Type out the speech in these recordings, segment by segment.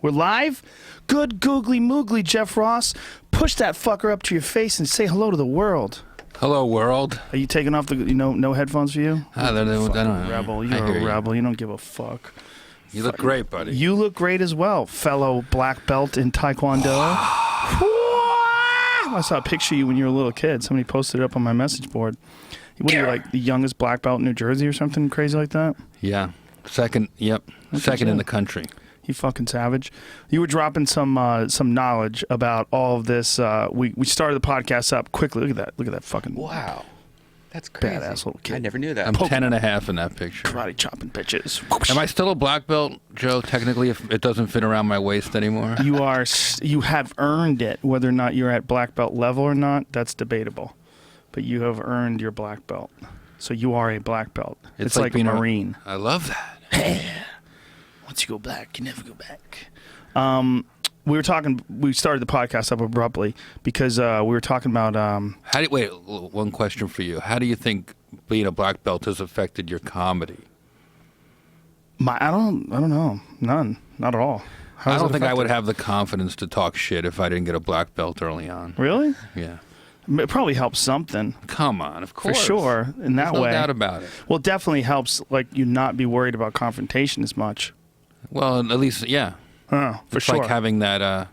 We're live? Good googly moogly, Jeff Ross. Push that fucker up to your face and say hello to the world. Hello, world. Are you taking off the, no headphones for you? I don't know. Rebel. You're a rebel. You don't give a fuck. You look great, buddy. You look great as well, fellow black belt in Taekwondo. I saw a picture of you when you were a little kid. Somebody posted it up on my message board. What are you, like the youngest black belt in New Jersey or something crazy like that? Yeah. Second, yep. Second in the country. You fucking savage. You were dropping some knowledge about all of this. We started the podcast up quickly. Look at that. Look at that fucking... Wow. That's crazy. Badass little kid. I never knew that. I'm 10 and a half in that picture. Karate chopping bitches. Am I still a black belt, Joe, technically, if it doesn't fit around my waist anymore? You have earned it. Whether or not you're at black belt level or not, that's debatable. But you have earned your black belt. So you are a black belt. It's like a Marine. I love that. Once you go black, you never go back. We started the podcast up abruptly because we were talking about... Wait, one question for you. How do you think being a black belt has affected your comedy? I don't know. None. Not at all. I don't think I would have the confidence to talk shit if I didn't get a black belt early on. Really? Yeah. It probably helps something. Come on, of course. For sure, in that way. There's no doubt about it. Well, it definitely helps, like, you not be worried about confrontation as much. Well, at least, yeah. For it's sure. like having that,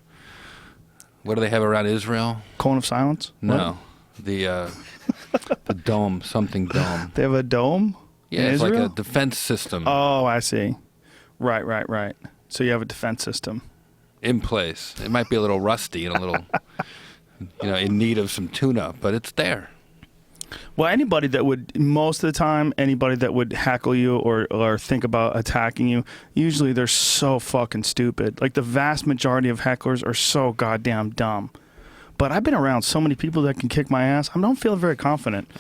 what do they have around Israel? Cone of silence? No. What? The dome, something dome. They have a dome? Yeah, in it's Israel? like a defense system. Oh, I see. Right. So you have a defense system. In place. It might be a little rusty and a little, in need of some tune-up, but it's there. Well, most of the time, anybody that would heckle you or think about attacking you, usually they're so fucking stupid. Like, the vast majority of hecklers are so goddamn dumb. But I've been around so many people that can kick my ass. I don't feel very confident.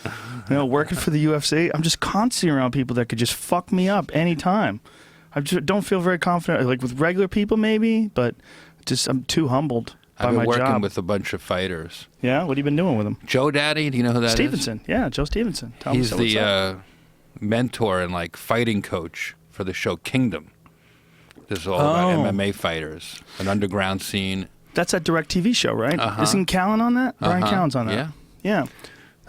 Working for the UFC, I'm just constantly around people that could just fuck me up anytime. I just don't feel very confident. Like, with regular people, maybe, but I'm too humbled. I've been working with a bunch of fighters. Yeah? What have you been doing with them? Joe Daddy, do you know who that Stevenson. Yeah, Joe Stevenson. He's the mentor and, like, fighting coach for the show Kingdom. This is all about MMA fighters, an underground scene. That's that DirecTV show, right? Uh-huh. Isn't Callan on that? Brian Callen's on that. Yeah. Yeah.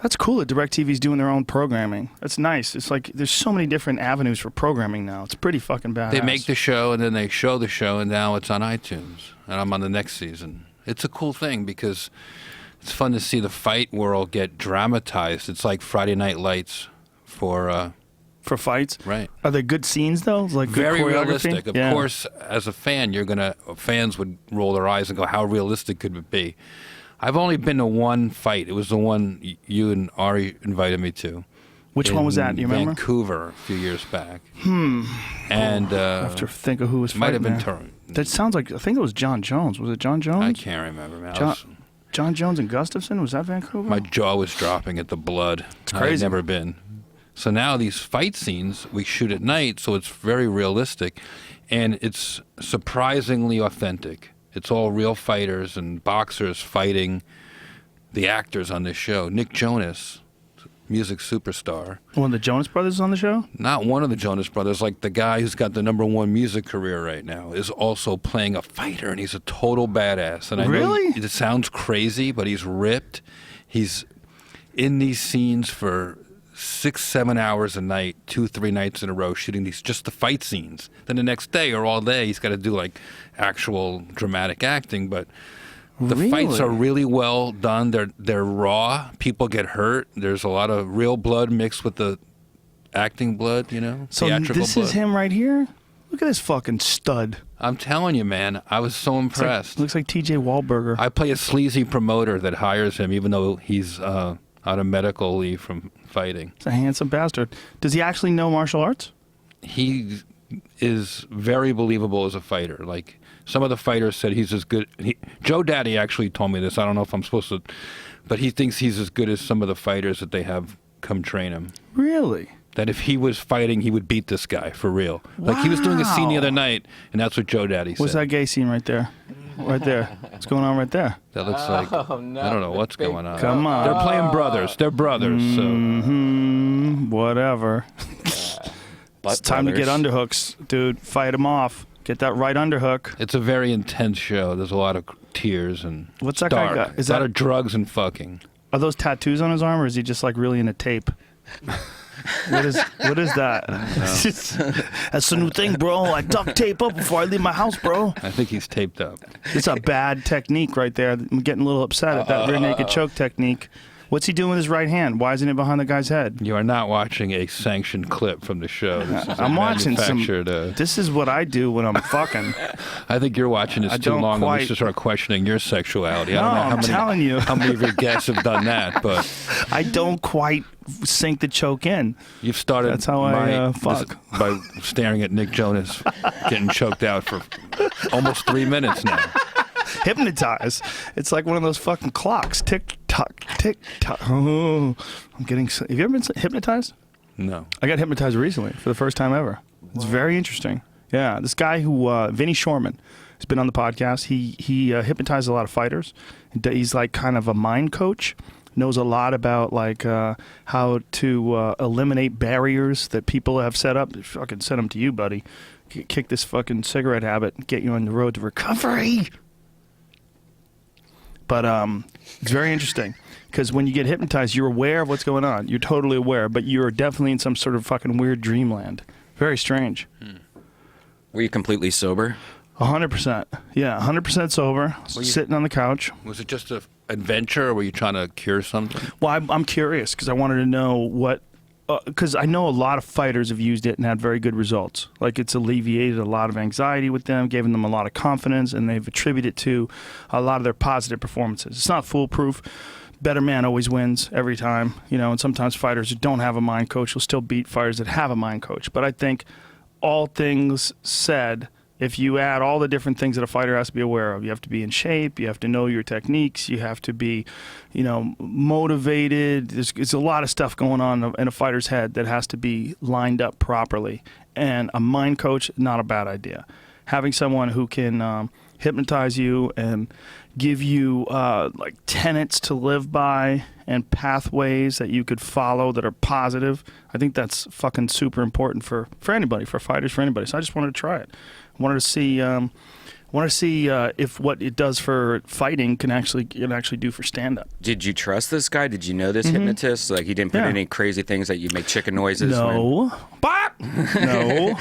That's cool that DirecTV's doing their own programming. That's nice. It's like there's so many different avenues for programming now. It's pretty fucking badass. They make the show, and then they show the show, and now it's on iTunes. And I'm on the next season. It's a cool thing because it's fun to see the fight world get dramatized. It's like Friday Night Lights for fights. Right. Are they good scenes though? Like, good very choreography? realistic. Of course, as a fan, fans would roll their eyes and go, "How realistic could it be?" I've only been to one fight. It was the one you and Ari invited me to. Which one was that? Do you remember? Vancouver a few years back. And I have to think of who was might fighting have been there. That sounds like, I think it was John Jones. Was it John Jones? I can't remember, man. John Jones and Gustafson? Was that Vancouver? My jaw was dropping at the blood. It's crazy. I've never been. So now these fight scenes we shoot at night, so it's very realistic, and it's surprisingly authentic. It's all real fighters and boxers fighting the actors on this show. Nick Jonas, music superstar. One of the Jonas Brothers is on the show? Not one of the Jonas Brothers. Like, the guy who's got the #1 music career right now is also playing a fighter, and he's a total badass. And I know it sounds crazy, but he's ripped. He's in these scenes for 6-7 hours a night, 2-3 nights in a row, shooting just the fight scenes. Then the next day or all day, he's got to do, like, actual dramatic acting. But the fights are really well done. They're raw. People get hurt. There's a lot of real blood mixed with the acting blood, So theatrical this blood. is him right here? Look at this fucking stud. I'm telling you, man, I was so impressed. Looks like TJ Wahlberger. I play a sleazy promoter that hires him, even though he's on a medical leave from fighting. He's a handsome bastard. Does he actually know martial arts? He is very believable as a fighter. Like, some of the fighters said he's as good. Joe Daddy actually told me this. I don't know if I'm supposed to, but he thinks he's as good as some of the fighters that they have come train him. Really? That if he was fighting, he would beat this guy for real. Wow. Like, he was doing a scene the other night, and that's what Joe Daddy said. What's that gay scene right there? Right there. What's going on right there? That looks like, I don't know what's going on. Come on. They're playing brothers. They're brothers. Whatever. It's time to get underhooks, dude. Fight them off. Get that right underhook. It's a very intense show. There's a lot of tears and What's that dark. guy got? Is a lot that of drugs and fucking. Are those tattoos on his arm, or is he just like really into tape? What is that? That's the new thing, bro. I duct tape up before I leave my house, bro. I think he's taped up. It's a bad technique right there. I'm getting a little upset at that rear naked choke technique. What's he doing with his right hand? Why isn't it behind the guy's head? You are not watching a sanctioned clip from the show. This is I'm watching some. manufactured, This is what I do when I'm fucking. I think you're watching this too don't long, and quite- we should start questioning your sexuality. I No, don't know I'm telling you. how many of your guests have done that, but I don't quite sink the choke in. you've started. That's how I fuck. by staring at Nick Jonas getting choked out for almost 3 minutes now. Hypnotize. It's like one of those fucking clocks. Tick tock, tick tock. Oh, I'm getting. Have you ever been hypnotized? No. I got hypnotized recently for the first time ever. It's very interesting. Yeah, this guy who Vinny Shorman has been on the podcast. He hypnotizes a lot of fighters. He's like kind of a mind coach. Knows a lot about like how to eliminate barriers that people have set up. Fucking send them to you, buddy. Kick this fucking cigarette habit and get you on the road to recovery. But it's very interesting because when you get hypnotized, you're aware of what's going on. You're totally aware, but you're definitely in some sort of fucking weird dreamland. Very strange. Were you completely sober? 100%. Yeah, 100% sober, sitting on the couch. Was it just an adventure, or were you trying to cure something? Well, I'm curious because I wanted to know what. Because I know a lot of fighters have used it and had very good results. Like it's alleviated a lot of anxiety with them, given them a lot of confidence, and they've attributed it to a lot of their positive performances. It's not foolproof. Better man always wins every time, you know. And sometimes fighters who don't have a mind coach will still beat fighters that have a mind coach. But I think, all things said, if you add all the different things that a fighter has to be aware of, you have to be in shape, you have to know your techniques, you have to be, you know, motivated. There's a lot of stuff going on in a fighter's head that has to be lined up properly. And a mind coach, not a bad idea. Having someone who can hypnotize you and give you like tenets to live by and pathways that you could follow that are positive. I think that's fucking super important for anybody, for fighters, for anybody. So I just wanted to try it. I wanted to see if what it does for fighting can actually do for stand-up. Did you trust this guy? Did you know this hypnotist? Like he didn't put any crazy things that you make chicken noises? No. No.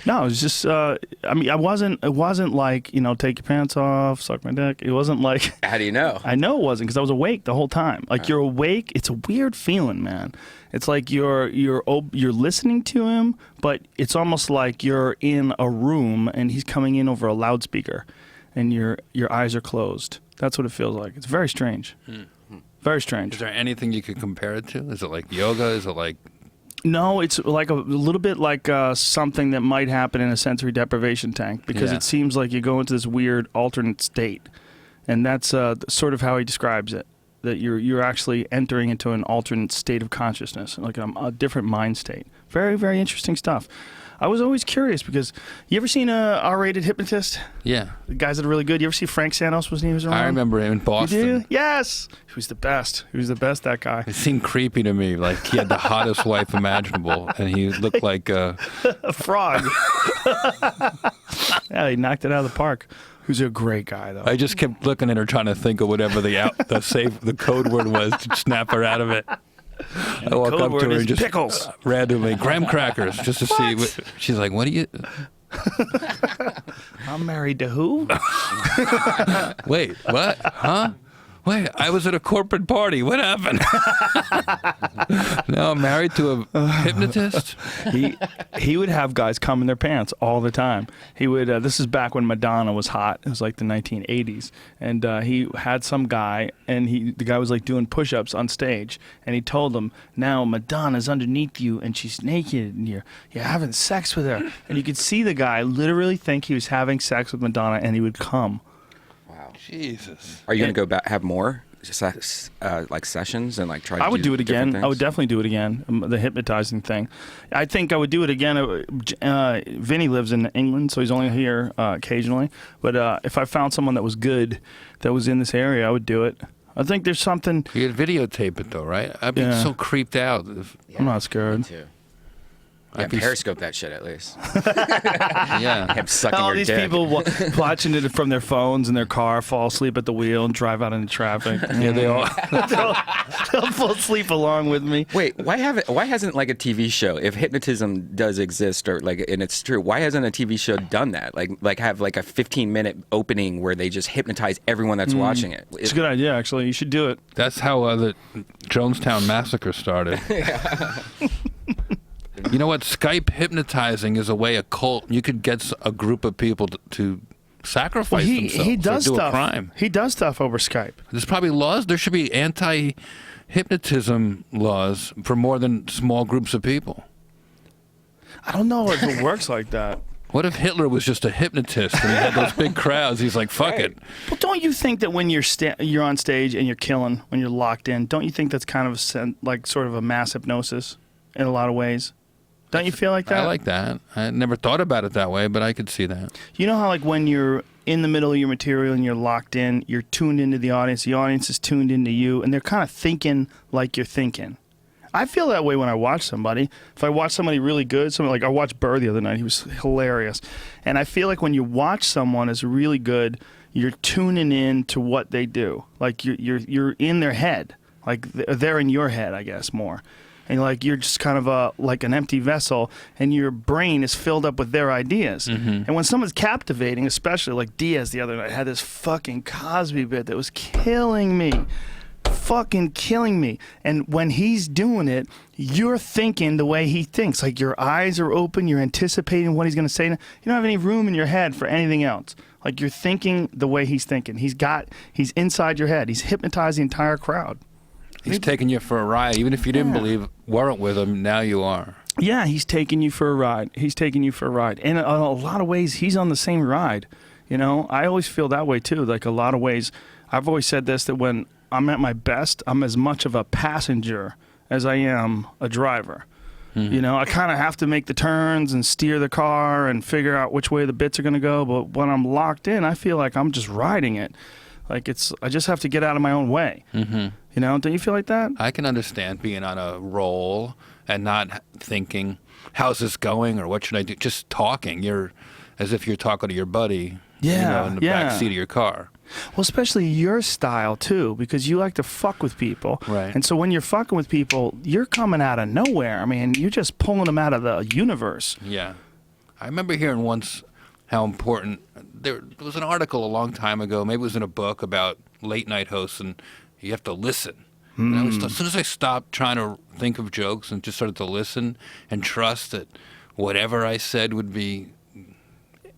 No, it was just, I mean, it wasn't like, you know, take your pants off, suck my dick. It wasn't like. How do you know? I know it wasn't because I was awake the whole time. Like you're awake. It's a weird feeling, man. It's like you're listening to him, but it's almost like you're in a room and he's coming in over a loudspeaker and your eyes are closed. That's what it feels like. It's very strange. Very strange. Is there anything you could compare it to? Is it like yoga? Is it like... No, it's like a little bit like something that might happen in a sensory deprivation tank because it seems like you go into this weird alternate state, and that's sort of how he describes it. That you're actually entering into an alternate state of consciousness, like a different mind state. Very, very interesting stuff. I was always curious because you ever seen a R-rated hypnotist? Yeah. The guys that are really good. You ever see Frank Santos when he was around? I remember him in Boston. You do? Yes. He was the best. He was the best, that guy. It seemed creepy to me. Like he had the hottest wife imaginable, and he looked like a frog. Yeah, he knocked it out of the park. He was a great guy, though. I just kept looking at her, trying to think of whatever the code word was to snap her out of it. I walk up to her and just pickles. Randomly graham crackers just to see. She's like, "What are you?" I'm married to who? Wait, what? Huh? Wait, I was at a corporate party. What happened? Now I'm married to a hypnotist. He would have guys come in their pants all the time. He would. This is back when Madonna was hot. It was like the 1980s, and he had some guy, and the guy was like doing push-ups on stage, and he told him, "Now Madonna's underneath you, and she's naked, and you're having sex with her." And you could see the guy literally think he was having sex with Madonna, and he would come. Jesus. Are you going to go back, have more like sessions and like try to I would do it again. things? I would definitely do it again, the hypnotizing thing. I think I would do it again. Vinny lives in England, so he's only here occasionally. But if I found someone that was good, that was in this area, I would do it. I think there's something. You could videotape it though, right? I'd be so creeped out. I'm not scared. Me too. Yeah, Periscope that shit at least. Yeah. I'm sucking All your these dick. people watching it from their phones in their car, fall asleep at the wheel, and drive out into traffic. Yeah, they all. They'll fall asleep along with me. Wait, why hasn't like a TV show, if hypnotism does exist or like and it's true, why hasn't a TV show done that? Like have like a 15-minute opening where they just hypnotize everyone that's watching it. It's a good idea, actually. You should do it. That's how the Jonestown Massacre started. You know what? Skype hypnotizing is a way a cult. You could get a group of people to sacrifice themselves he does or do stuff. a crime. He does stuff over Skype. There's probably laws. There should be anti-hypnotism laws for more than small groups of people. I don't know if it works like that. What if Hitler was just a hypnotist and he had those big crowds? He's like, fuck it. Well, don't you think that when you're on stage and you're killing, when you're locked in, don't you think that's kind of like sort of a mass hypnosis in a lot of ways? Don't you feel like that? I like that. I never thought about it that way, but I could see that. You know how like when you're in the middle of your material and you're locked in, you're tuned into the audience is tuned into you, and they're kind of thinking like you're thinking. I feel that way when I watch somebody. If I watch somebody really good, like I watched Burr the other night, he was hilarious. And I feel like when you watch someone is really good, you're tuning in to what they do. Like you're in their head. Like they're in your head, I guess, more. And like you're just kind of like an empty vessel, and your brain is filled up with their ideas. Mm-hmm. And when someone's captivating, especially like Diaz the other night had this fucking Cosby bit that was killing me. Fucking killing me. And when he's doing it, you're thinking the way he thinks. Like your eyes are open, you're anticipating what he's going to say. You don't have any room in your head for anything else. Like you're thinking the way he's thinking. He's inside your head. He's hypnotized the entire crowd. He's taking you for a ride. Even if you didn't weren't with him, now you are. Yeah, he's taking you for a ride. He's taking you for a ride. And in a lot of ways, he's on the same ride. You know, I always feel that way too. Like a lot of ways, I've always said this, that when I'm at my best, I'm as much of a passenger as I am a driver. Mm-hmm. You know, I kind of have to make the turns and steer the car and figure out which way the bits are going to go. But when I'm locked in, I feel like I'm just riding it. Like I just have to get out of my own way. Mm-hmm. You know, don't you feel like that? I can understand being on a roll and not thinking, how's this going or what should I do? Just talking. You're as if you're talking to your buddy in the back seat of your car. Well, especially your style, too, because you like to fuck with people. Right. And so when you're fucking with people, you're coming out of nowhere. I mean, you're just pulling them out of the universe. Yeah. I remember hearing once how important, there was an article a long time ago, maybe it was in a book about late night hosts, and you have to listen. And as soon as I stopped trying to think of jokes and just started to listen and trust that whatever I said would be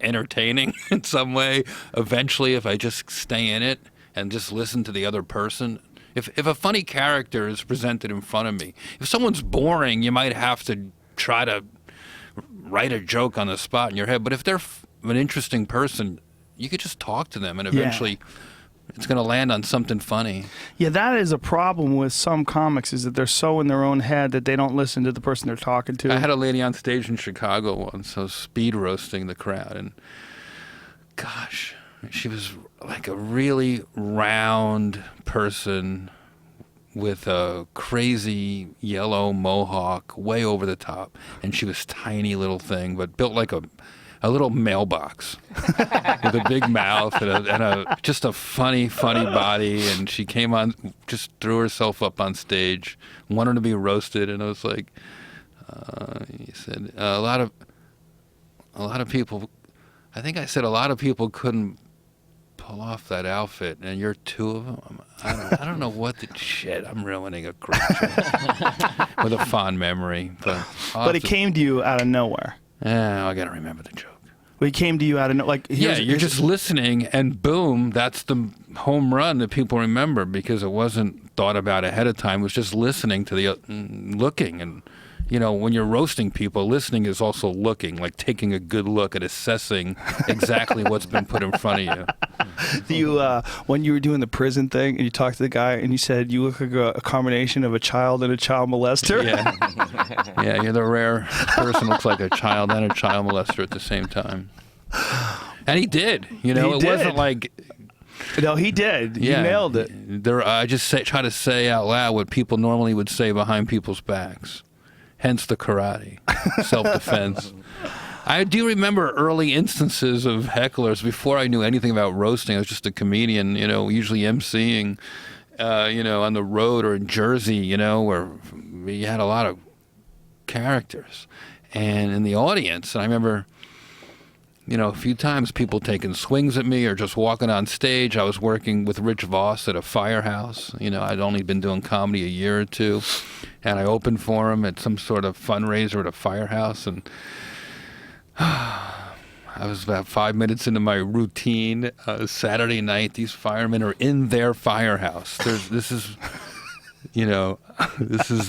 entertaining in some way, eventually, if I just stay in it and just listen to the other person. If a funny character is presented in front of me, if someone's boring, you might have to try to write a joke on the spot in your head. But if they're an interesting person, you could just talk to them, and eventually it's going to land on something funny. Yeah, that is a problem with some comics, is that they're so in their own head that they don't listen to the person they're talking to. I had a lady on stage in Chicago once, I was speed roasting the crowd, and gosh, she was like a really round person with a crazy yellow mohawk way over the top, and she was tiny little thing, but built like a little mailbox with a big mouth and just a funny body. And she came on, just threw herself up on stage, wanted to be roasted. And I was like, he said, a lot of people, I think I said a lot of people couldn't pull off that outfit, and you're two of them. I don't know what the shit. I'm ruining a great joke with a fond memory. But it came to you out of nowhere. Yeah, I got to remember the joke. Well, it came to you out of like. You're just listening, and boom, that's the home run that people remember because it wasn't thought about ahead of time. It was just listening to the looking, and when you're roasting people, listening is also looking, like taking a good look at assessing exactly what's been put in front of you. When you were doing the prison thing, and you talked to the guy, and you said you look like a combination of a child and a child molester. Yeah, you're the rare person who looks like a child and a child molester at the same time. And he did. It wasn't like. No, he did. You nailed it. I just try to say out loud what people normally would say behind people's backs. Hence the karate, self-defense. I do remember early instances of hecklers before I knew anything about roasting. I was just a comedian, usually emceeing, on the road or in Jersey, where you had a lot of characters. And in the audience, and I remember, a few times people taking swings at me or just walking on stage. I was working with Rich Voss at a firehouse. I'd only been doing comedy a year or two, and I opened for him at some sort of fundraiser at a firehouse, and I was about 5 minutes into my routine. Saturday night, these firemen are in their firehouse. This is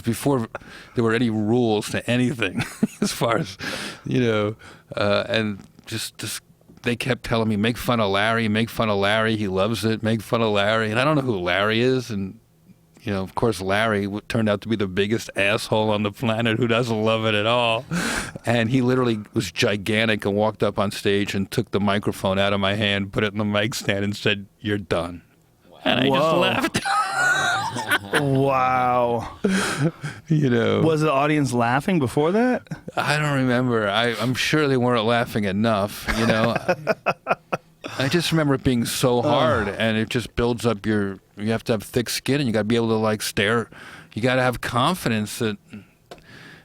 before there were any rules to anything, as far as, and just they kept telling me, make fun of Larry, he loves it, make fun of Larry. And I don't know who Larry is, and of course, Larry turned out to be the biggest asshole on the planet who doesn't love it at all. And he literally was gigantic and walked up on stage and took the microphone out of my hand, put it in the mic stand, and said, "You're done." And I just left. Wow. Was the audience laughing before that? I don't remember. I'm sure they weren't laughing enough, I just remember it being so hard, and it just builds up you have to have thick skin, and you got to be able to stare. You got to have confidence that,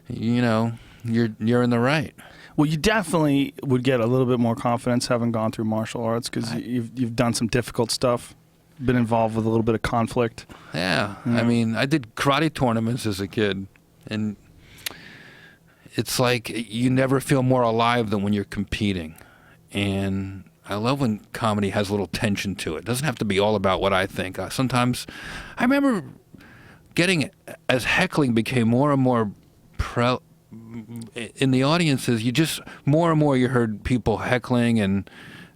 you're in the right. Well, you definitely would get a little bit more confidence having gone through martial arts, because you've done some difficult stuff, been involved with a little bit of conflict. Yeah. I mean, I did karate tournaments as a kid, and it's like you never feel more alive than when you're competing. And I love when comedy has a little tension to it. It doesn't have to be all about what I think. Sometimes I remember as heckling became more and more in the audiences, more and more you heard people heckling, and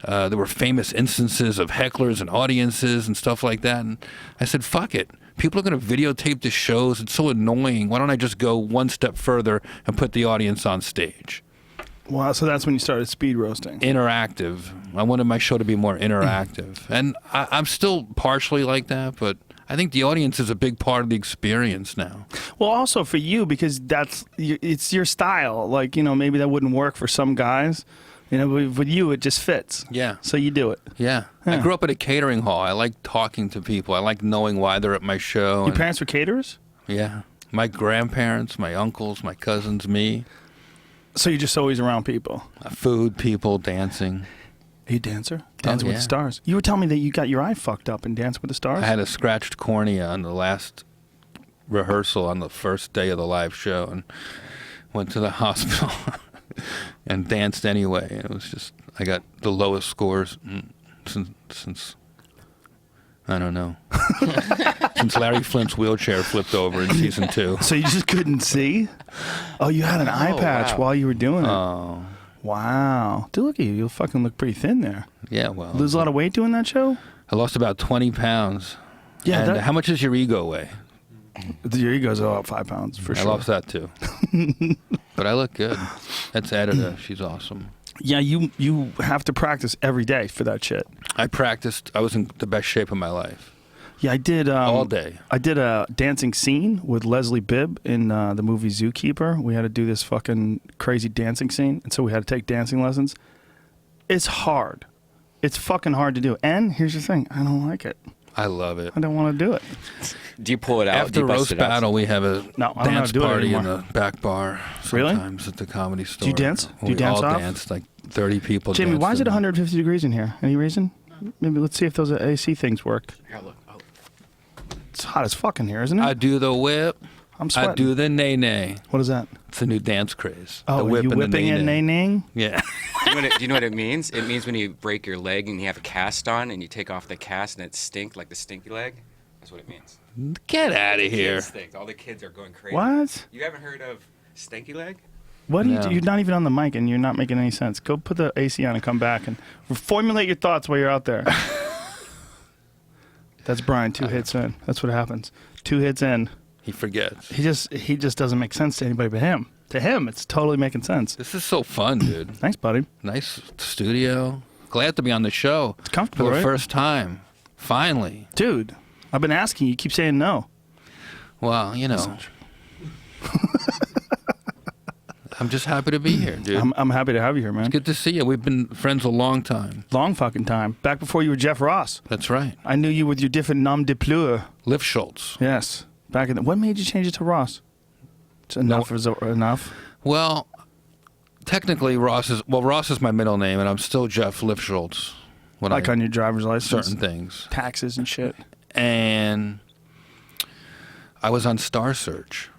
there were famous instances of hecklers and audiences and stuff like that. And I said, fuck it. People are going to videotape the shows. It's so annoying. Why don't I just go one step further and put the audience on stage? Wow, so that's when you started speed roasting. Interactive. I wanted my show to be more interactive. And I'm still partially like that, but I think the audience is a big part of the experience now. Well, also for you, because it's your style. Maybe that wouldn't work for some guys. But with you, it just fits. Yeah. So you do it. Yeah. I grew up at a catering hall. I like talking to people. I like knowing why they're at my show. Your parents were caterers? Yeah. My grandparents, my uncles, my cousins, me. So you're just always around people? Food, people, dancing. Are you a dancer? Dancing with the Stars. You were telling me that you got your eye fucked up in Dancing with the Stars? I had a scratched cornea on the last rehearsal on the first day of the live show, and went to the hospital and danced anyway. It was just, I got the lowest scores since I don't know. Since Larry Flint's wheelchair flipped over in season 2. So you just couldn't see? Oh, you had an eye patch while you were doing it. Oh. Wow. Dude, look at you. You fucking look pretty thin there. Yeah, well. Lose a lot of weight doing that show? I lost about 20 pounds. Yeah. And how much does your ego weigh? Your ego's about 5 pounds, for sure. I lost that, too. But I look good. That's Edita. She's awesome. Yeah, you have to practice every day for that shit. I practiced. I was in the best shape of my life. Yeah, I did. All day. I did a dancing scene with Leslie Bibb in the movie Zookeeper. We had to do this fucking crazy dancing scene, and so we had to take dancing lessons. It's hard. It's fucking hard to do. And here's the thing. I don't like it. I love it. I don't want to do it. Do you pull it out? After roast battle, we have a dance party in the back bar. Sometimes at the Comedy Store. Do you dance? Do you we dance all off? danced, like 30 people. Jamie, why is it 150 degrees in here? Any reason? Maybe let's see if those AC things work. Here, look. Oh. It's hot as fuck in here, isn't it? I do the whip. I'm sweating. I do the nay-nay. What is that? It's a new dance craze. Oh, the whip you and whipping the and nay-naying? Yeah. Do you know what it means? It means when you break your leg and you have a cast on and you take off the cast and it stinks like the stinky leg. That's what it means. Get out of here. All the kids are going crazy. What? You haven't heard of stinky leg? What do you No. do? You're not even on the mic and you're not making any sense. Go put the AC on and come back and formulate your thoughts while you're out there. That's Brian, 2 hits in. That's what happens. 2 hits in. He forgets. He just doesn't make sense to anybody but him. To him, it's totally making sense. This is so fun, dude. Thanks, buddy. Nice studio. Glad to be on the show. It's comfortable, for the right? first time. Finally. Dude, I've been asking you. You keep saying no. Well, you know. I'm just happy to be here, dude. I'm happy to have you here, man. It's good to see you. We've been friends a long time. Long fucking time. Back before you were Jeff Ross. That's right. I knew you with your different nom de plume. Liv Schultz. Yes. Back in what made you change it to Ross? It's enough is enough. Well, technically Ross is my middle name, and I'm still Jeff Liv Schultz. Like on your driver's license? Certain things. Taxes and shit. And I was on Star Search.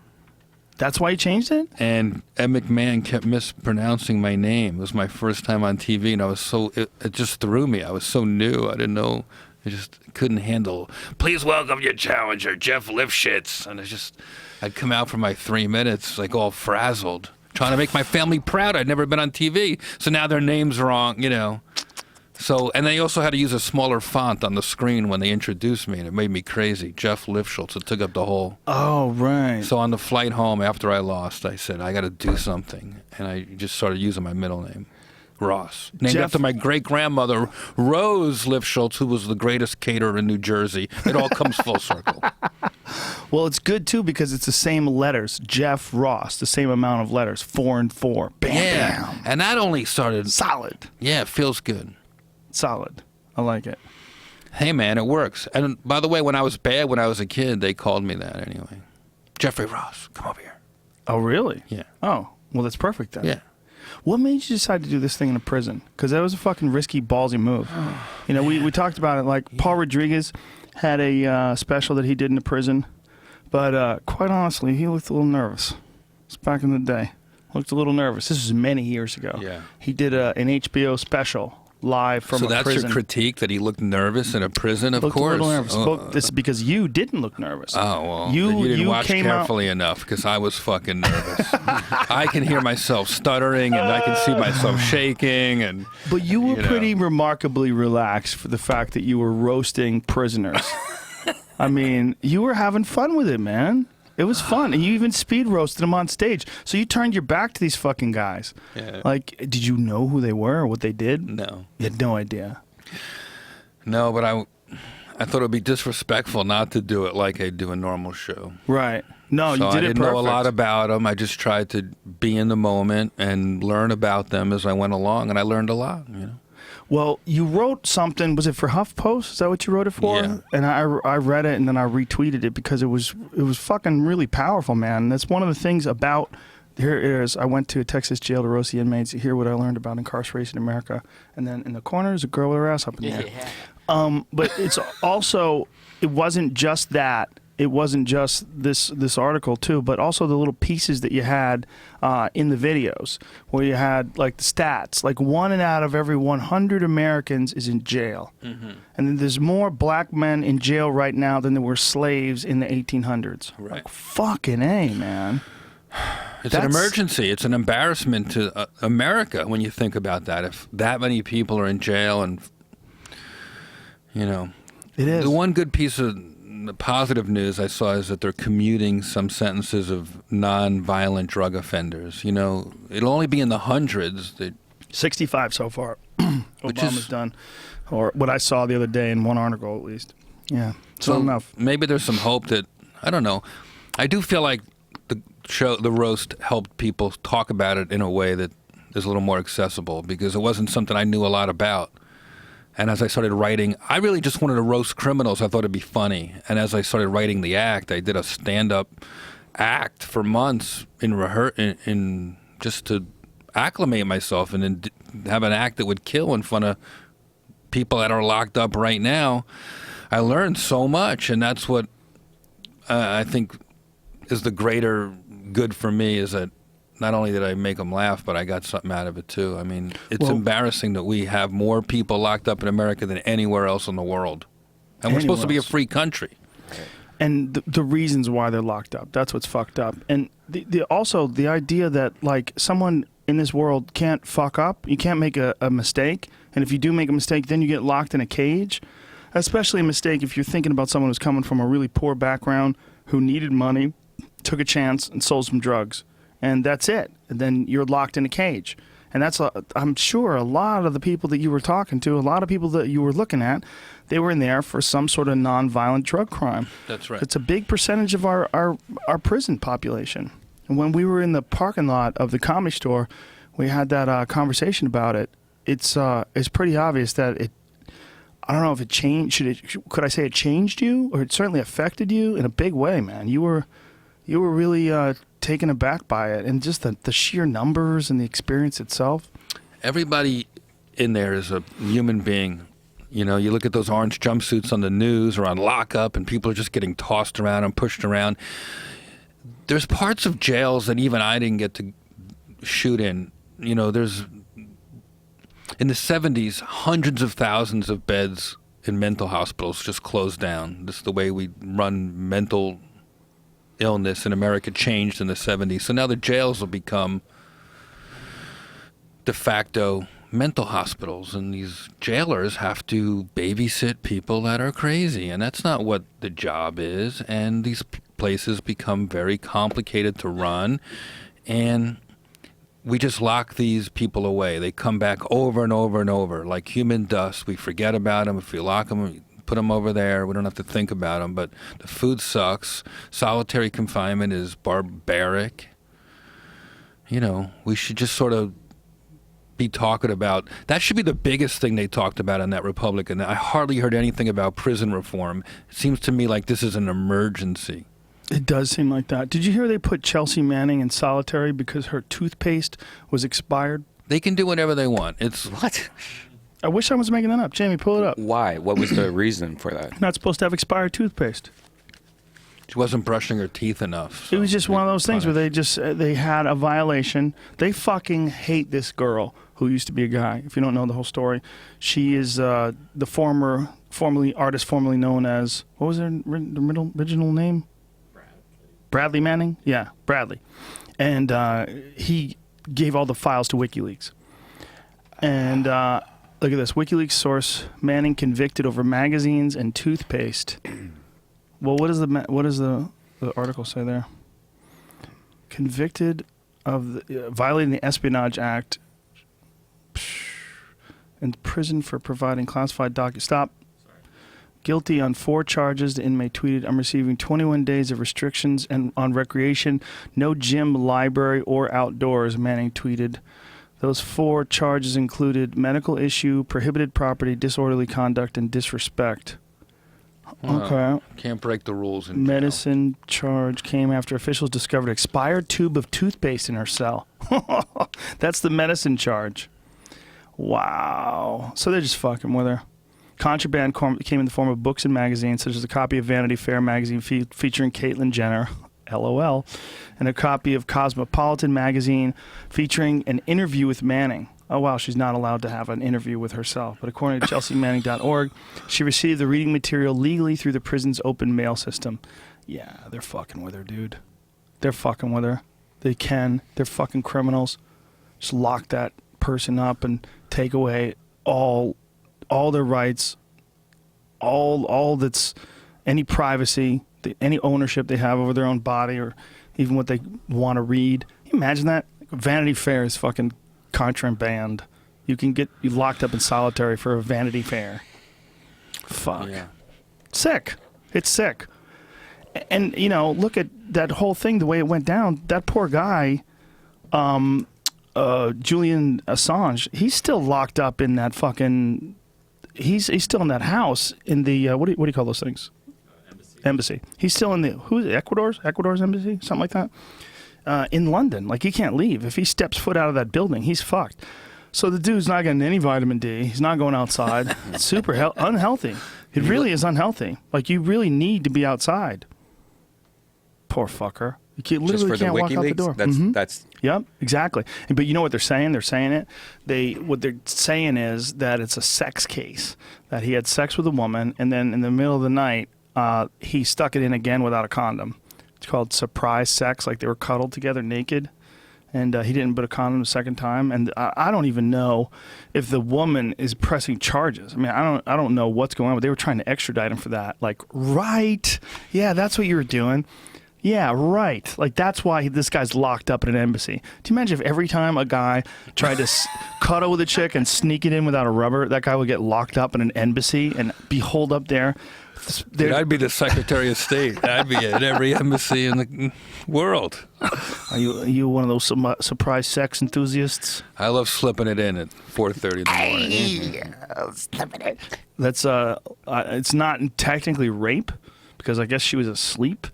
That's why you changed it? And Ed McMahon kept mispronouncing my name. It was my first time on TV, and I was it just threw me. I was so new. I didn't know. I just couldn't handle. Please welcome your challenger, Jeff Lifshitz. And I'd come out for my 3 minutes, like all frazzled, trying to make my family proud. I'd never been on TV, so now their name's wrong, you know. So, and they also had to use a smaller font on the screen when they introduced me, and it made me crazy. Jeff Lifshitz. It took up the whole. Oh, right. So on the flight home after I lost, I said, I got to do something. And I just started using my middle name, Ross. Named after my great-grandmother, Rose Lifshitz, who was the greatest caterer in New Jersey. It all comes full circle. Well, it's good, too, because it's the same letters. Jeff Ross, the same amount of letters, 4 and 4. Bam, bam. And that only started. Solid. Yeah, it feels good. Solid. I like it. Hey, man, it works. And by the way, when I was bad, when I was a kid, they called me that anyway. Jeffrey Ross, come over here. Oh, really? Yeah. Oh, well, that's perfect then. Yeah. What made you decide to do this thing in a prison? Because that was a fucking risky, ballsy move. You know, we talked about it. Like, Paul Rodriguez had a special that he did in a prison. But quite honestly, he looked a little nervous. It's back in the day. Looked a little nervous. This was many years ago. Yeah. He did an HBO special live from a prison. So that's your critique, that he looked nervous in a prison? Of course. course. A little nervous. Well, this is because you didn't look nervous. Oh, well, you didn't watch carefully enough, because I was fucking nervous. I can hear myself stuttering, and I can see myself shaking. But you were pretty remarkably relaxed for the fact that you were roasting prisoners. I mean, you were having fun with it, man. It was fun, and you even speed roasted them on stage. So you turned your back to these fucking guys. Yeah. Like, did you know who they were or what they did? No. You had no idea. No, but I thought it would be disrespectful not to do it like I do a normal show. Right. No, So you did I it didn't perfect. know a lot about them. I just tried to be in the moment and learn about them as I went along, and I learned a lot, you know. Well, you wrote something. Was it for HuffPost? Is that what you wrote it for? Yeah. And I read it, and then I retweeted it because it was fucking really powerful, man. And that's one of the things about. Here it is. I went to a Texas jail to roast the inmates to hear what I learned about incarceration in America. And then in the corner is a girl with her ass up in the air. But it's also, it wasn't just that. It wasn't just this article too, but also the little pieces that you had in the videos where you had like the stats, like 1 out of every 100 Americans is in jail. Mm-hmm. And then there's more black men in jail right now than there were slaves in the 1800s. Right. Like, fucking A, man. It's an emergency. It's an embarrassment to America when you think about that. If that many people are in jail, and you know, it is. The one good piece of the positive news I saw is that they're commuting some sentences of non-violent drug offenders. You know, it'll only be in the hundreds. 65 so far. Obama's done, or what I saw the other day in one article at least. Yeah, so enough. Maybe there's some hope that, I don't know. I do feel like the roast helped people talk about it in a way that is a little more accessible, because it wasn't something I knew a lot about. And as I started writing, I really just wanted to roast criminals. I thought it'd be funny. And as I started writing the act, I did a stand-up act for months in just to acclimate myself and then have an act that would kill in front of people that are locked up right now. I learned so much, and that's what I think is the greater good for me, is that not only did I make them laugh, but I got something out of it too. I mean, it's embarrassing that we have more people locked up in America than anywhere else in the world. And we're supposed to be a free country. And the reasons why they're locked up, that's what's fucked up. And also the idea that like someone in this world can't fuck up, you can't make a mistake. And if you do make a mistake, then you get locked in a cage. Especially a mistake if you're thinking about someone who's coming from a really poor background, who needed money, took a chance and sold some drugs. And that's it. And then you're locked in a cage. And that's, I'm sure, a lot of the people that you were talking to, a lot of people that you were looking at, they were in there for some sort of nonviolent drug crime. That's right. It's a big percentage of our prison population. And when we were in the parking lot of the Comedy Store, we had that conversation about it. It's pretty obvious that it. I don't know if it changed. Could I say it changed you, or it certainly affected you in a big way, man? You were really taken aback by it, and just the sheer numbers and the experience itself. Everybody in there is a human being. You know, you look at those orange jumpsuits on the news or on lockup, and people are just getting tossed around and pushed around. There's parts of jails that even I didn't get to shoot in. You know, in the 70s, hundreds of thousands of beds in mental hospitals just closed down. This is the way we run mental illness in America changed in the 70s. So now the jails will become de facto mental hospitals, and these jailers have to babysit people that are crazy, and that's not what the job is. And these places become very complicated to run, and we just lock these people away. They come back over and over and over like human dust. We forget about them. If we lock them, we put them over there. We don't have to think about them. But the food sucks. Solitary confinement is barbaric. You know, we should just sort of be talking about, that should be the biggest thing they talked about in that Republican. I hardly heard anything about prison reform. It seems to me like this is an emergency. It does seem like that. Did you hear they put Chelsea Manning in solitary because her toothpaste was expired? They can do whatever they want. It's What? I wish I was making that up. Jamie, pull it up. Why? What was the reason for that? Not supposed to have expired toothpaste. She wasn't brushing her teeth enough. It was just one of those things where they had a violation. They fucking hate this girl who used to be a guy. If you don't know the whole story, she is the artist formerly known as, what was her original name? Bradley Manning? Yeah, Bradley. And he gave all the files to WikiLeaks. And look at this. WikiLeaks source, Manning convicted over magazines and toothpaste. Well, what does the article say there? Convicted of violating the Espionage Act, in prison for providing classified documents. Stop. Guilty on 4 charges. The inmate tweeted, "I'm receiving 21 days of restrictions and on recreation, no gym, library, or outdoors," Manning tweeted. Those 4 charges included medical issue, prohibited property, disorderly conduct, and disrespect. Okay. Can't break the rules in jail. Medicine charge came after officials discovered expired tube of toothpaste in her cell. That's the medicine charge. Wow. So they're just fucking with her. Contraband came in the form of books and magazines, such as a copy of Vanity Fair magazine featuring Caitlyn Jenner, LOL, and a copy of Cosmopolitan magazine featuring an interview with Manning. Oh, wow, she's not allowed to have an interview with herself. But according to ChelseaManning.org, she received the reading material legally through the prison's open mail system. Yeah, they're fucking with her, dude. They're fucking with her. They can. They're fucking criminals. Just lock that person up and take away all their rights, all that's any privacy, any ownership they have over their own body or even what they want to read. Can you imagine that? Vanity Fair is fucking contraband. You can get you locked up in solitary for a Vanity Fair. Fuck. Yeah. Sick. It's sick. And, you know, look at that whole thing, the way it went down. That poor guy, Julian Assange, he's still locked up in that fucking... He's still in that house in the what do you call those things? Embassy. He's still in the Ecuador's embassy, something like that. In London, like he can't leave. If he steps foot out of that building, he's fucked. So the dude's not getting any vitamin D. He's not going outside. It's super unhealthy. It really is unhealthy. Like you really need to be outside. Poor fucker. You literally can't walk out the door. That's Yep, exactly. But you know what they're saying? They're saying what they're saying is that it's a sex case. That he had sex with a woman, and then in the middle of the night, he stuck it in again without a condom. It's called surprise sex, like they were cuddled together naked, and he didn't put a condom the second time. And I don't even know if the woman is pressing charges. I mean, I don't know what's going on, but they were trying to extradite him for that. Like, right? Yeah, that's what you were doing. Yeah, right. Like, that's why this guy's locked up in an embassy. Do you imagine if every time a guy tried to cuddle with a chick and sneak it in without a rubber, that guy would get locked up in an embassy and be holed up there? Dude, I'd be the Secretary of State. I'd be at every embassy in the world. Are you one of those surprise sex enthusiasts? I love slipping it in at 4:30 in the morning. Slipping it. That's it's not technically rape, because I guess she was asleep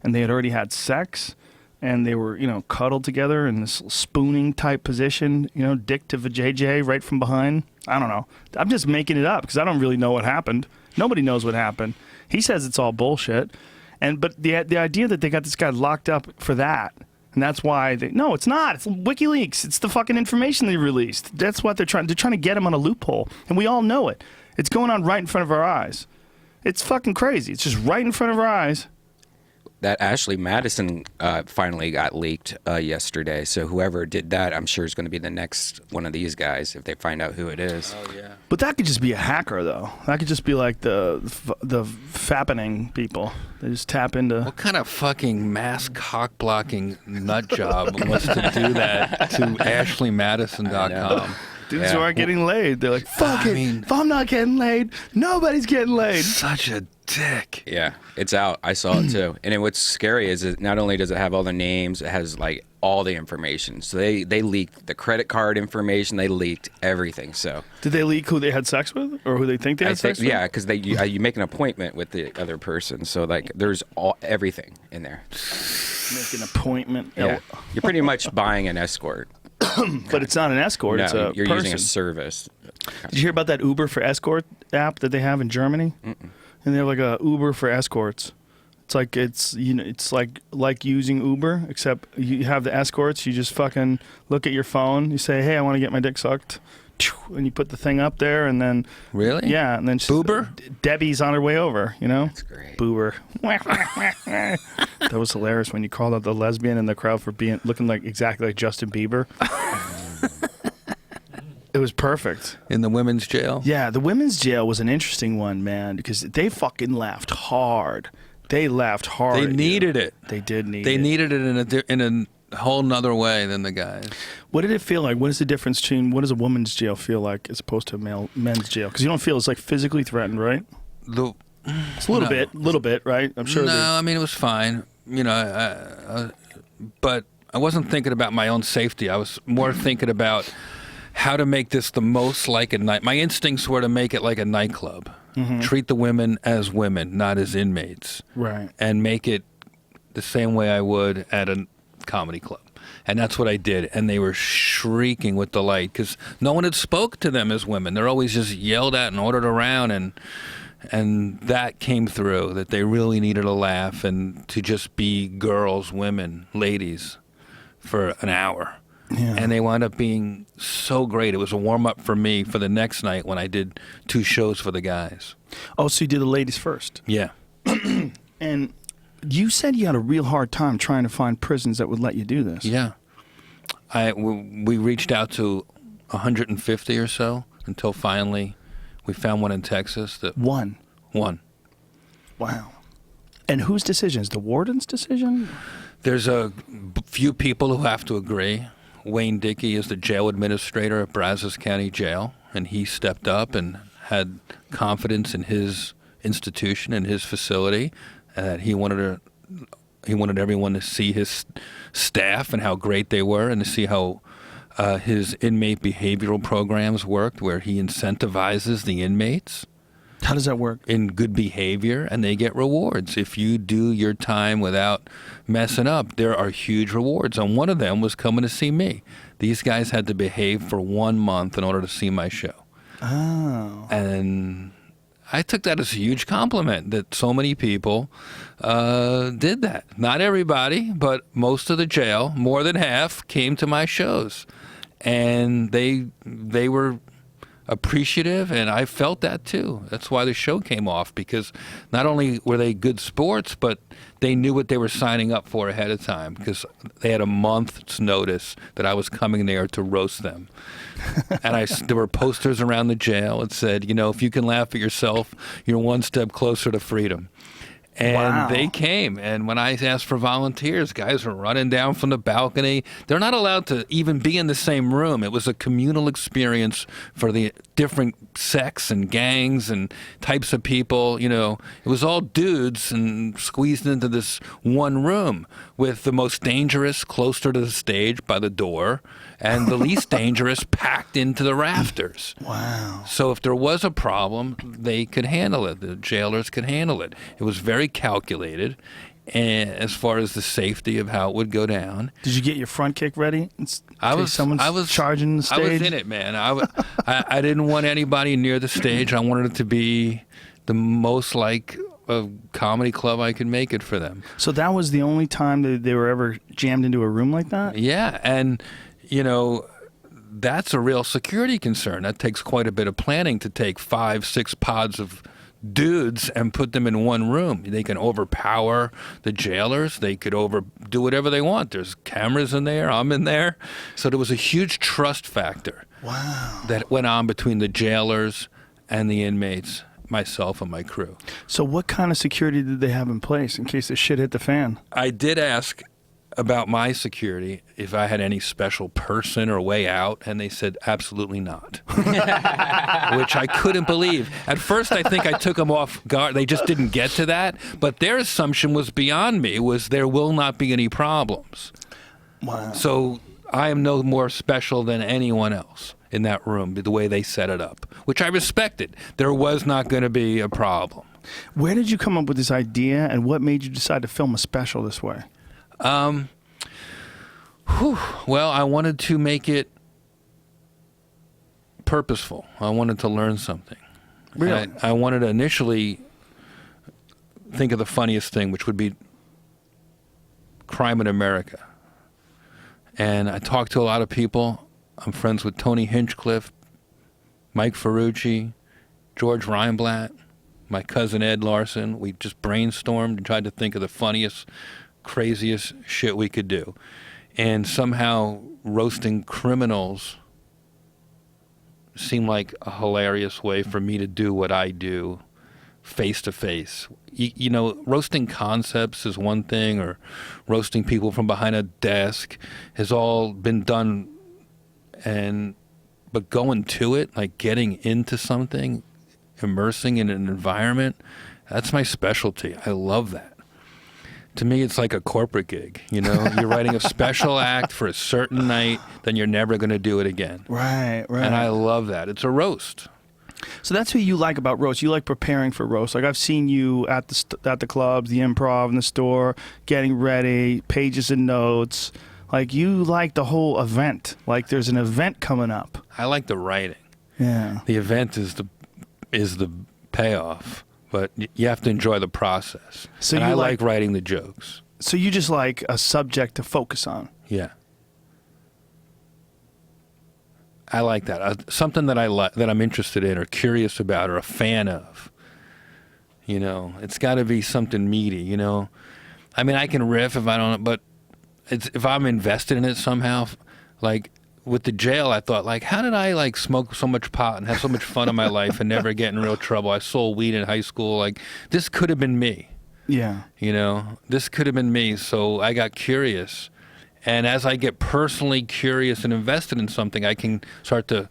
and they had already had sex and they were, cuddled together in this spooning type position, dick to vajayjay right from behind. I don't know. I'm just making it up because I don't really know what happened. Nobody knows what happened. He says it's all bullshit. But the idea that they got this guy locked up for that, and that's why no, it's not. It's WikiLeaks. It's the fucking information they released. That's what they're trying to get him on a loophole. And we all know it. It's going on right in front of our eyes. It's fucking crazy. It's just right in front of our eyes. That Ashley Madison finally got leaked yesterday. So whoever did that, I'm sure is going to be the next one of these guys if they find out who it is. Oh yeah. But that could just be a hacker, though. That could just be like the fappening people. They just tap into. What kind of fucking mass cock blocking nut job wants to do that to AshleyMadison.com? Dudes who aren't getting laid. They're like, fuck it. If I'm not getting laid, nobody's getting laid. Such a dick. Yeah, it's out. I saw it too. And then what's scary is that not only does it have all the names, it has like all the information. So they leaked the credit card information. They leaked everything. So did they leak who they had sex with, or who they think they had sex with? Yeah, because you make an appointment with the other person. So like there's everything in there. Make an appointment. Yeah, you're pretty much buying an escort. But it's not an escort. No, it's a you're person. using a service. Did you hear about that Uber for escort app that they have in Germany? Mm-mm. And they have like a Uber for escorts. It's like it's like using Uber, except you have the escorts. You just fucking look at your phone. You say, "Hey, I want to get my dick sucked," and you put the thing up there, and then Really? yeah, and then Boober? Debbie's on her way over. That's great. Boober. That was hilarious when you called out the lesbian in the crowd for looking like exactly like Justin Bieber. It was perfect. In the women's jail? Yeah, the women's jail was an interesting one, man, because they fucking laughed hard. They laughed hard. They needed it. They did need it. They needed it in a whole nother way than the guys. What did it feel like? What is the difference between what does a woman's jail feel like as opposed to a men's jail? Because you don't feel it's like physically threatened, right? It's a little bit, right? I'm sure. No, I mean it was fine. But I wasn't thinking about my own safety. I was more thinking about how to make this the most like a night. My instincts were to make it like a nightclub. Mm-hmm. Treat the women as women, not as inmates. Right. And make it the same way I would at a comedy club. And that's what I did. And they were shrieking with delight because no one had spoke to them as women. They're always just yelled at and ordered around. And that came through, that they really needed a laugh and to just be girls, women, ladies for an hour. Yeah. And they wound up being so great. It was a warm-up for me for the next night when I did 2 shows for the guys. Oh, so you did the ladies first. Yeah. And you said you had a real hard time trying to find prisons that would let you do this. Yeah. We reached out to 150 or so until finally we found one in Texas. One. Wow. And whose decision? Is the warden's decision? There's a few people who have to agree. Wayne Dickey is the jail administrator at Brazos County Jail, and he stepped up and had confidence in his institution and his facility, and that he wanted everyone to see his staff and how great they were, and to see how his inmate behavioral programs worked, where he incentivizes the inmates. How does that work? In good behavior, and they get rewards. If you do your time without messing up, there are huge rewards. And one of them was coming to see me. These guys had to behave for 1 month in order to see my show. Oh. And I took that as a huge compliment that so many people did that. Not everybody, but most of the jail, more than half, came to my shows. And they were appreciative, and I felt that too. That's why the show came off, because not only were they good sports, but they knew what they were signing up for ahead of time, because they had a month's notice that I was coming there to roast them. And there were posters around the jail that said, if you can laugh at yourself, you're one step closer to freedom. And Wow. they came. And when I asked for volunteers, guys were running down from the balcony. They're not allowed to even be in the same room. It was a communal experience for the different sects and gangs and types of people. You know, it was all dudes and squeezed into this one room with the most dangerous closer to the stage by the door and the least dangerous packed into the rafters. Wow. So if there was a problem, they could handle it. The jailers could handle it. It was very calculated, and as far as the safety of how it would go down. Did you get your front kick ready? I was charging the stage. I was in it, man. I didn't want anybody near the stage. I wanted it to be the most like a comedy club I could make it for them. So that was the only time that they were ever jammed into a room like that? Yeah, and you know, that's a real security concern. That takes quite a bit of planning to take 5-6 pods of dudes and put them in one room. They can overpower the jailers. They could do whatever they want. There's cameras in there. I'm in there. So there was a huge trust factor. Wow. That went on between the jailers and the inmates, myself and my crew. So what kind of security did they have in place in case the shit hit the fan? I did ask about my security if I had any special person or way out, and they said absolutely not, which I couldn't believe. At first, I think I took them off guard. They just didn't get to that, but their assumption was beyond me, was there will not be any problems. Wow. So I am no more special than anyone else in that room, the way they set it up, which I respected. There was not going to be a problem. Where did you come up with this idea, and what made you decide to film a special this way? Well, I wanted to make it purposeful. I wanted to learn something. Really? I wanted to initially think of the funniest thing, which would be crime in America. And I talked to a lot of people. I'm friends with Tony Hinchcliffe, Mike Ferrucci, George Reinblatt, my cousin Ed Larson. We just brainstormed and tried to think of the funniest, craziest shit we could do. And somehow roasting criminals seemed like a hilarious way for me to do what I do face to face. You know, roasting concepts is one thing, or roasting people from behind a desk has all been done, but going to it, like getting into something, immersing in an environment, that's my specialty. I love that. To me, it's like a corporate gig. You know, you're writing a special act for a certain night, then you're never going to do it again. Right, right. And I love that. It's a roast. So that's what you like about roast. You like preparing for roast. Like I've seen you at the clubs, the improv, in the store, getting ready, pages and notes. Like you like the whole event. Like there's an event coming up. I like the writing. Yeah. The event is the payoff, but you have to enjoy the process. So and you I like writing the jokes. So you just like a subject to focus on. Yeah. I like that. Something that that I'm interested in or curious about or a fan of. You know, it's got to be something meaty, you know. I mean, I can riff if I don't, but if I'm invested in it somehow, like with the jail, I thought, like, how did I like smoke so much pot and have so much fun in my life and never get in real trouble? I sold weed in high school. Like, this could have been me. Yeah. You know, this could have been me. So I got curious. And as I get personally curious and invested in something, I can start to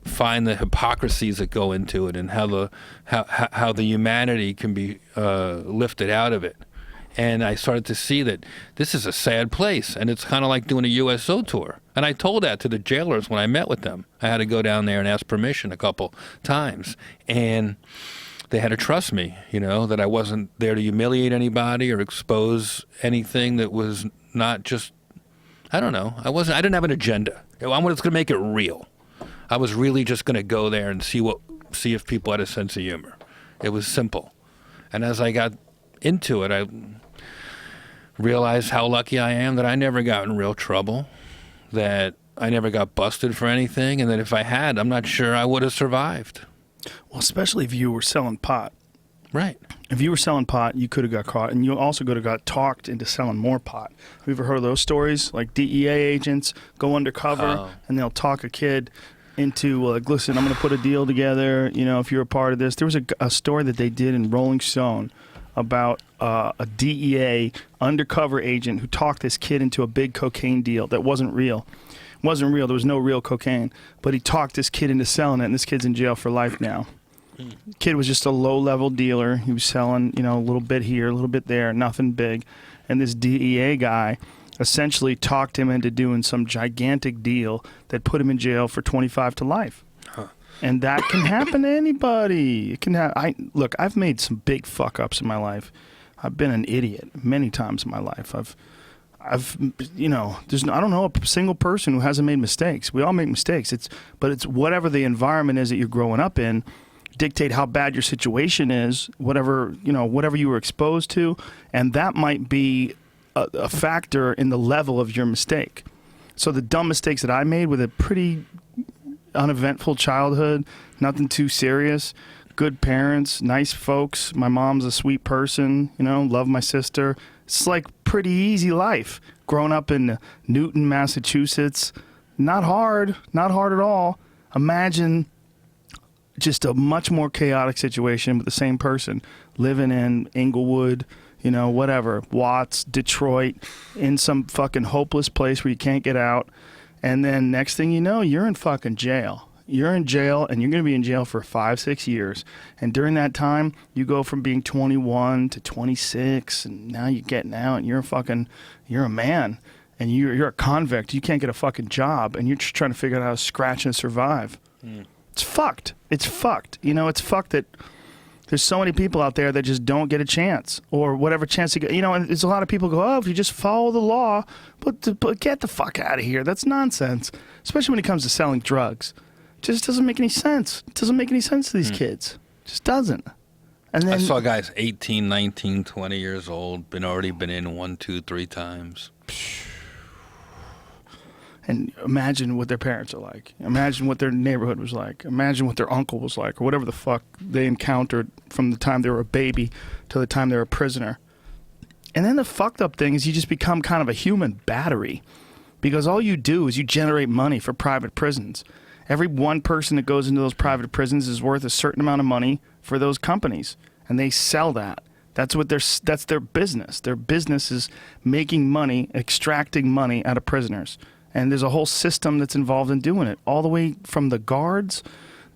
find the hypocrisies that go into it and how the humanity can be lifted out of it. And I started to see that this is a sad place, and it's kind of like doing a USO tour. And I told that to the jailers when I met with them. I had to go down there and ask permission a couple times. And they had to trust me, you know, that I wasn't there to humiliate anybody or expose anything that was not just, I don't know. I didn't have an agenda. I was going to make it real. I was really just going to go there and see if people had a sense of humor. It was simple. And as I got into it, I realized how lucky I am that I never got in real trouble, that I never got busted for anything, and that if I had, I'm not sure I would have survived. Well, especially if you were selling pot. Right. If you were selling pot, you could have got caught, and you also could have got talked into selling more pot. Have you ever heard of those stories? Like DEA agents go undercover, and they'll talk a kid into, like, listen, I'm going to put a deal together, you know, if you're a part of this. There was a story that they did in Rolling Stone about a DEA undercover agent who talked this kid into a big cocaine deal that wasn't real. Wasn't real. There was no real cocaine. But he talked this kid into selling it, and this kid's in jail for life now. Kid was just a low-level dealer. He was selling, a little bit here, a little bit there, nothing big. And this DEA guy essentially talked him into doing some gigantic deal that put him in jail for 25 to life. And that can happen to anybody. It can look, I've made some big fuck-ups in my life. I've been an idiot many times in my life. I don't know a single person who hasn't made mistakes. We all make mistakes. But it's whatever the environment is that you're growing up in, dictate how bad your situation is, whatever you were exposed to, and that might be a factor in the level of your mistake. So the dumb mistakes that I made with a pretty uneventful childhood, nothing too serious, good parents, nice folks. My mom's a sweet person, love my sister. It's like pretty easy life. Growing up in Newton, Massachusetts, not hard at all. Imagine just a much more chaotic situation with the same person living in Inglewood, whatever, Watts, Detroit, in some fucking hopeless place where you can't get out. And then next thing you know, you're in fucking jail. You're in jail, and you're going to be in jail for 5-6 years. And during that time, you go from being 21 to 26, and now you're getting out, and you're a man, and you're a convict. You can't get a fucking job, and you're just trying to figure out how to scratch and survive. It's fucked. It's fucked. It's fucked that there's so many people out there that just don't get a chance, or whatever chance you get. And there's a lot of people go, oh, if you just follow the law, but get the fuck out of here. That's nonsense, especially when it comes to selling drugs. It just doesn't make any sense. It doesn't make any sense to these kids. It just doesn't. And then I saw guys 18, 19, 20 years old, already been in 1, 2, 3 times. And imagine what their parents are like. Imagine what their neighborhood was like. Imagine what their uncle was like, or whatever the fuck they encountered from the time they were a baby to the time they were a prisoner. And then the fucked up thing is you just become kind of a human battery, because all you do is you generate money for private prisons. Every one person that goes into those private prisons is worth a certain amount of money for those companies, and they sell that. That's their business. Their business is making money, extracting money out of prisoners. And there's a whole system that's involved in doing it, all the way from the guards.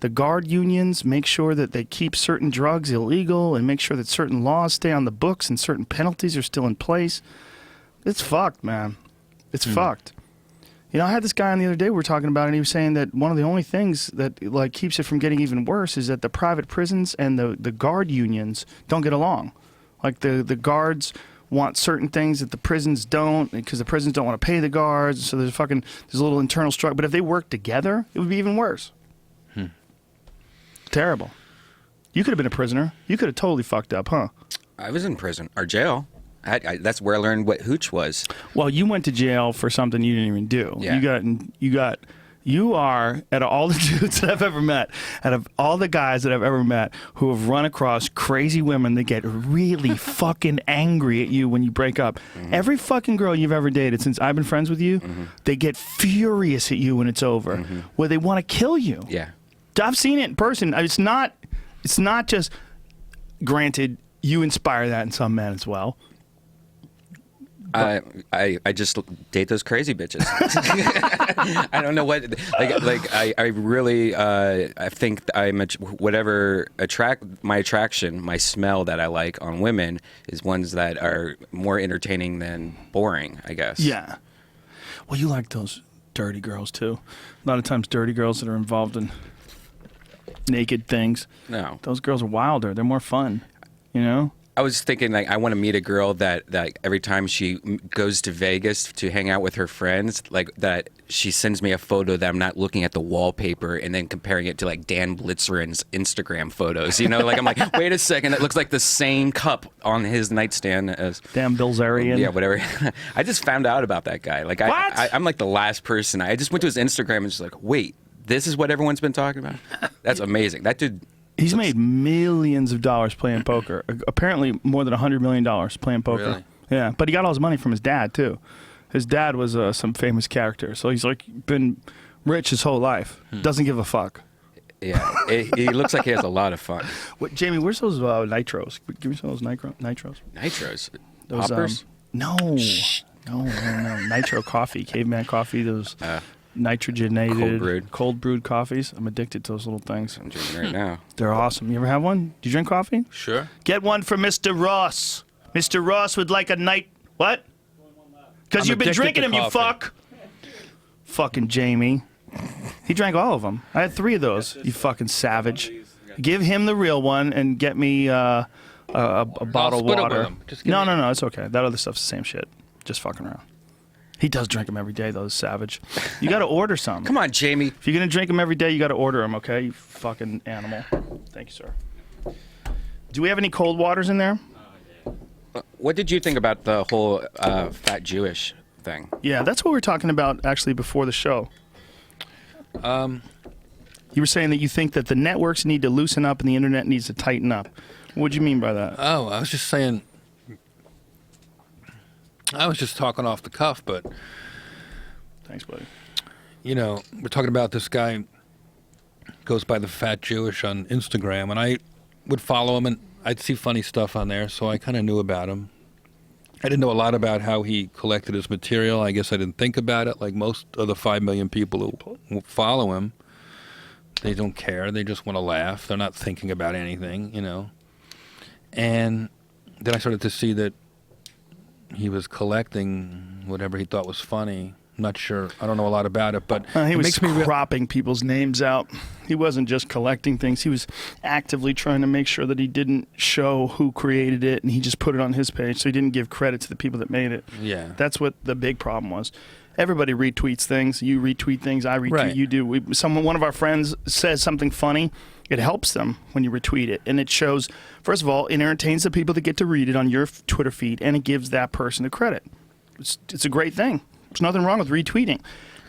The guard unions make sure that they keep certain drugs illegal and make sure that certain laws stay on the books and certain penalties are still in place. It's fucked, man. It's fucked. I had this guy on the other day we were talking about, and he was saying that one of the only things that keeps it from getting even worse is that the private prisons and the guard unions don't get along. Like the guards want certain things that the prisons don't, because the prisons don't want to pay the guards. So there's a little internal struggle. But if they work together, it would be even worse. Terrible. You could have been a prisoner. You could have totally fucked up, huh? I was in prison or jail. That's where I learned what hooch was. Well, you went to jail for something you didn't even do. Yeah. You are, out of all the dudes that I've ever met, out of all the guys that I've ever met who have run across crazy women that get really fucking angry at you when you break up. Every fucking girl you've ever dated since I've been friends with you, they get furious at you when it's over, where they want to kill you. Yeah. I've seen it in person. It's not just, granted, you inspire that in some men as well. I just date those crazy bitches. I don't know what I really I think whatever my attraction, my smell that I like on women is ones that are more entertaining than boring, I guess. Yeah. Well, you like those dirty girls too. A lot of times dirty girls that are involved in naked things. No. Those girls are wilder. They're more fun, I was thinking, I want to meet a girl that every time she goes to Vegas to hang out with her friends, that she sends me a photo that I'm not looking at the wallpaper and then comparing it to Dan Blitzerin's Instagram photos. I'm like, wait a second, it looks like the same cup on his nightstand as damn Bilzerian. Yeah, whatever. I just found out about that guy. What? I'm like the last person. I just went to his Instagram and just wait, this is what everyone's been talking about? That's amazing. That dude. He's made millions of dollars playing poker. Apparently more than $100 million playing poker. Really? Yeah, but he got all his money from his dad, too. His dad was some famous character. So he's been rich his whole life. Doesn't give a fuck. Yeah, he looks like he has a lot of fun. What, Jamie? Where's those nitros? Give me some of those nitros. Nitros, Those poppers. no, nitro coffee, caveman coffee. Those nitrogenated, cold brewed coffees. I'm addicted to those little things. I'm drinking right now. They're awesome. You ever have one? Do you drink coffee? Sure. Get one for Mr. Ross. Mr. Ross would like a night. What? Because I'm you've been addicted drinking to them, you coffee. fuck. Fucking Jamie. He drank all of them. I had 3 of those. You fucking savage. Give him the real one and get me a bottle of split it with water. him. Just give No, me- no, it's okay. That other stuff's the same shit. Just fucking around. He does drink them every day, though, savage. You got to order some. Come on, Jamie. If you're going to drink them every day, you got to order them, okay? You fucking animal. Thank you, sir. Do we have any cold waters in there? What did you think about the whole fat Jewish thing? Yeah, that's what we were talking about actually before the show. You were saying that you think that the networks need to loosen up and the internet needs to tighten up. What do you mean by that? Oh, I was just saying. I was just talking off the cuff, but Thanks, buddy. we're talking about this guy goes by the Fat Jewish on Instagram, and I would follow him, and I'd see funny stuff on there, so I kind of knew about him. I didn't know a lot about how he collected his material. I guess I didn't think about it like most of the 5 million people who follow him. They don't care. They just want to laugh. They're not thinking about anything, And then I started to see that he was collecting whatever he thought was funny. I'm not sure. I don't know a lot about it, but He it was makes me cropping people's names out. He wasn't just collecting things. He was actively trying to make sure that he didn't show who created it, and he just put it on his page, so he didn't give credit to the people that made it. Yeah. That's what the big problem was. Everybody retweets things. You retweet things. I retweet. Right. You do. One of our friends says something funny. It helps them when you retweet it, and it shows. First of all, it entertains the people that get to read it on your Twitter feed, and it gives that person the credit. It's a great thing. There's nothing wrong with retweeting.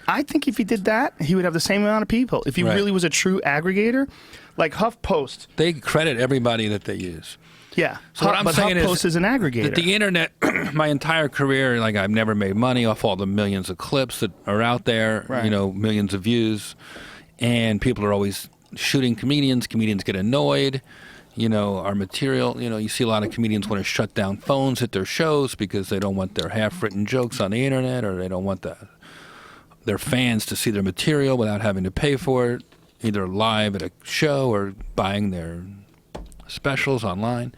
I think if he did that, he would have the same amount of people. If he Right. really was a true aggregator, like HuffPost. They credit everybody that they use. Yeah. So what I'm but saying HuffPost is an aggregator. That the internet, my entire career, like I've never made money off all the millions of clips that are out there, Right. millions of views, and people are always shooting comedians. Comedians get annoyed. Our material, you see a lot of comedians want to shut down phones at their shows because they don't want their half-written jokes on the internet, or they don't want their fans to see their material without having to pay for it, either live at a show or buying their specials online.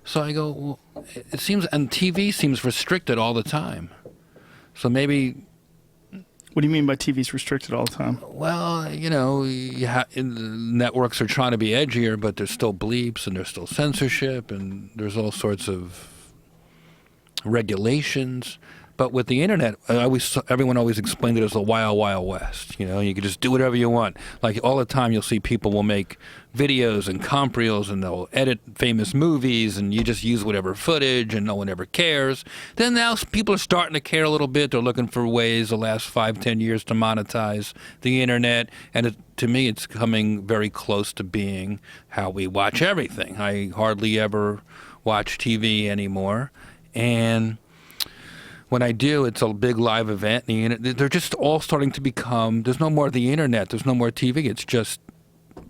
So I go, well, it seems, and TV seems restricted all the time. So maybe, What do you mean by TV's restricted all the time? well, the networks are trying to be edgier, but there's still bleeps and there's still censorship and there's all sorts of regulations. But with the internet, everyone always explained it as the wild, wild west. You can just do whatever you want. Like all the time, you'll see people will make videos and comp reels, and they'll edit famous movies, and you just use whatever footage, and no one ever cares. Then now people are starting to care a little bit. They're looking for ways the last 5-10 years to monetize the internet, and to me, it's coming very close to being how we watch everything. I hardly ever watch TV anymore, and when I do, it's a big live event. They're just all starting to become, there's no more the internet, there's no more TV, it's just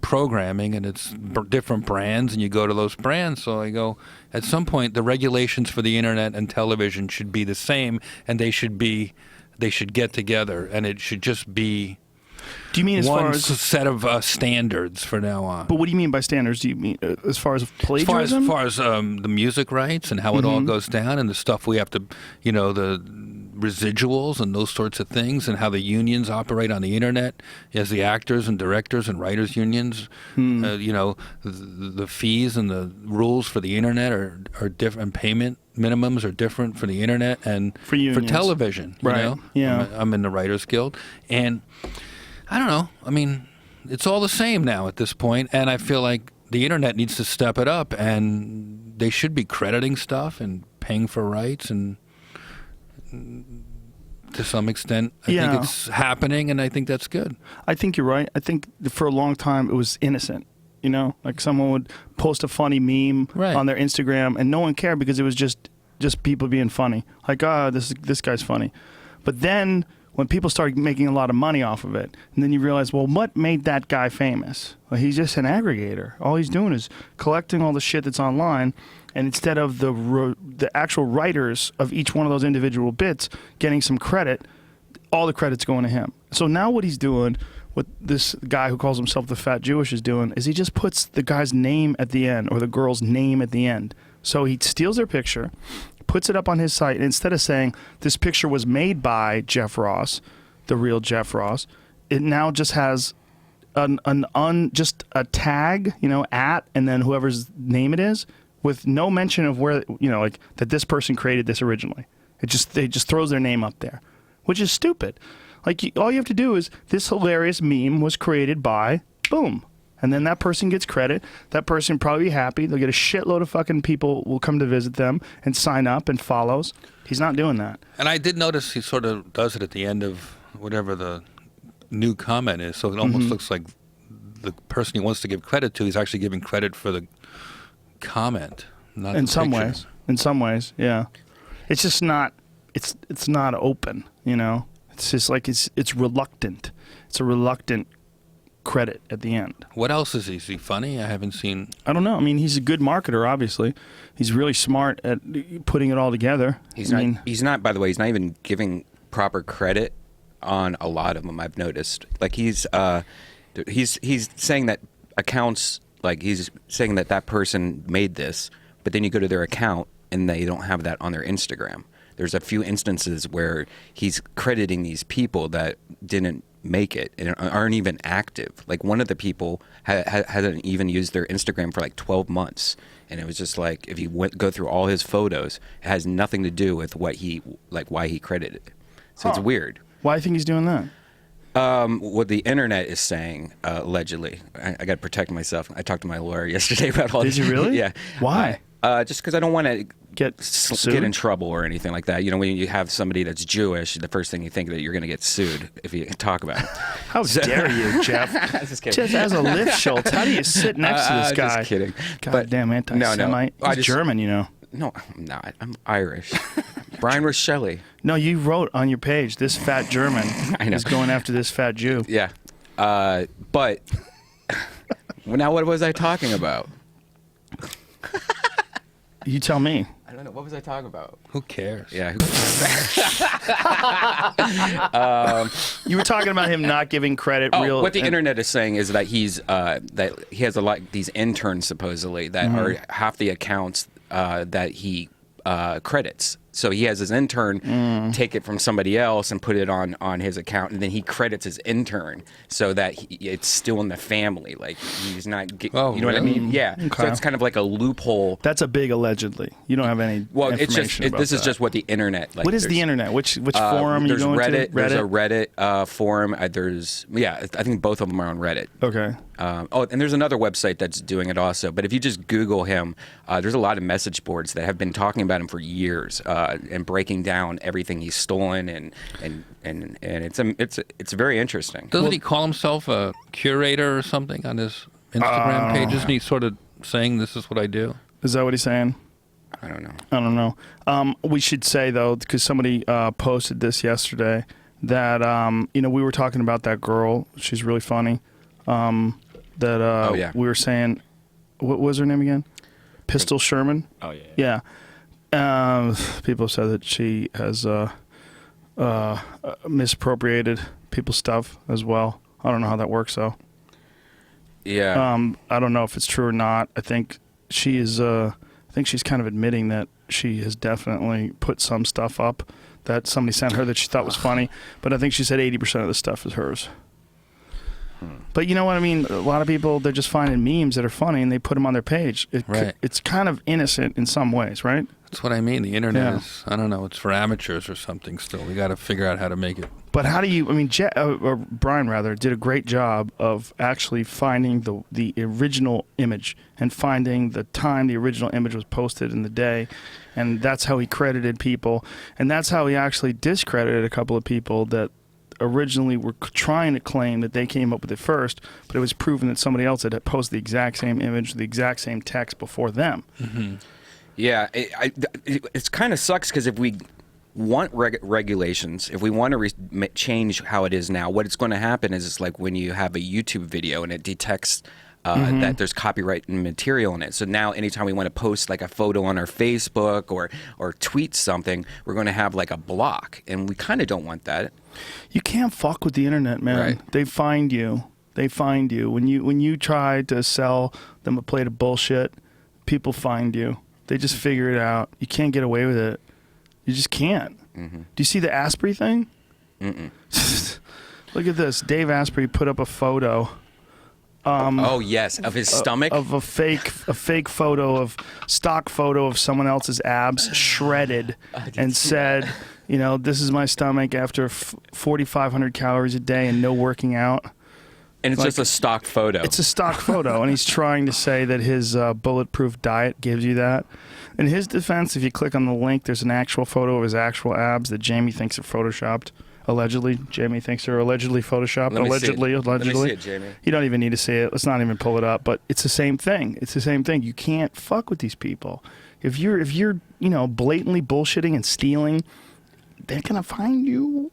programming, and it's different brands, and you go to those brands. So I go, at some point, the regulations for the internet and television should be the same, and they should get together, and it should just be Do you mean as one far as? set of standards from now on. But what do you mean by standards? Do you mean as far as As far plagiarism? as the music rights and how it all goes down, and the stuff we have to, the residuals and those sorts of things, and how the unions operate on the internet as the actors and directors and writers unions, the fees and the rules for the internet are different, and payment minimums are different for the internet and For unions. television. Right. Yeah. I'm in the Writers Guild, and I don't know. I mean, it's all the same now at this point, and I feel like the internet needs to step it up, and they should be crediting stuff and paying for rights, and to some extent, I Yeah. think it's happening, and I think that's good. I think you're right. I think for a long time it was innocent. Like someone would post a funny meme Right. on their Instagram, and no one cared because it was just people being funny. Like, this guy's funny. But then when people started making a lot of money off of it, and then you realize, well, what made that guy famous? Well, he's just an aggregator. All he's doing is collecting all the shit that's online, and instead of the actual writers of each one of those individual bits getting some credit, all the credit's going to him. So now what he's doing, what this guy who calls himself the Fat Jewish is doing, is he just puts the guy's name at the end, or the girl's name at the end. So he steals their picture, puts it up on his site, and instead of saying this picture was made by Jeff Ross, the real Jeff Ross, it now just has just a tag, at, and then whoever's name it is, with no mention of where, like that this person created this originally. They just throws their name up there, which is stupid. Like, all you have to do is, this hilarious meme was created by, boom. And then that person gets credit. That person will probably be happy. They'll get a shitload of fucking people will come to visit them and sign up and follows. He's not doing that. And I did notice he sort of does it at the end of whatever the new comment is. So it almost looks like the person he wants to give credit to, he's actually giving credit for the comment, not in the some picture. ways. In some ways, yeah. It's just not. It's not open. It's just like it's reluctant. It's a reluctant credit at the end. What else is he? Is he funny? I haven't seen. I don't know. I mean, he's a good marketer. Obviously, he's really smart at putting it all together. He's not. By the way, he's not even giving proper credit on a lot of them. I've noticed. Like he's saying that accounts. Like he's saying that person made this, but then you go to their account and they don't have that on their Instagram. There's a few instances where he's crediting these people that didn't make it and aren't even active. Like one of the people hasn't even used their Instagram for like 12 months. And it was just like, if you go through all his photos, it has nothing to do with why he credited it. So it's weird. Why do you think he's doing that? What the internet is saying, allegedly. I got to protect myself. I talked to my lawyer yesterday about all this. Did you really? Yeah. Why? Just because I don't want to Get in trouble or anything like that. When you have somebody that's Jewish, the first thing you think that you're going to get sued if you talk about it. How dare you, Jeff? Just kidding. Jeff as a Lift Schultz. How do you sit next to this guy? Just kidding. Goddamn anti-Semite. No. He's German, No, I'm not. I'm Irish. Brian Rochelle. No, you wrote on your page, this fat German I know. is going after this fat Jew. Yeah. But now what was I talking about? You tell me. I don't know. What was I talking about? Who cares? Yeah. You were talking about him not giving credit. What the internet is saying is that that he has these interns supposedly that are half the accounts that he credits. So he has his intern take it from somebody else and put it on his account, and then he credits his intern so that it's still in the family. Like he's not. You know what I mean? Yeah. Okay. So it's kind of like a loophole. That's a big allegedly. You don't have any information about this is that. just what the internet. Like, what is the internet? Which forum are you going Reddit, to? There's a Reddit forum. I think both of them are on Reddit. Okay. And there's another website that's doing it also. But if you just Google him, there's a lot of message boards that have been talking about him for years and breaking down everything he's stolen, and it's very interesting. Doesn't he call himself a curator or something on his Instagram page? Isn't he sort of saying this is what I do? Is that what he's saying? I don't know. We should say though, because somebody posted this yesterday, that we were talking about that girl. She's really funny. We were saying, what was her name again? Pistol Sherman. Oh yeah. Yeah. People said that she has misappropriated people's stuff as well. I don't know how that works though. Yeah. I don't know if it's true or not. I think she is. I think she's kind of admitting that she has definitely put some stuff up that somebody sent her that she thought was funny. But I think she said 80% of the stuff is hers. But you know what I mean? A lot of people, they're just finding memes that are funny and they put them on their page. Right. It's kind of innocent in some ways, right? That's what I mean. The internet is, I don't know, it's for amateurs or something still. We got to figure out how to make it. But how do you, or Brian rather, did a great job of actually finding the original image and finding the time the original image was posted in the day. And that's how he credited people. And that's how he actually discredited a couple of people that originally were trying to claim that they came up with it first, but it was proven that somebody else had posted the exact same image, the exact same text before them. Mm-hmm. Yeah, it's kind of sucks because if we want regulations, if we want to change how it is now, what it's going to happen is it's like when you have a YouTube video and it detects that there's copyright material in it. So now anytime we want to post like a photo on our Facebook or tweet something, we're going to have like a block, and we kind of don't want that. You can't fuck with the internet, man. Right. They find you. They find you. When you try to sell them a plate of bullshit, people find you. They just figure it out. You can't get away with it. You just can't. Do you see the Asprey thing? Look at this. Dave Asprey put up a photo. Oh yes, of his stomach. Of a fake stock photo of someone else's abs shredded, and said, you know, this is my stomach after 4,500 calories a day and no working out. And it's like, just a stock photo. It's a stock photo, and he's trying to say that his bulletproof diet gives you that. In his defense, if you click on the link, there's an actual photo of his actual abs that Jamie thinks are photoshopped. Allegedly, Jamie thinks they're allegedly photoshopped. Allegedly. Let me see it, Jamie. You don't even need to see it. Let's not even pull it up. But it's the same thing. It's the same thing. You can't fuck with these people. If you're blatantly bullshitting and stealing, they're gonna find you.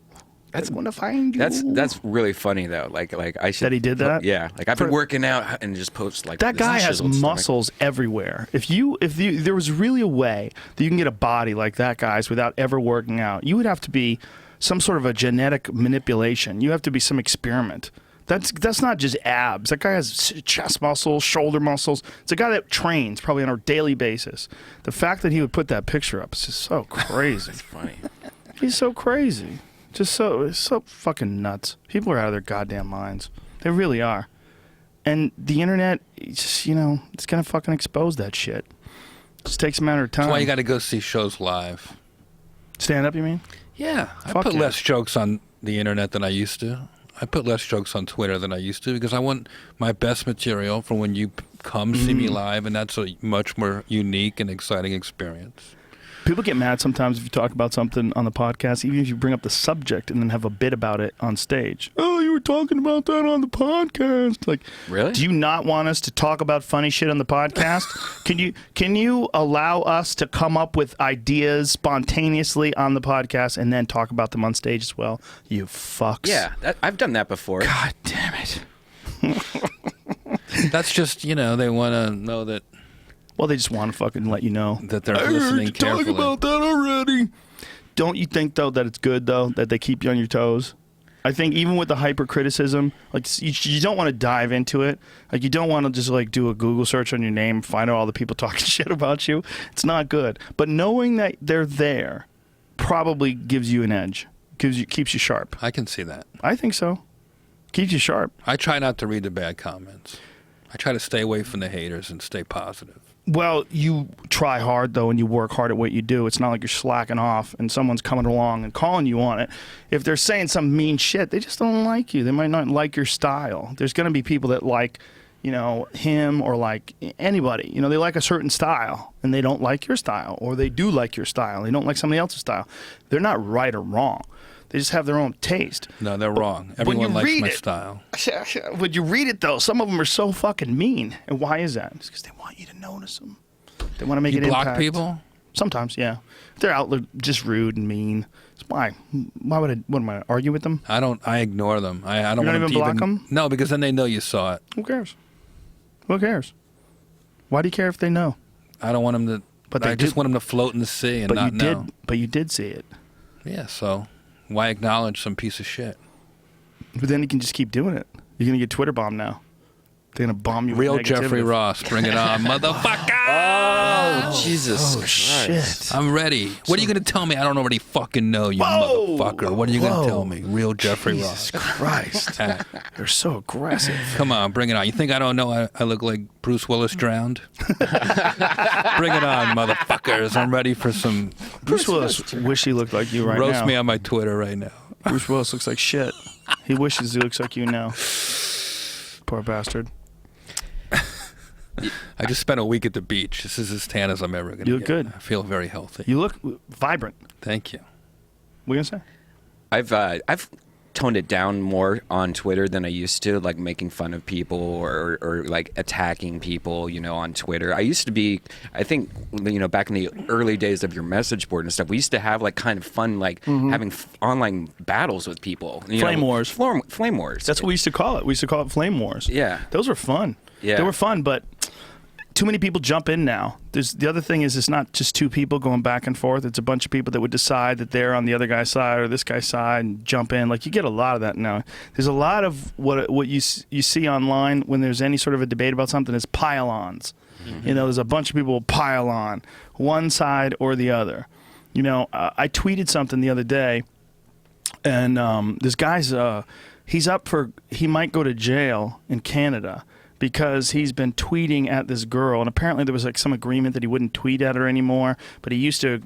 That's gonna find you. That's really funny though. Like I should. That he did that? Yeah. Like I've been working out and just post like that guy has muscles everywhere. If there was really a way that you can get a body like that guy's without ever working out, you would have to be some sort of a genetic manipulation. You have to be some experiment. That's not just abs. That guy has chest muscles, shoulder muscles. It's a guy that trains probably on a daily basis. The fact that he would put that picture up is just so crazy. It's funny. He's so crazy. It's so fucking nuts. People are out of their goddamn minds. They really are. And the internet, it's just, it's gonna fucking expose that shit. It just takes a matter of time. That's why you got to go see shows live. Stand up, you mean? Yeah, I Fuck put yeah. less jokes on the internet than I used to. I put less jokes on Twitter than I used to because I want my best material for when you come see me live, and that's a much more unique and exciting experience. People get mad sometimes if you talk about something on the podcast, even if you bring up the subject and then have a bit about it on stage. Oh, you were talking about that on the podcast. Like, really? Do you not want us to talk about funny shit on the podcast? Can you allow us to come up with ideas spontaneously on the podcast and then talk about them on stage as well? You fucks. Yeah, I've done that before. God damn it. That's just, they want to know that. Well, they just want to fucking let you know that they're listening carefully. Talk about that already. Don't you think, though, that it's good, though, that they keep you on your toes? I think even with the hypercriticism, like, you don't want to dive into it. Like, you don't want to just, like, do a Google search on your name, find out all the people talking shit about you. It's not good. But knowing that they're there probably gives you an edge, keeps you sharp. I can see that. I think so. Keeps you sharp. I try not to read the bad comments. I try to stay away from the haters and stay positive. Well, you try hard, though, and you work hard at what you do. It's not like you're slacking off and someone's coming along and calling you on it. If they're saying some mean shit, they just don't like you. They might not like your style. There's going to be people that like, him or like anybody. They like a certain style, and they don't like your style. Or they do like your style. They don't like somebody else's style. They're not right or wrong. They just have their own taste. No, they're wrong. Everyone likes my style. When you read it, though, some of them are so fucking mean. And why is that? It's because they want you to notice them. They want to make you an block impact. People? Sometimes, yeah. If they're out just rude and mean. Why? Why would I? What am I? Argue with them? I ignore them. I don't You don't want even to block them? No, because then they know you saw it. Who cares? Who cares? Why do you care if they know? I don't want them to. But I just want them to float in the sea and not know. But you did see it. Yeah. So why acknowledge some piece of shit? But then you can just keep doing it. You're gonna get Twitter bombed now. They're gonna bomb you. Real with Jeffrey negativity. Ross, bring it on, motherfucker! Oh, Jesus Christ. Shit! I'm ready. What are you gonna tell me? I don't already fucking know, you motherfucker. What are you gonna tell me? Real Jeffrey Jesus Ross. Christ! They're so aggressive. Come on, bring it on. You think I don't know I look like Bruce Willis drowned? Bring it on, motherfuckers. I'm ready for some. Bruce Willis wish he looked like you right Roast now. me on my Twitter right now. Bruce Willis looks like shit. He wishes he looks like you now. Poor bastard. I just spent a week at the beach. This is as tan as I'm ever going to get. You look good. I feel very healthy. You look vibrant. Thank you. What are you gonna say? I've toned it down more on Twitter than I used to, like making fun of people or like attacking people, on Twitter. I used to be, I think, back in the early days of your message board and stuff, we used to have like kind of fun, like having online battles with people. Flame wars. Flame wars. That's what we used to call it. We used to call it flame wars. Yeah. Those were fun. Yeah. They were fun, but too many people jump in now. The other thing is it's not just two people going back and forth. It's a bunch of people that would decide that they're on the other guy's side or this guy's side and jump in. Like, you get a lot of that now. There's a lot of what you see online when there's any sort of a debate about something is pile-ons. There's a bunch of people who pile on one side or the other. I tweeted something the other day, and this guy's he might go to jail in Canada because he's been tweeting at this girl, and apparently there was like some agreement that he wouldn't tweet at her anymore, but he used to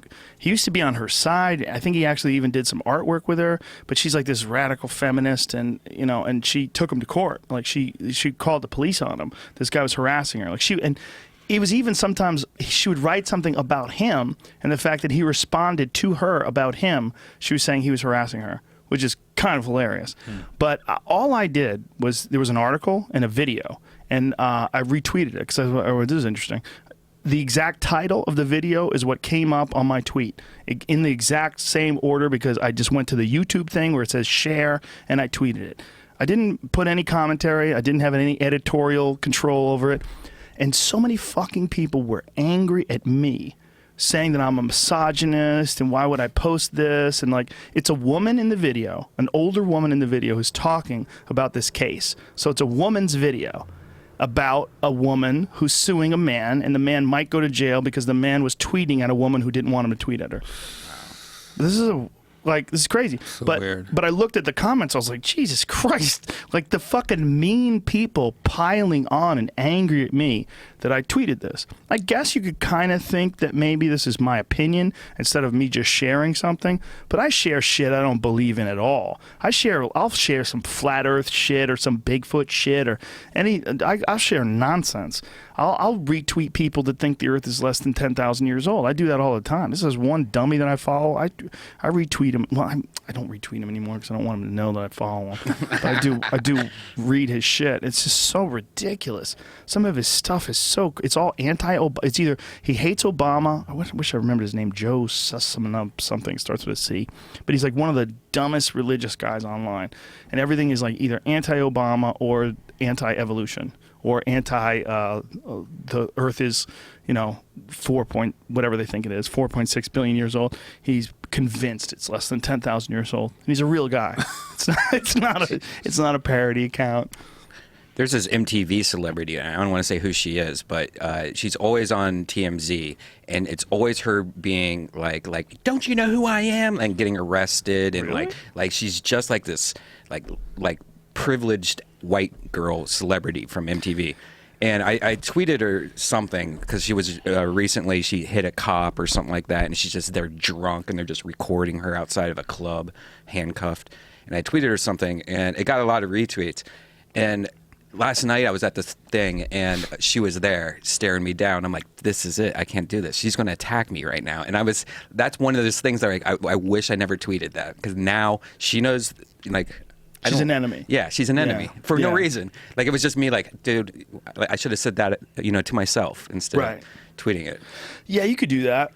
be on her side. I think he actually even did some artwork with her, but she's like this radical feminist, and and she took him to court. Like, she called the police on him. This guy was harassing her. And it was even sometimes she would write something about him, and the fact that he responded to her about him, she was saying he was harassing her, which is kind of hilarious. But all I did was, there was an article and a video, and I retweeted it because I thought, oh, this is interesting. The exact title of the video is what came up on my tweet in the exact same order, because I just went to the YouTube thing where it says share, and I tweeted it. I didn't put any commentary. I didn't have any editorial control over it. And so many fucking people were angry at me, saying that I'm a misogynist and why would I post this, and like, it's a woman in the video, an older woman in the video, who's talking about this case. So it's a woman's video about a woman who's suing a man, and the man might go to jail because the man was tweeting at a woman who didn't want him to tweet at her. This is crazy. So but weird. But I looked at the comments, I was like, Jesus Christ, like the fucking mean people piling on and angry at me that I tweeted this. I guess you could kind of think that maybe this is my opinion instead of me just sharing something, but I share shit I don't believe in at all. I'll share some flat earth shit or some Bigfoot shit or I'll share nonsense. I'll retweet people that think the earth is less than 10,000 years old. I do that all the time. This is one dummy that I follow. I retweet him. Well, I don't retweet him anymore because I don't want him to know that I follow him. But I do read his shit. It's just so ridiculous. Some of his stuff is it's all anti-Obama. It's either he hates Obama. I wish I remembered his name. Joe something starts with a C. But he's like one of the dumbest religious guys online. And everything is like either anti-Obama or anti-evolution or the earth is, whatever they think it is, 4.6 billion years old. He's convinced it's less than 10,000 years old. And he's a real guy. It's not a parody account. There's this MTV celebrity, and I don't want to say who she is, but she's always on TMZ, and it's always her being like, don't you know who I am? And getting arrested, and Really? like she's just like this, like privileged white girl celebrity from MTV. And I tweeted her something because she was recently, she hit a cop or something like that, and they're drunk and they're just recording her outside of a club, handcuffed. And I tweeted her something, and it got a lot of retweets. And last night I was at this thing, and she was there staring me down. I'm like, this is it. I can't do this. She's going to attack me right now. And that's one of those things that I wish I never tweeted that, because now she knows, like, She's an enemy. Yeah, she's an enemy for no Yeah. reason. Like, it was just me like, dude, I should have said that, to myself instead of tweeting it. Yeah, you could do that.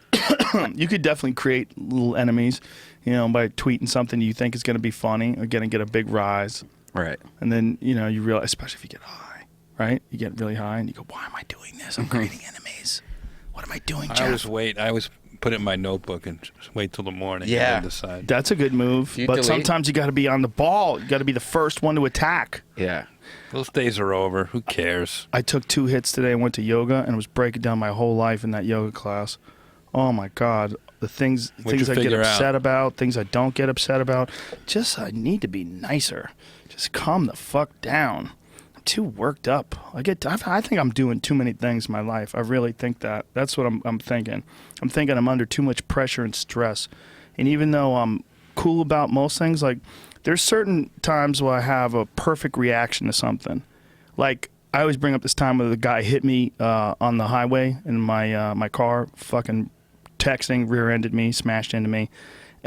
You could definitely create little enemies, by tweeting something you think is going to be funny or going to get a big rise. Right. And then, you realize, especially if you get high, right? You get really high and you go, why am I doing this? I'm creating enemies. What am I doing, Jeff? I always put it in my notebook and just wait till the morning Yeah. and then decide. That's a good move. You But delete? sometimes you got to be on the ball. You got to be the first one to attack. Yeah. Those days are over. Who cares? I took 2 hits today and went to yoga and was breaking down my whole life in that yoga class. Oh my God. The things What'd you I get figure out? upset about, things I don't get upset about. I need to be nicer. Just calm the fuck down. I'm too worked up. I think I'm doing too many things in my life. I really think that. That's what I'm thinking. I'm thinking I'm under too much pressure and stress. And even though I'm cool about most things, like there's certain times where I have a perfect reaction to something. Like I always bring up this time where the guy hit me on the highway in my car, fucking texting, rear-ended me, smashed into me.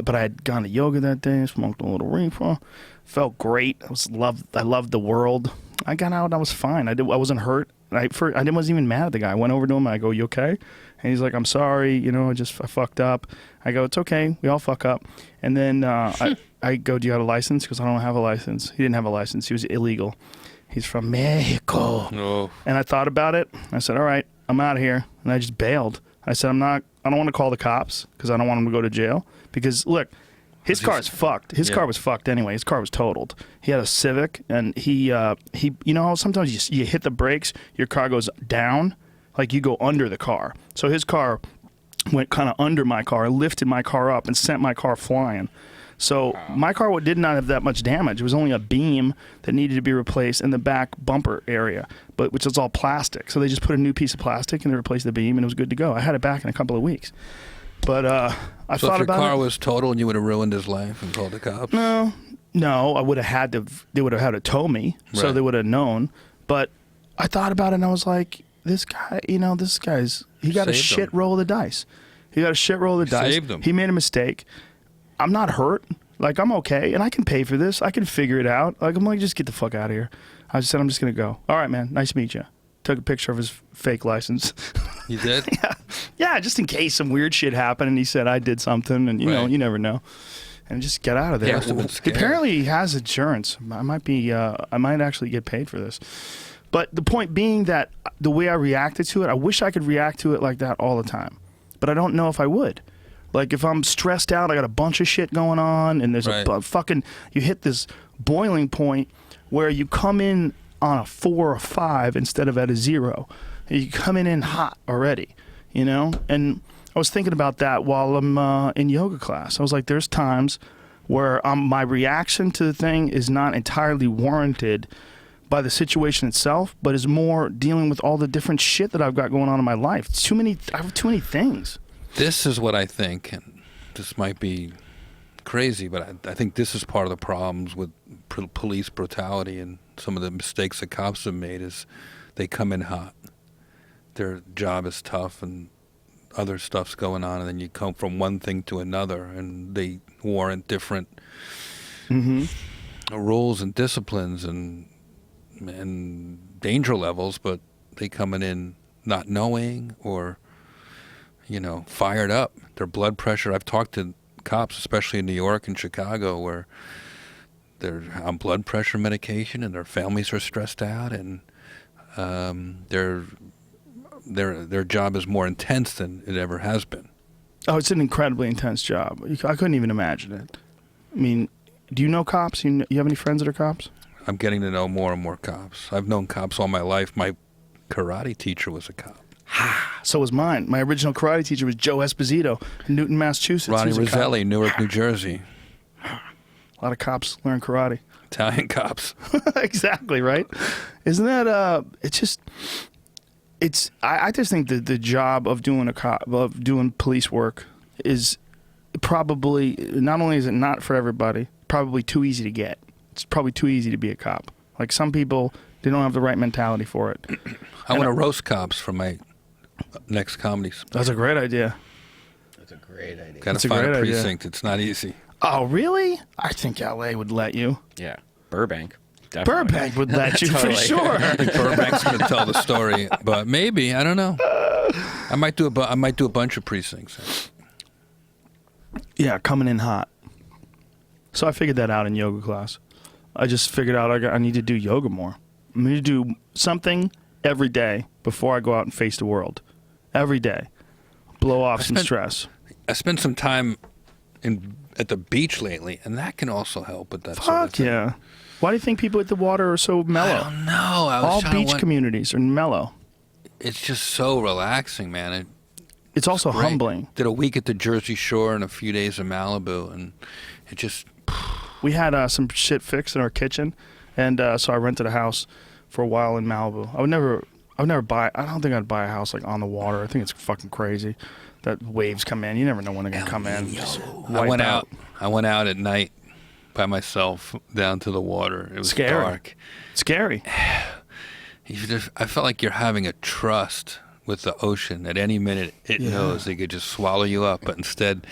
but I had gone to yoga that day, smoked a little reefer, felt great. I loved the world. I got out and I was fine. I wasn't hurt. I wasn't even mad at the guy. I went over to him and I go, "You okay?" And he's like, "I'm sorry, I fucked up." I go, "It's okay. We all fuck up." And then I go, "Do you have a license?" Because I don't have a license. He didn't have a license. He was illegal. He's from Mexico. Oh. And I thought about it. I said, "All right, I'm out of here." And I just bailed. I said, I don't want to call the cops because I don't want him to go to jail. Because, look, his car is fucked. His car was fucked anyway. His car was totaled. He had a Civic, and he how sometimes you hit the brakes, your car goes down, like you go under the car. So his car went kind of under my car, lifted my car up, and sent my car flying. So my car did not have that much damage. It was only a beam that needed to be replaced in the back bumper area, which is all plastic. So they just put a new piece of plastic and they replaced the beam, and it was good to go. I had it back in a couple of weeks. But I thought about it. So if your car was total and you would have ruined his life and called the cops? No, I would have had to. They would have had to tow me, so they would have known. But I thought about it, and I was like, this guy, he got a shit roll of the dice. He got a shit roll of the dice. Saved him. He made a mistake. I'm not hurt. Like, I'm okay, and I can pay for this. I can figure it out. Like, I'm like, just get the fuck out of here. I just said, I'm just going to go. All right, man. Nice to meet you. Took a picture of his fake license. You did? Yeah, just in case some weird shit happened, and he said I did something, and, you never know. And just get out of there. Yeah, Apparently, he has insurance. I might actually get paid for this. But the point being that the way I reacted to it, I wish I could react to it like that all the time. But I don't know if I would. Like, if I'm stressed out, I got a bunch of shit going on, and there's you hit this boiling point where you come in on a 4 or 5 instead of at a 0. You coming in hot already, And I was thinking about that while I'm in yoga class. I was like, there's times where my reaction to the thing is not entirely warranted by the situation itself, but is more dealing with all the different shit that I've got going on in my life. I have too many things. This is what I think, and this might be crazy, but I think this is part of the problems with police brutality and some of the mistakes that cops have made is they come in hot. Their job is tough and other stuff's going on, and then you come from one thing to another, and they warrant different rules and disciplines and danger levels, but they coming in not knowing or fired up. Their blood pressure. I've talked to cops, especially in New York and Chicago, where they're on blood pressure medication and their families are stressed out, and their job is more intense than it ever has been. Oh, it's an incredibly intense job. I couldn't even imagine it. I mean, do you know cops? You have any friends that are cops? I'm getting to know more and more cops. I've known cops all my life. My karate teacher was a cop. So was mine. My original karate teacher was Joe Esposito in Newton, Massachusetts. Ronnie Roselli, Newark, New Jersey. A lot of cops learn karate. Italian cops. Exactly, right? Isn't that I just think that the job of doing police work is probably, not only is it not for everybody, probably too easy to get. It's probably too easy to be a cop. Like, some people, they don't have the right mentality for it. I want to roast cops for my next comedy special. That's a great idea. That's a great idea. Got to find a precinct. It's not easy. Oh, really? I think LA would let you. Yeah. Burbank. Definitely. Burbank would let you for sure. I think Burbank's going to tell the story, but maybe, I don't know. I might do a bunch of precincts. Yeah, coming in hot. So I figured that out in yoga class. I just figured out I need to do yoga more. I need to do something every day before I go out and face the world. Every day. Blow off some stress. I spent some time at the beach lately, and that can also help with that Fuck sort of thing. Yeah. Why do you think people at the water are so mellow? I don't know. All beach communities are mellow. It's just so relaxing, man. It's also great. humbling. Did a week at the Jersey Shore and a few days in Malibu, and it just... We had some shit fixed in our kitchen, and so I rented a house for a while in Malibu. I would never buy. I don't think I'd buy a house like on the water. I think it's fucking crazy that waves come in. You never know when they're gonna come in. I went out at night by myself down to the water. It was scary. dark. Scary. I felt like you're having a trust with the ocean. At any minute, it knows it could just swallow you up, but instead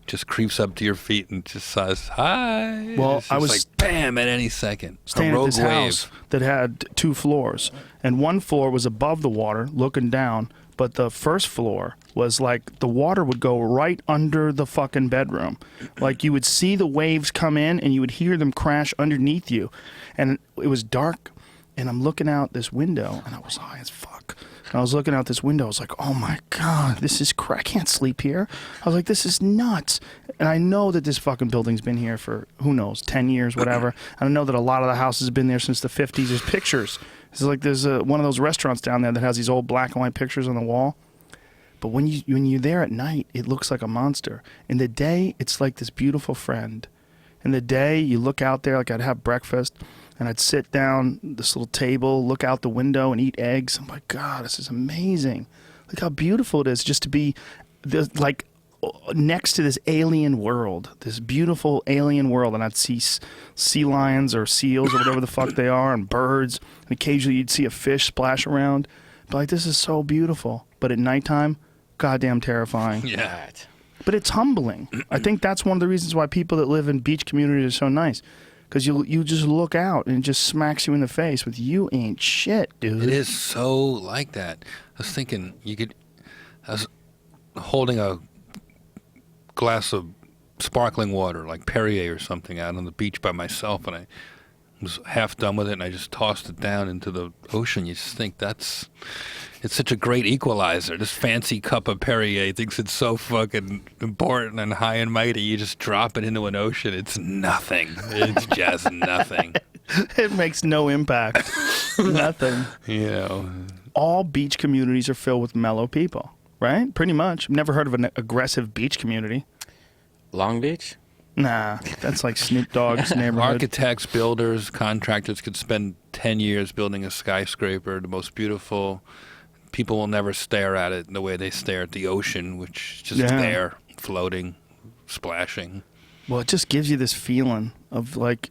just creeps up to your feet and just says, hi. Well, it's I was like, bam, at any second. staying a rogue at this house that had 2 floors, and one floor was above the water, looking down, but the first floor was like the water would go right under the fucking bedroom. Like you would see the waves come in and you would hear them crash underneath you. And it was dark, and I'm looking out this window, and I was high as fuck. And I was looking out this window. I was like, oh my God, this is I can't sleep here. I was like, this is nuts. And I know that this fucking building's been here for, who knows, 10 years, whatever. And I know that a lot of the houses have been there since the 50s. There's pictures. It's like there's one of those restaurants down there that has these old black and white pictures on the wall. But when you're there at night, it looks like a monster. In the day, it's like this beautiful friend. In the day, you look out there, like I'd have breakfast, and I'd sit down this little table, look out the window, and eat eggs. I'm like, God, this is amazing. Look how beautiful it is just to be like next to this alien world, this beautiful alien world. And I'd see sea lions or seals or whatever the fuck they are, and birds. And occasionally you'd see a fish splash around. But like, this is so beautiful. But at nighttime, goddamn terrifying. Yeah. But it's humbling. I think that's one of the reasons why people that live in beach communities are so nice. Because you just look out and it just smacks you in the face with, you ain't shit, dude. It is so like that. I was thinking I was holding a glass of sparkling water, like Perrier or something, out on the beach by myself, and I was half done with it, and I just tossed it down into the ocean. You just think it's such a great equalizer. This fancy cup of Perrier thinks it's so fucking important and high and mighty. You just drop it into an ocean. It's nothing. It's just nothing. It makes no impact. Nothing. You know. All beach communities are filled with mellow people, right? Pretty much. I've never heard of an aggressive beach community. Long Beach? Nah, that's like Snoop Dogg's neighborhood. Architects, builders, contractors could spend 10 years building a skyscraper, the most beautiful. People will never stare at it the way they stare at the ocean, which is just there, floating, splashing. Well, it just gives you this feeling of like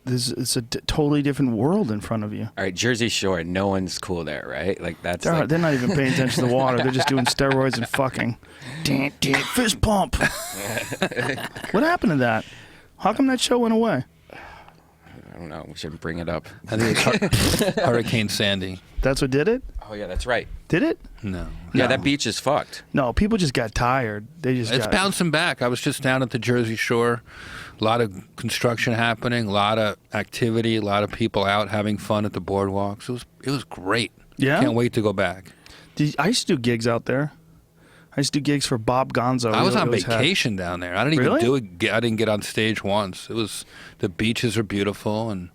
it's a totally different world in front of you. All right, Jersey Shore, no one's cool there, right? Like that's they're not even paying attention to the water. They're just doing steroids and fucking. Fist pump. What happened to that? How come that show went away? I don't know. We should bring it up. I think it's Hurricane Sandy. That's what did it? Oh yeah, that's right. Did it? No. Yeah, No. that beach is fucked. No, people just got tired. It's bouncing back. I was just down at the Jersey Shore. A lot of construction happening, a lot of activity, a lot of people out having fun at the boardwalks. It was great. Yeah? Can't wait to go back. I used to do gigs out there. I used to do gigs for Bob Gonzo. I was on always had- vacation down there. I didn't even Really? do it. I didn't get on stage once. The beaches are beautiful and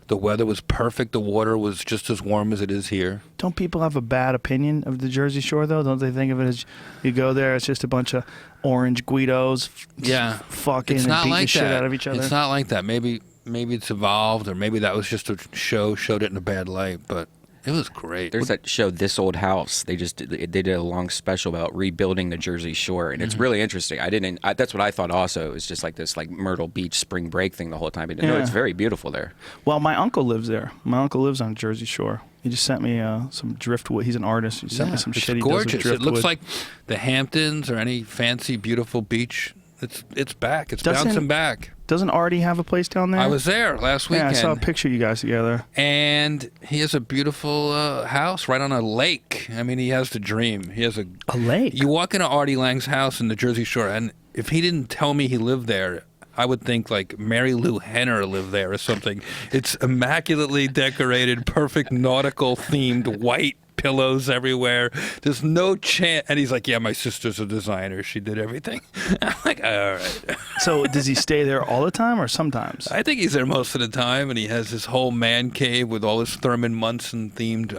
the weather was perfect. The water was just as warm as it is here. Don't people have a bad opinion of the Jersey Shore, though? Don't they think of it as you go there, it's just a bunch of orange Guidos fucking It's and not beating like the shit that. out of each other? It's not like that. Maybe it's evolved, or maybe that was just a show, showed it in a bad light, but it was great. There's that show, This Old House. They did a long special about rebuilding the Jersey Shore, and it's really interesting. That's what I thought. Also, it was just like this Myrtle Beach spring break thing the whole time. But no, it's very beautiful there. Well, my uncle lives there. My uncle lives on Jersey Shore. He just sent me some driftwood. He's an artist. He sent me some it's shit he gorgeous. does with It looks driftwood. like the Hamptons or any fancy, beautiful beach. It's back. It's Doesn't- bouncing back. Doesn't Artie have a place down there? I was there last Yeah, I weekend. saw a picture of you guys together. And he has a beautiful house right on a lake. I mean, he has the dream. He has a lake? You walk into Artie Lang's house in the Jersey Shore, and if he didn't tell me he lived there, I would think like Mary Lou Henner lived there or something. It's immaculately decorated, perfect nautical themed, white pillows everywhere. There's no chance. And he's like, yeah, my sister's a designer. She did everything. I'm like, all right. So does he stay there all the time or sometimes? I think he's there most of the time, and he has his whole man cave with all his Thurman Munson themed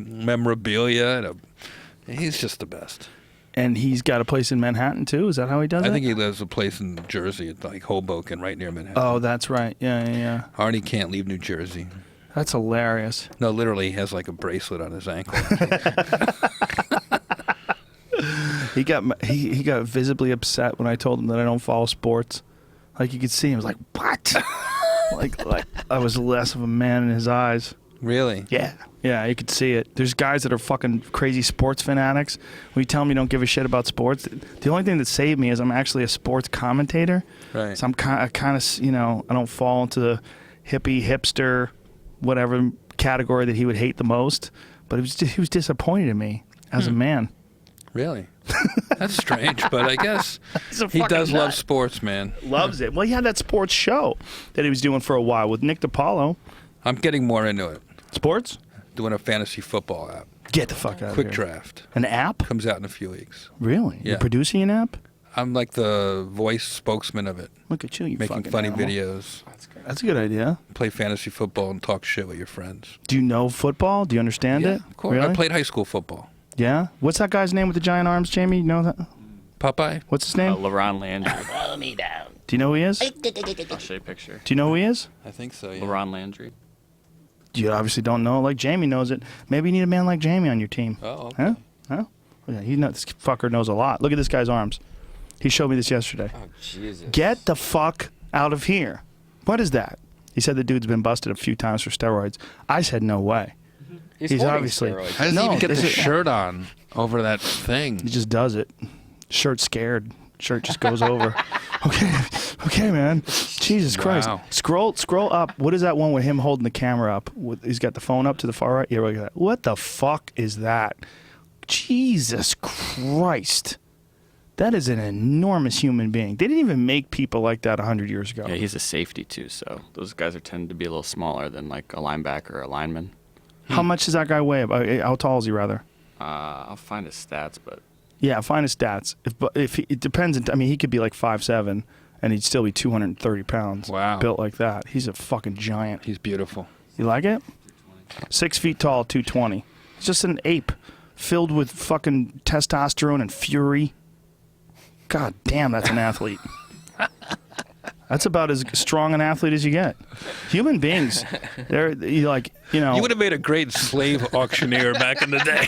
memorabilia. He's just the best. And he's got a place in Manhattan too? Is that how he does it? I think he lives a place in Jersey, at like Hoboken, right near Manhattan. Oh, that's right. Yeah. Artie can't leave New Jersey. That's hilarious. No, literally, he has like a bracelet on his ankle. He got visibly upset when I told him that I don't follow sports. Like you could see him, he was like, "What?" like I was less of a man in his eyes. Really? Yeah. Yeah, you could see it. There's guys that are fucking crazy sports fanatics. When you tell them you don't give a shit about sports, the only thing that saved me is I'm actually a sports commentator. Right. So I'm kind of, you know, I don't fall into the hippie, hipster, whatever category that he would hate the most. But he was disappointed in me as a man. Really? That's strange, but I guess He's a he fucking does nut. love sports, man. Loves it. Well, he had that sports show that he was doing for a while with Nick DiPaolo. I'm getting more into it. Sports? Doing a fantasy football app. Get the fuck out Quick of here. Draft. An app? Comes out in a few weeks. Really? Yeah. You're producing an app? I'm like the voice spokesman of it. Look at you, you Making fucking funny animal. videos. That's a good idea. Play fantasy football and talk shit with your friends. Do you know football? Do you understand it? Of course. Really? I played high school football. Yeah? What's that guy's name with the giant arms, Jamie? You know that? Popeye? What's his name? LaRon Landry. Follow me down. Do you know who he is? I'll show you a picture. Do you know who he is? I think so, yeah. LaRon Landry. You obviously don't know. Like Jamie knows it. Maybe you need a man like Jamie on your team. Oh, okay. Huh? Huh? Yeah, this fucker knows a lot. Look at this guy's arms. He showed me this yesterday. Oh Jesus! Get the fuck out of here. What is that? He said the dude's been busted a few times for steroids. I said no way. He's holding obviously- steroids. How does No, he even get this the is- shirt on over that thing? He just does it. Shirt scared. Shirt just goes over. Okay, man. Jesus Christ. Wow. Scroll up. What is that one with him holding the camera up? He's got the phone up to the far right. Yeah, look at that. What the fuck is that? Jesus Christ. That is an enormous human being. They didn't even make people like that 100 years ago. Yeah, he's a safety too, so those guys are tend to be a little smaller than like a linebacker or a lineman. How much does that guy weigh? How tall is he, rather? I'll find his stats, but Yeah, find his stats. If it depends. I mean, he could be like 5'7", and he'd still be 230 pounds. Wow. Built like that. He's a fucking giant. He's beautiful. You like it? 6 feet tall, 220. He's just an ape, filled with fucking testosterone and fury. God damn, that's an athlete. That's about as strong an athlete as you get. Human beings, they're like, you know. You would have made a great slave auctioneer back in the day.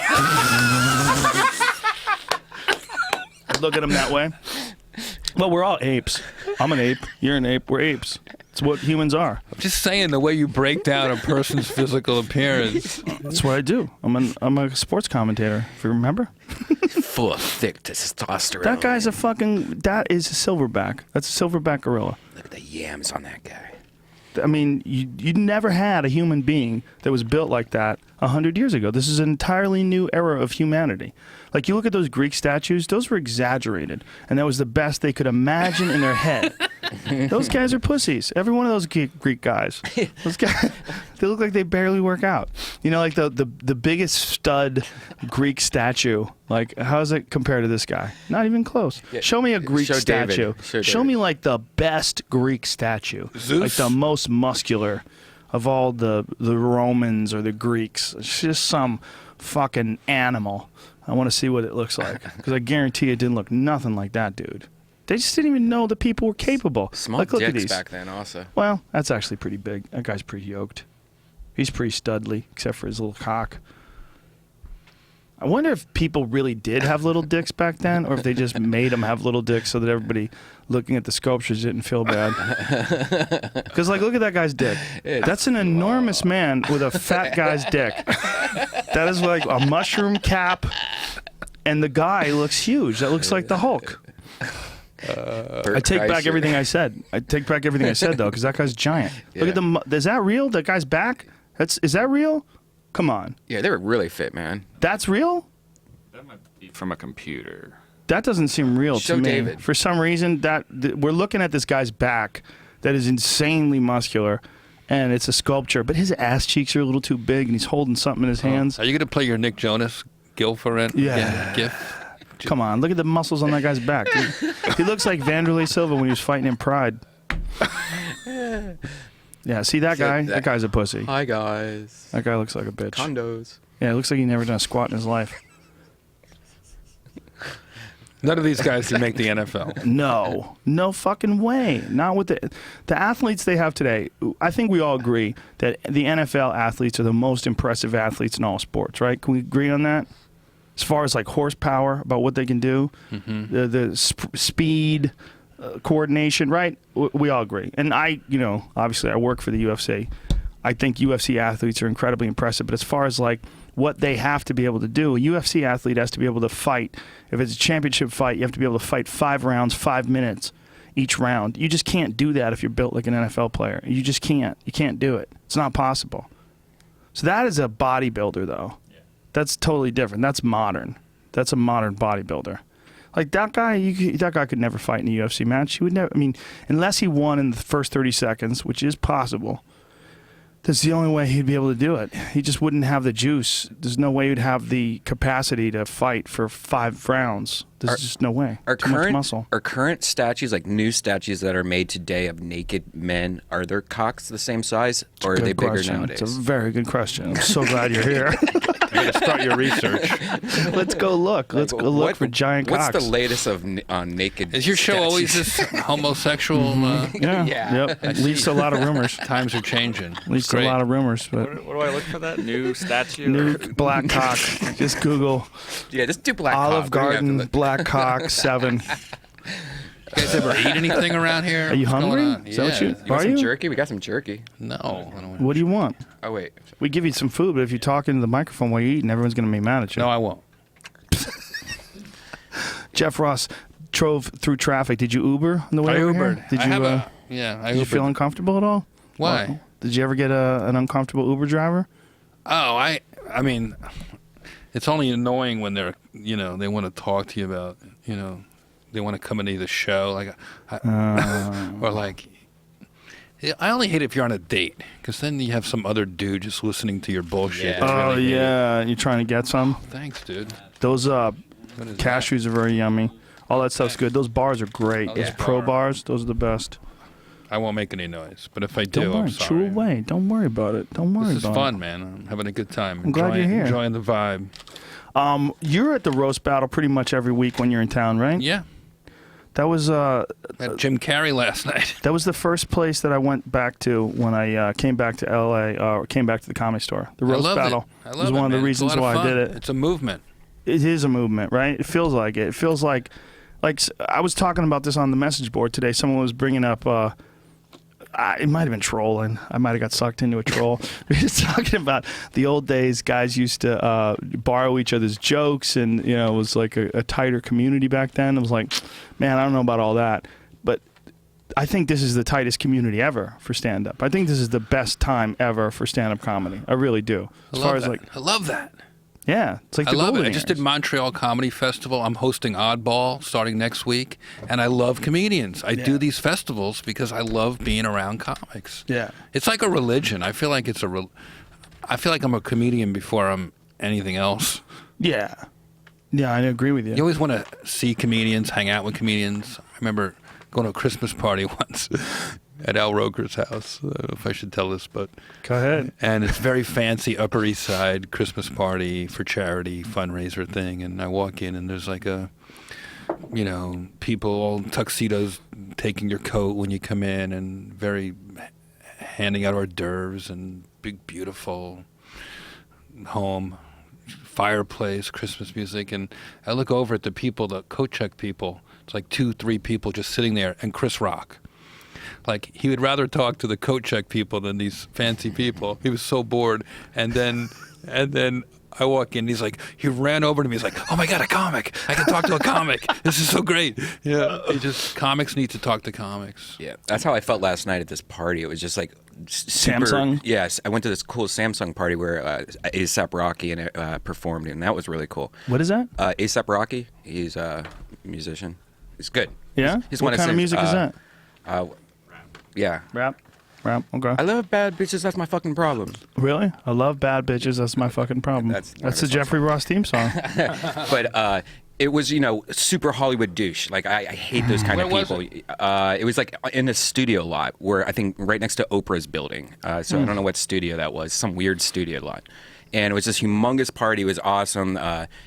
Look at them that way. Well, we're all apes. I'm an ape. You're an ape. We're apes. It's what humans are. I'm just saying the way you break down a person's physical appearance. That's what I do. I'm a sports commentator, if you remember. Full of thick testosterone. That guy's that is a silverback. That's a silverback gorilla. Look at the yams on that guy. I mean, you never had a human being that was built like that 100 years ago. This is an entirely new era of humanity. Like, you look at those Greek statues, those were exaggerated, and that was the best they could imagine in their head. Those guys are pussies. Every one of those Greek guys. Those guys, they look like they barely work out. You know, like the biggest stud Greek statue. Like, how does it compare to this guy? Not even close. Yeah. Show me a Greek Show David. statue. Show Show David. me like the best Greek statue. Zeus? Like the most muscular of all the Romans or the Greeks. It's just some fucking animal. I want to see what it looks like, because I guarantee it didn't look nothing like that dude. They just didn't even know that people were capable. Small Like, look at dicks these. back then, also. Well, that's actually pretty big. That guy's pretty yoked. He's pretty studly, except for his little cock. I wonder if people really did have little dicks back then, or if they just made them have little dicks so that everybody looking at the sculptures didn't feel bad. Because, like, look at that guy's dick. That's an enormous man with a fat guy's dick. That is like a mushroom cap, and the guy looks huge. That looks like the Hulk. I take back everything I said. I take back everything I said, though, because that guy's giant. Look at the. Is that real? That guy's back? Is that real? Come on. Yeah, they were really fit, man. That's real? that might be from a computer. That doesn't seem real Show to me. David. For some reason, we're looking at this guy's back that is insanely muscular, and it's a sculpture. But his ass cheeks are a little too big, and he's holding something in his hands. Are you going to play your Nick Jonas GIF? Yeah. GIF? Come on, look at the muscles on that guy's back. He looks like Vanderlei Silva when he was fighting in Pride. Yeah, see that guy? That guy's a pussy. Hi, guys. That guy looks like a bitch. Condos. Yeah, it looks like he never done a squat in his life. None of these guys can make the NFL. No fucking way. Not with the athletes they have today. I think we all agree that the NFL athletes are the most impressive athletes in all sports, right? Can we agree on that? As far as like horsepower, about what they can do, the speed, coordination, right? We all agree. And obviously I work for the UFC. I think UFC athletes are incredibly impressive. But as far as like what they have to be able to do, a UFC athlete has to be able to fight. If it's a championship fight, you have to be able to fight 5 rounds, 5 minutes each round. You just can't do that if you're built like an NFL player. You just can't. You can't do it. It's not possible. So that is a bodybuilder, though. Yeah. That's totally different. That's modern. That's a modern bodybuilder. Like that guy, that guy could never fight in a UFC match. He would never. I mean, unless he won in the first 30 seconds, which is possible. That's the only way he'd be able to do it. He just wouldn't have the juice. There's no way he'd have the capacity to fight for 5 rounds. There's just no way. Too much muscle. Are current statues, like new statues that are made today of naked men, are their cocks the same size, or are they bigger nowadays? It's a very good question. I'm so glad you're here. You got to start your research. Let's go look. Let's go look for giant cocks. What's the latest on naked? Is your show statues? always this homosexual? Yeah. Yeah. Yep. At least a lot of rumors. Times are changing. At least a lot of rumors. But What do I look for that? New statue? new black cock. Just Google Yeah, just do black Olive cock. What do you have to Garden look- black cock 7. You guys ever eat anything around here? Are you What's hungry? going on? Is that what Yeah. You Are want some you? jerky? We got some jerky. No. I don't want What do you want? Oh wait. We give you some food, but if you talk into the microphone while you're eating, everyone's going to be mad at you. No, I won't. Jeff Ross drove through traffic. Did you Uber on the way I over Ubered. here? Did I you? have I Did you Ubered. feel uncomfortable at all? Why? Did you ever get an uncomfortable Uber driver? Oh, I mean, it's only annoying when they're, they want to talk to you about, they want to come into the show, like, or like, I only hate if you're on a date, because then you have some other dude just listening to your bullshit. Yeah. That's Oh really yeah, you're trying to get some. Thanks, dude. Those What is cashews are very yummy. All that stuff's good. Those bars are great. Oh, Those yeah. pro bars, those are the best. that? I won't make any noise, but if I do, Don't worry, I'm chew sorry. away. Don't worry about it. Don't worry This is about fun, man. I'm having a good time. I'm glad you're here. Enjoying the vibe. it. You're at the roast battle pretty much every week when you're in town, right? Yeah. That was Met Jim Carrey last night. that was the first place that I went back to when I came back to LA or came back to the Comedy Store. The roast I love battle it. I love was it, one of the man. It's a reasons lot of why I did fun. it. It's a movement. It is a movement, right? It feels like it. It feels like I was talking about this on the message board today. Someone was bringing up. It might have been trolling. I might have got sucked into a troll. We were just talking about the old days. Guys used to borrow each other's jokes, and it was like a tighter community back then. I was like, man, I don't know about all that, but I think this is the tightest community ever for stand-up. I think this is the best time ever for stand-up comedy. I really do. As far as I love that. yeah, it's like I the love it. golden I just years. did Montreal Comedy Festival. I'm hosting Oddball starting next week, and I love comedians. I do these festivals because I love being around comics. Yeah. It's like a religion. I feel like I feel like I'm a comedian before I'm anything else. Yeah. Yeah, I agree with you. You always want to see comedians, hang out with comedians. I remember going to a Christmas party once at Al Roker's house. I don't know if I should tell this, but Go ahead. and it's very fancy Upper East Side Christmas party for charity fundraiser thing. And I walk in and there's like people all in tuxedos taking your coat when you come in and very handing out hors d'oeuvres and big, beautiful home, fireplace, Christmas music. And I look over at the people, the coat check people. It's like 2-3 people just sitting there and Chris Rock. Like, he would rather talk to the coat check people than these fancy people. He was so bored. And then I walk in, he ran over to me. He's like, oh my God, a comic. I can talk to a comic. This is so great. Yeah. Comics need to talk to comics. Yeah, that's how I felt last night at this party. It was just like super, Samsung? Yes, I went to this cool Samsung party where A$AP Rocky performed, and that was really cool. What is that? A$AP Rocky, he's a musician. He's good. Yeah? He's What one kind of music is that? Yeah. Rap? Okay. I love bad bitches. That's my fucking problem. Really? I love bad bitches. That's my fucking problem. That's one of the his songs. Jeffrey Ross theme song. But it was, super Hollywood douche. Like, I hate those kind of Where was people. It was like in a studio lot where I think right next to Oprah's building. So I don't know what studio that was. Some weird studio lot. And it was this humongous party. It was awesome.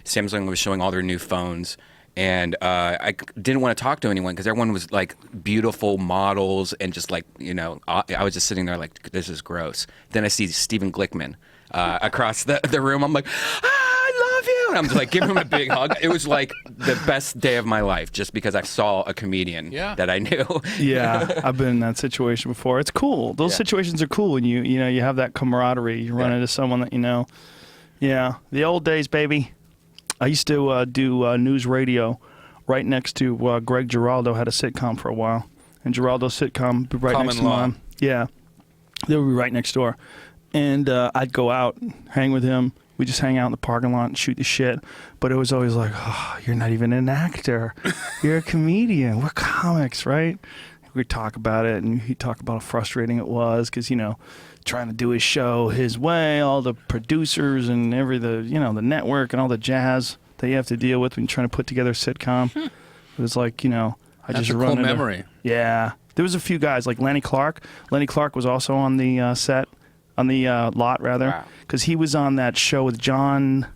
Samsung was showing all their new phones. And I didn't want to talk to anyone because everyone was like beautiful models and just like, I was just sitting there like, this is gross. Then I see Stephen Glickman across the room. I'm like, I love you. And I'm like, giving him a big hug. It was like the best day of my life, just because I saw a comedian that I knew. Yeah, I've been in that situation before. It's cool. Those situations are cool when you know you have that camaraderie. You run into someone that you know. Yeah, the old days, baby. I used to do news radio right next to Greg Giraldo had a sitcom for a while, and Giraldo's sitcom would be right next to mine. Yeah, they would be right next door, and I'd go out, hang with him. We just hang out in the parking lot and shoot the shit. But it was always like, oh, you're not even an actor. You're a comedian. We're comics, right? We'd talk about it, and he'd talk about how frustrating it was because, you know, trying to do his show his way, all the producers and the network and all the jazz that you have to deal with when you're trying to put together a sitcom. It was like, you know, That's a cool memory. Yeah. There was a few guys like Lenny Clark. Lenny Clark was also on the set. On the lot, rather, because he was on that show with John.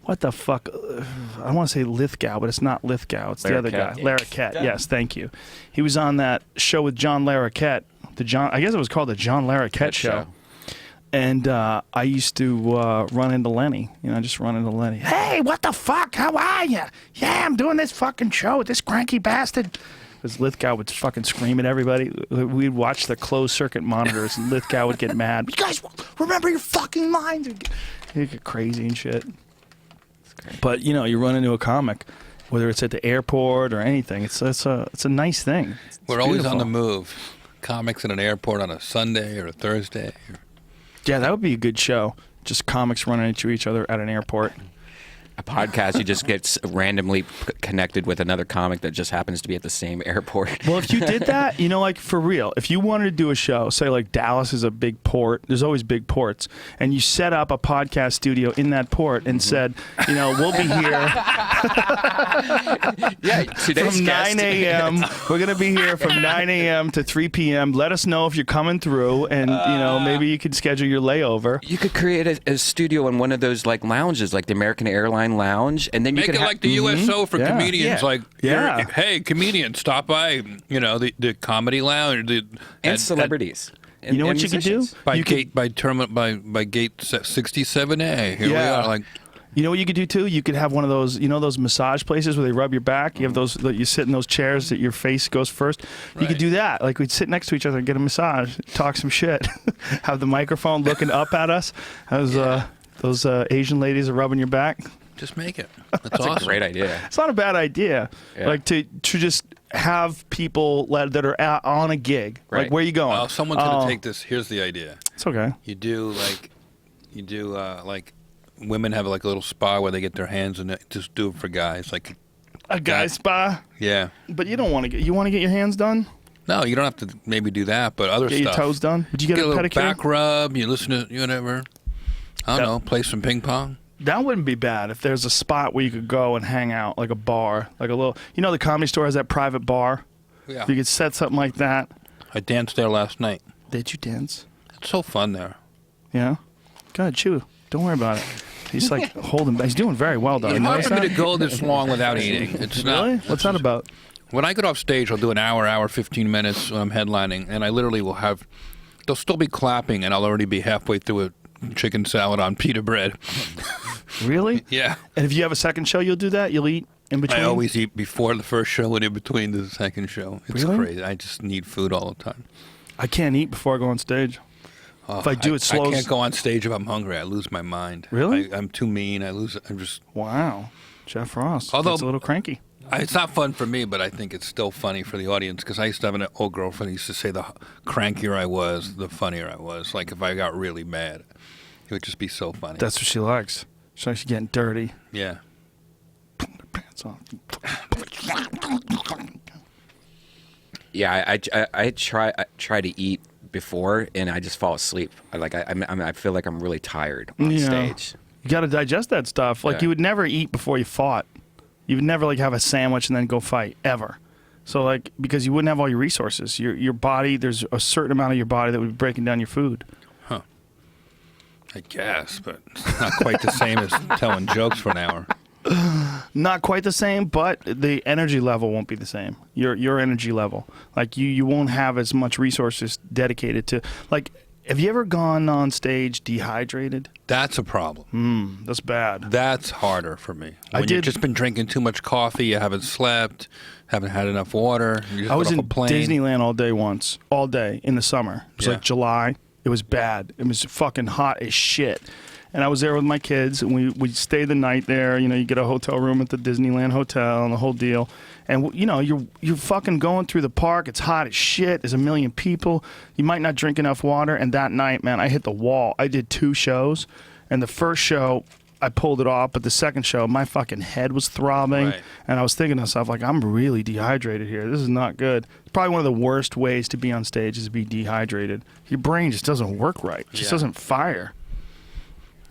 What the fuck? I want to say Lithgow, but it's not Lithgow. It's the other guy, Larroquette. Yes, thank you. He was on that show with John Larroquette. I guess it was called the John Larroquette Show. And I used to run into Lenny. You know, just run into Lenny. Hey, what the fuck? How are you? Yeah, I'm doing this fucking show with this cranky bastard. Because Lithgow would fucking scream at everybody. We'd watch the closed circuit monitors, and Lithgow would get mad. You guys remember your fucking lines? He'd get crazy and shit. But you know, you run into a comic, whether it's at the airport or anything. It's a nice thing. We're always on the move. Comics at an airport on a Sunday or a Thursday. Yeah, that would be a good show. Just comics running into each other at an airport. A podcast, you just get randomly connected with another comic that just happens to be at the same airport. Well, if you did that, you know, like for real, if you wanted to do a show, say like Dallas is a big port, there's always big ports, and you set up a podcast studio in that port and said, you know, we'll be here from 9 a.m. We're going to be here from 9 a.m. to 3 p.m. Let us know if you're coming through, and, you know, maybe you could schedule your layover. You could create a studio in one of those like lounges, like the American Airlines Lounge, and then you make it like the USO for comedians. Like, hey, comedians, stop by. You know, the comedy lounge, and celebrities. You know what you could do? By gate 67A. Here we are. Like, you know what you could do too? You could have one of those, you know, those massage places where they rub your back. You have those, you sit in those chairs that your face goes first. You could do that. Like we'd sit next to each other and get a massage, talk some shit, have the microphone looking up at us as those Asian ladies are rubbing your back. Just make it. That's awesome. A great idea. It's not a bad idea. Yeah. Like to just have people that are on a gig. Right. Like, where are you going? Oh, someone's gonna take this. Here's the idea. It's okay. You do like women have like a little spa where they get their hands in it. Just do it for guys, like a guy spa. Yeah. But you don't want to get. You want to get your hands done? No, you don't have to maybe do that, but other stuff. Get your toes done. Did you get a little pedicure? Back rub. You listen to whatever. I don't know. Play some ping pong. That wouldn't be bad if there's a spot where you could go and hang out, like a bar, like a little. You know, the Comedy Store has that private bar. Yeah. You could set something like that. I danced there last night. Did you dance? It's so fun there. Yeah. Go ahead, chew. Don't worry about it. He's like holding. He's doing very well, though. It's hard for me to go this long without eating. It's really? Not. What's that about? When I get off stage, I'll do an hour, 15 minutes when I'm headlining, and I literally will have. They'll still be clapping, and I'll already be halfway through a chicken salad on pita bread. Really? Yeah. And if you have a second show, you'll do that? You'll eat in between? I always eat before the first show and in between the second show. It's really? crazy. I just need food all the time. I can't eat before I go on stage. If I do, it slows. I can't go on stage if I'm hungry. I lose my mind. Really? I'm too mean. I'm just... Wow. Jeff Ross. Although, it's a little cranky. It's not fun for me, but I think it's still funny for the audience because I used to have an old girlfriend who used to say the crankier I was, the funnier I was. Like if I got really mad, it would just be so funny. That's what she likes. She likes you getting dirty. Yeah. Putting her pants on. Yeah, I try to eat before and I just fall asleep. I feel like I'm really tired on stage. You got to digest that stuff. Like you would never eat before you fought. You would never like have a sandwich and then go fight ever. So like because you wouldn't have all your resources. Your body, there's a certain amount of your body that would be breaking down your food. Huh. I guess, but it's not quite the same as telling jokes for an hour. Not quite the same, but the energy level won't be the same. Your energy level. Like you won't have as much resources dedicated to like Have you ever gone on stage dehydrated? That's a problem. That's bad. That's harder for me. When you've just been drinking too much coffee, you haven't slept, haven't had enough water. You just I was got in off a plane. Disneyland all day once, all day in the summer. It was like July. It was bad. It was fucking hot as shit. And I was there with my kids, and we stayed the night there. You know, you get a hotel room at the Disneyland Hotel and the whole deal. And, you know, you're fucking going through the park. It's hot as shit. There's a million people. You might not drink enough water. And that night, man, I hit the wall. I did 2 shows. And the first show, I pulled it off. But the second show, my fucking head was throbbing. Right. And I was thinking to myself, like, I'm really dehydrated here. This is not good. It's probably one of the worst ways to be on stage is to be dehydrated. Your brain just doesn't work right. It just doesn't fire.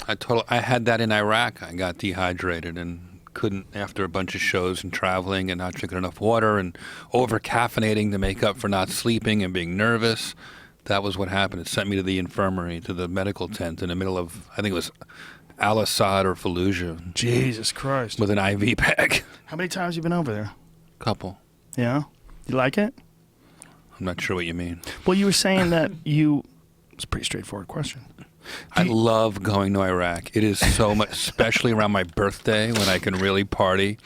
I had that in Iraq. I got dehydrated and couldn't, after a bunch of shows and traveling and not drinking enough water and over caffeinating to make up for not sleeping and being nervous. That was what happened. It sent me to the infirmary, to the medical tent in the middle of, I think it was Al-Assad or Fallujah. Jesus Christ. With an IV bag. How many times have you been over there? Couple. Yeah? You like it? I'm not sure what you mean. Well, you were saying that it's a pretty straightforward question. I love going to Iraq. It is so much, especially around my birthday when I can really party.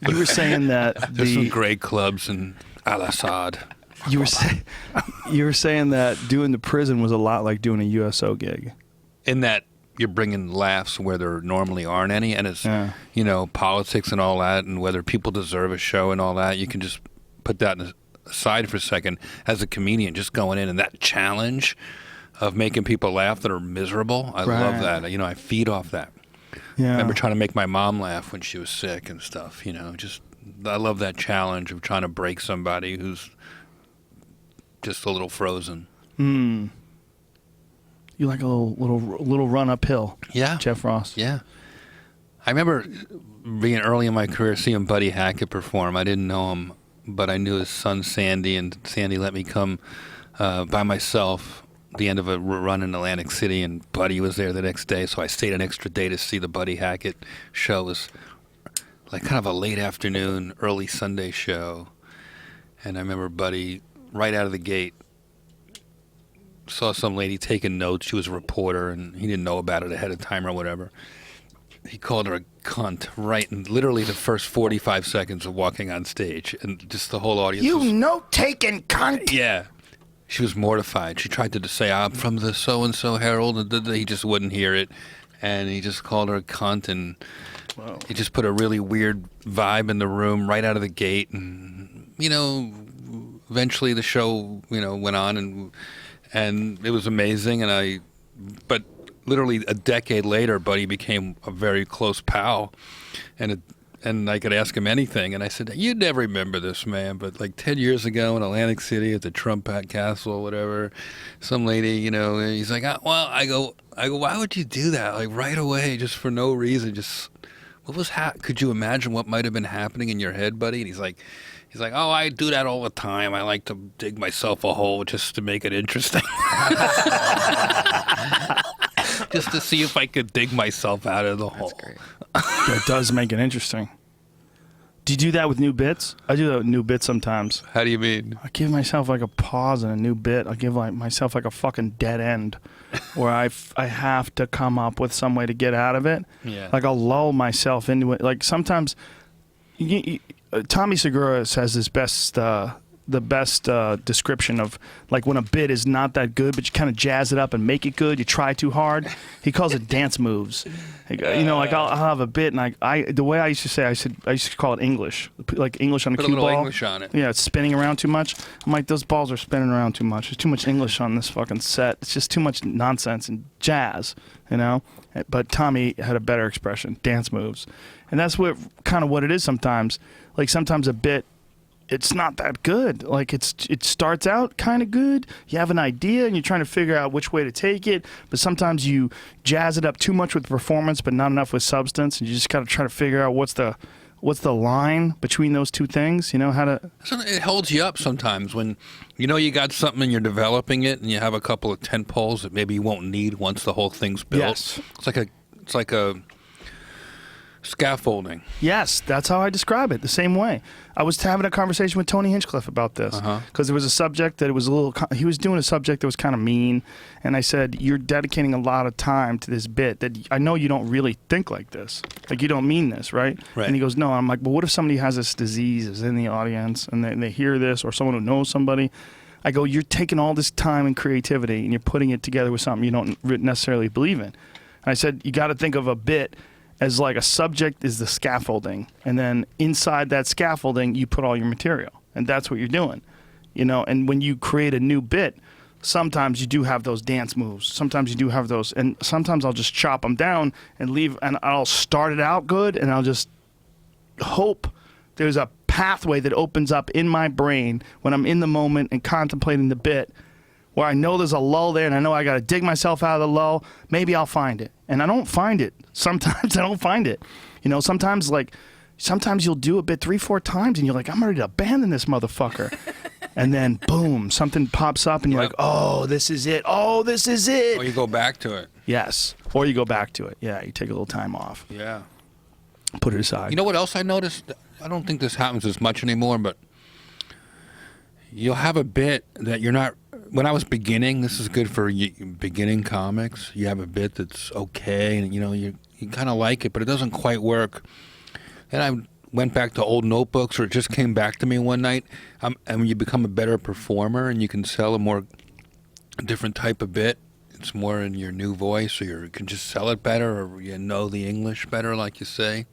You were saying that There's some great clubs in Al-Assad. You were saying that doing the prison was a lot like doing a USO gig. In that you're bringing laughs where there normally aren't any, and it's, you know, politics and all that, and whether people deserve a show and all that. You can just put that aside for a second as a comedian, just going in and that challenge of making people laugh that are miserable. I love that. You know, I feed off that. Yeah. I remember trying to make my mom laugh when she was sick and stuff, you know, I love that challenge of trying to break somebody who's just a little frozen. You like a little run uphill. Yeah. Jeff Ross. Yeah. I remember being early in my career seeing Buddy Hackett perform. I didn't know him, but I knew his son Sandy, and Sandy let me come by myself at the end of a run in Atlantic City, and Buddy was there the next day, so I stayed an extra day to see the Buddy Hackett show. It was like kind of a late afternoon, early Sunday show, and I remember Buddy, right out of the gate, saw some lady taking notes. She was a reporter, and he didn't know about it ahead of time or whatever. He called her a cunt right in literally the first 45 seconds of walking on stage, and just the whole audience was, note-taking cunt! Yeah. She was mortified. She tried to say, I'm from the so-and-so Herald, and he just wouldn't hear it, and he just called her a cunt, and he just put a really weird vibe in the room right out of the gate, and, you know, eventually the show, you know, went on, and it was amazing, but literally a decade later, Buddy became a very close pal, and I could ask him anything, and I said, "You'd never remember this, man, but like 10 years ago in Atlantic City at the Trump Castle, whatever, some lady, you know," and he's like, "Well," I go, "Why would you do that? Like right away, just for no reason? Just what was could you imagine what might have been happening in your head, buddy?" And he's like, "Oh, I do that all the time. I like to dig myself a hole just to make it interesting." Just to see if I could dig myself out of the hole. Great. That does make it interesting. Do you do that with new bits? I do that with new bits sometimes. How do you mean? I give myself like a pause in a new bit. I give myself like a fucking dead end where I have to come up with some way to get out of it. Yeah. Like I'll lull myself into it. Like sometimes Tommy Segura says his the best description of like when a bit is not that good, but you kind of jazz it up and make it good. You try too hard. He calls it dance moves. Like, you know, like I'll have a bit, and the way I used to say, I used to call it English, like English on a Put cue a little ball. English on it. Yeah, it's spinning around too much. I'm like, those balls are spinning around too much. There's too much English on this fucking set. It's just too much nonsense and jazz, you know. But Tommy had a better expression, dance moves, and that's what it is sometimes. Like sometimes a bit, it's not that good. Like it starts out kind of good. You have an idea and you're trying to figure out which way to take it. But sometimes you jazz it up too much with performance, but not enough with substance. And you just got to try to figure out what's the line between those two things. You know how to. So it holds you up sometimes when you know you got something and you're developing it, and you have a couple of tent poles that maybe you won't need once the whole thing's built. Yes. It's like a Scaffolding. Yes, that's how I describe it, the same way. I was having a conversation with Tony Hinchcliffe about this because there was a subject that it was a little, he was doing a subject that was kind of mean, and I said, you're dedicating a lot of time to this bit that I know you don't really think like this. Like, you don't mean this, right? And he goes, no. I'm like, but what if somebody has this disease, is in the audience, and they hear this, or someone who knows somebody? I go, you're taking all this time and creativity, and you're putting it together with something you don't necessarily believe in. And I said, you got to think of a bit as like a subject is the scaffolding, and then inside that scaffolding you put all your material, and that's what you're doing, you know. And when you create a new bit, sometimes you do have those dance moves, sometimes you do have those, and sometimes I'll just chop them down and leave, and I'll start it out good, and I'll just hope there's a pathway that opens up in my brain when I'm in the moment and contemplating the bit, where I know there's a lull there and I know I got to dig myself out of the lull. Maybe I'll find it. And I don't find it. Sometimes I don't find it. You know, sometimes you'll do a bit 3-4 times and you're like, I'm ready to abandon this motherfucker. And then boom, something pops up and you're like, oh, this is it. Oh, this is it. Or you go back to it. Yes. Or you go back to it. Yeah, you take a little time off. Yeah. Put it aside. You know what else I noticed? I don't think this happens as much anymore, but you'll have a bit that you're not. When I was beginning, this is good for beginning comics. You have a bit that's okay, and you kind of like it, but it doesn't quite work. And I went back to old notebooks, or it just came back to me one night. And you become a better performer, and you can sell a different type of bit. It's more in your new voice, or you can just sell it better, or you know the English better, like you say.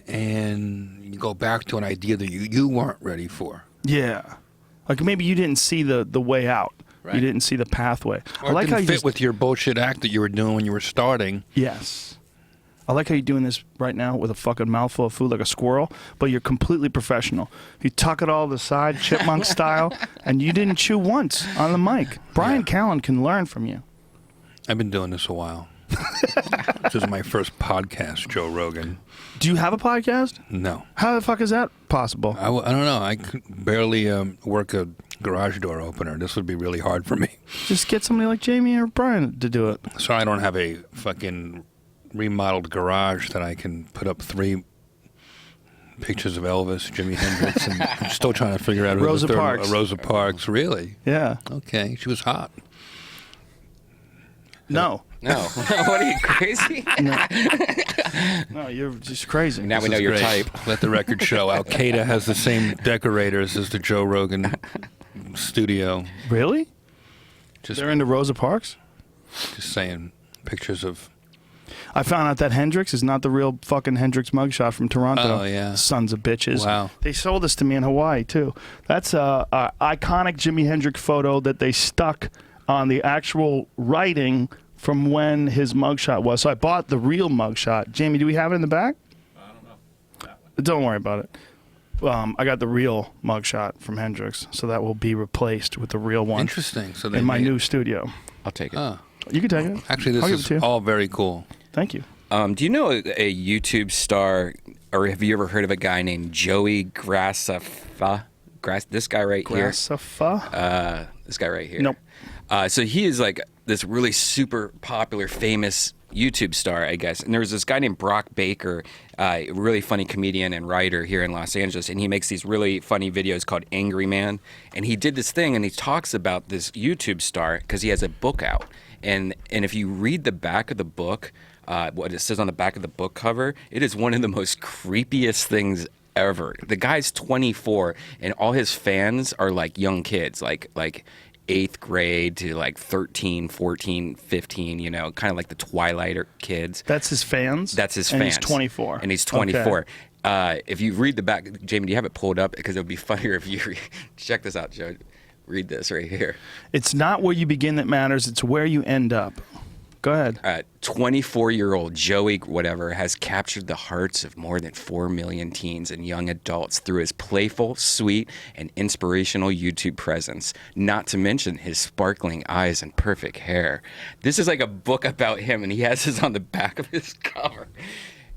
And you go back to an idea that you weren't ready for. Yeah. Like maybe you didn't see the way out. Right. You didn't see the pathway. Or I like it how didn't you fit with your bullshit act that you were doing when you were starting. Yes. I like how you're doing this right now with a fucking mouthful of food like a squirrel, but you're completely professional. You tuck it all to the side, chipmunk style, and you didn't chew once on the mic. Brian Callen can learn from you. I've been doing this a while. This is my first podcast, Joe Rogan. Do you have a podcast? No. How the fuck is that possible? I don't know. I could barely work a garage door opener. This would be really hard for me. Just get somebody like Jamie or Brian to do it. So I don't have a fucking remodeled garage that I can put up 3 pictures of Elvis, Jimi Hendrix, and I'm still trying to figure out who Rosa the third Parks. Rosa Parks, really? Yeah. Okay, she was hot. No. No. What are you, crazy? No, you're just crazy. Now we know your Great. type. Let the record show. Al-Qaeda has the same decorators as the Joe Rogan studio. Really? Just, They're into Rosa Parks? just saying, pictures of... I found out that Hendrix is not the real fucking Hendrix mugshot from Toronto. Oh, yeah. Sons of bitches. Wow. They sold this to me in Hawaii, too. That's a iconic Jimi Hendrix photo that they stuck on the actual writing from when his mugshot was. So I bought the real mugshot. Jamie, do we have it in the back? I don't know. Don't worry about it. I got the real mugshot from Hendrix, so that will be replaced with the real one. Interesting. So they in my made- new studio. I'll take it. You can take it. Actually, I'll give this it to is you. all very cool. Thank you. Do you know a YouTube star, or have you ever heard of a guy named Joey Graceffa? This guy right here. Graceffa? This guy right here. Nope. So he is like this really super popular, famous YouTube star, I guess. And there was this guy named Brock Baker, a really funny comedian and writer here in Los Angeles, and he makes these really funny videos called Angry Man. And he did this thing, and he talks about this YouTube star because he has a book out. And if you read the back of the book, what it says on the back of the book cover, it is one of the most creepiest things ever. The guy's 24, and all his fans are like young kids, like 8th grade to like 13, 14, 15, you know, kind of like the Twilight kids. That's his fans? That's his and fans. He's 24. And he's 24. Okay. If you read the back, Jamie, do you have it pulled up? Because it would be funnier if you check this out, Joe. Read this right here. It's not where you begin that matters. It's where you end up. Go ahead. 24-year-old Joey whatever has captured the hearts of more than 4 million teens and young adults through his playful, sweet, and inspirational YouTube presence, not to mention his sparkling eyes and perfect hair. This is like a book about him, and he has this on the back of his cover.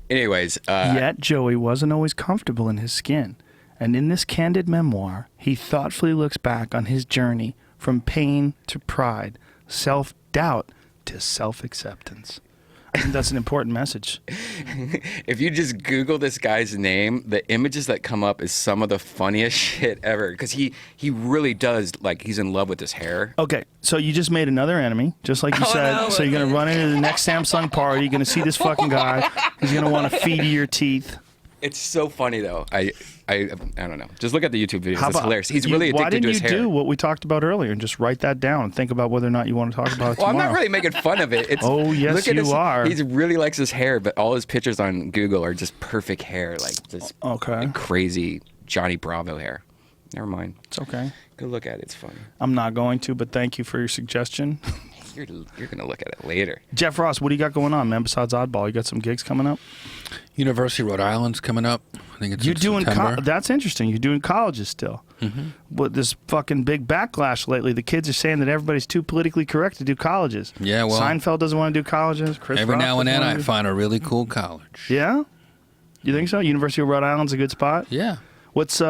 Anyways. Yet Joey wasn't always comfortable in his skin. And in this candid memoir, he thoughtfully looks back on his journey from pain to pride, self-doubt to self-acceptance. That's an important message. If you just Google this guy's name, the images that come up is some of the funniest shit ever. Because he really does, like, he's in love with his hair. Okay, so you just made another enemy, just like you said. no. So you're going to run into the next Samsung party. You're going to see this fucking guy. He's going to want to feed you your teeth. It's so funny, though. I don't know. Just look at the YouTube videos. It's hilarious. He's really addicted to his hair. Why didn't you do what we talked about earlier and just write that down and think about whether or not you want to talk about it Well, tomorrow? I'm not really making fun of it. It's, oh, yes, look at you are. He really likes his hair, but all his pictures on Google are just perfect hair, like just crazy Johnny Bravo hair. Never mind. It's okay. Go look at it. It's funny. I'm not going to, but thank you for your suggestion. You're going to look at it later. Jeff Ross, what do you got going on, man, besides Oddball? You got some gigs coming up? University of Rhode Island's coming up. I think it's You're in doing September. that's interesting. You're doing colleges still. With this fucking big backlash lately, the kids are saying that everybody's too politically correct to do colleges. Yeah, well, Seinfeld doesn't want to do colleges. Chris every Rock now and doesn't then wanna I do- find a really cool college. Yeah? You think so? University of Rhode Island's a good spot? Yeah. What's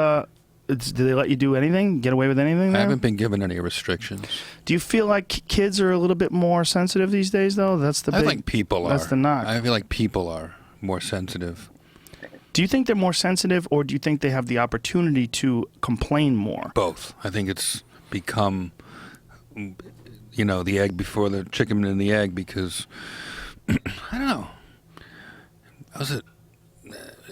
do they let you do anything? Get away with anything I there? haven't been given any restrictions. Do you feel like kids are a little bit more sensitive these days, though? That's the I big. think people are. That's the knock. I feel like people are more sensitive. Do you think they're more sensitive, or do you think they have the opportunity to complain more? Both. I think it's become, the egg before the chicken and the egg because, I don't know.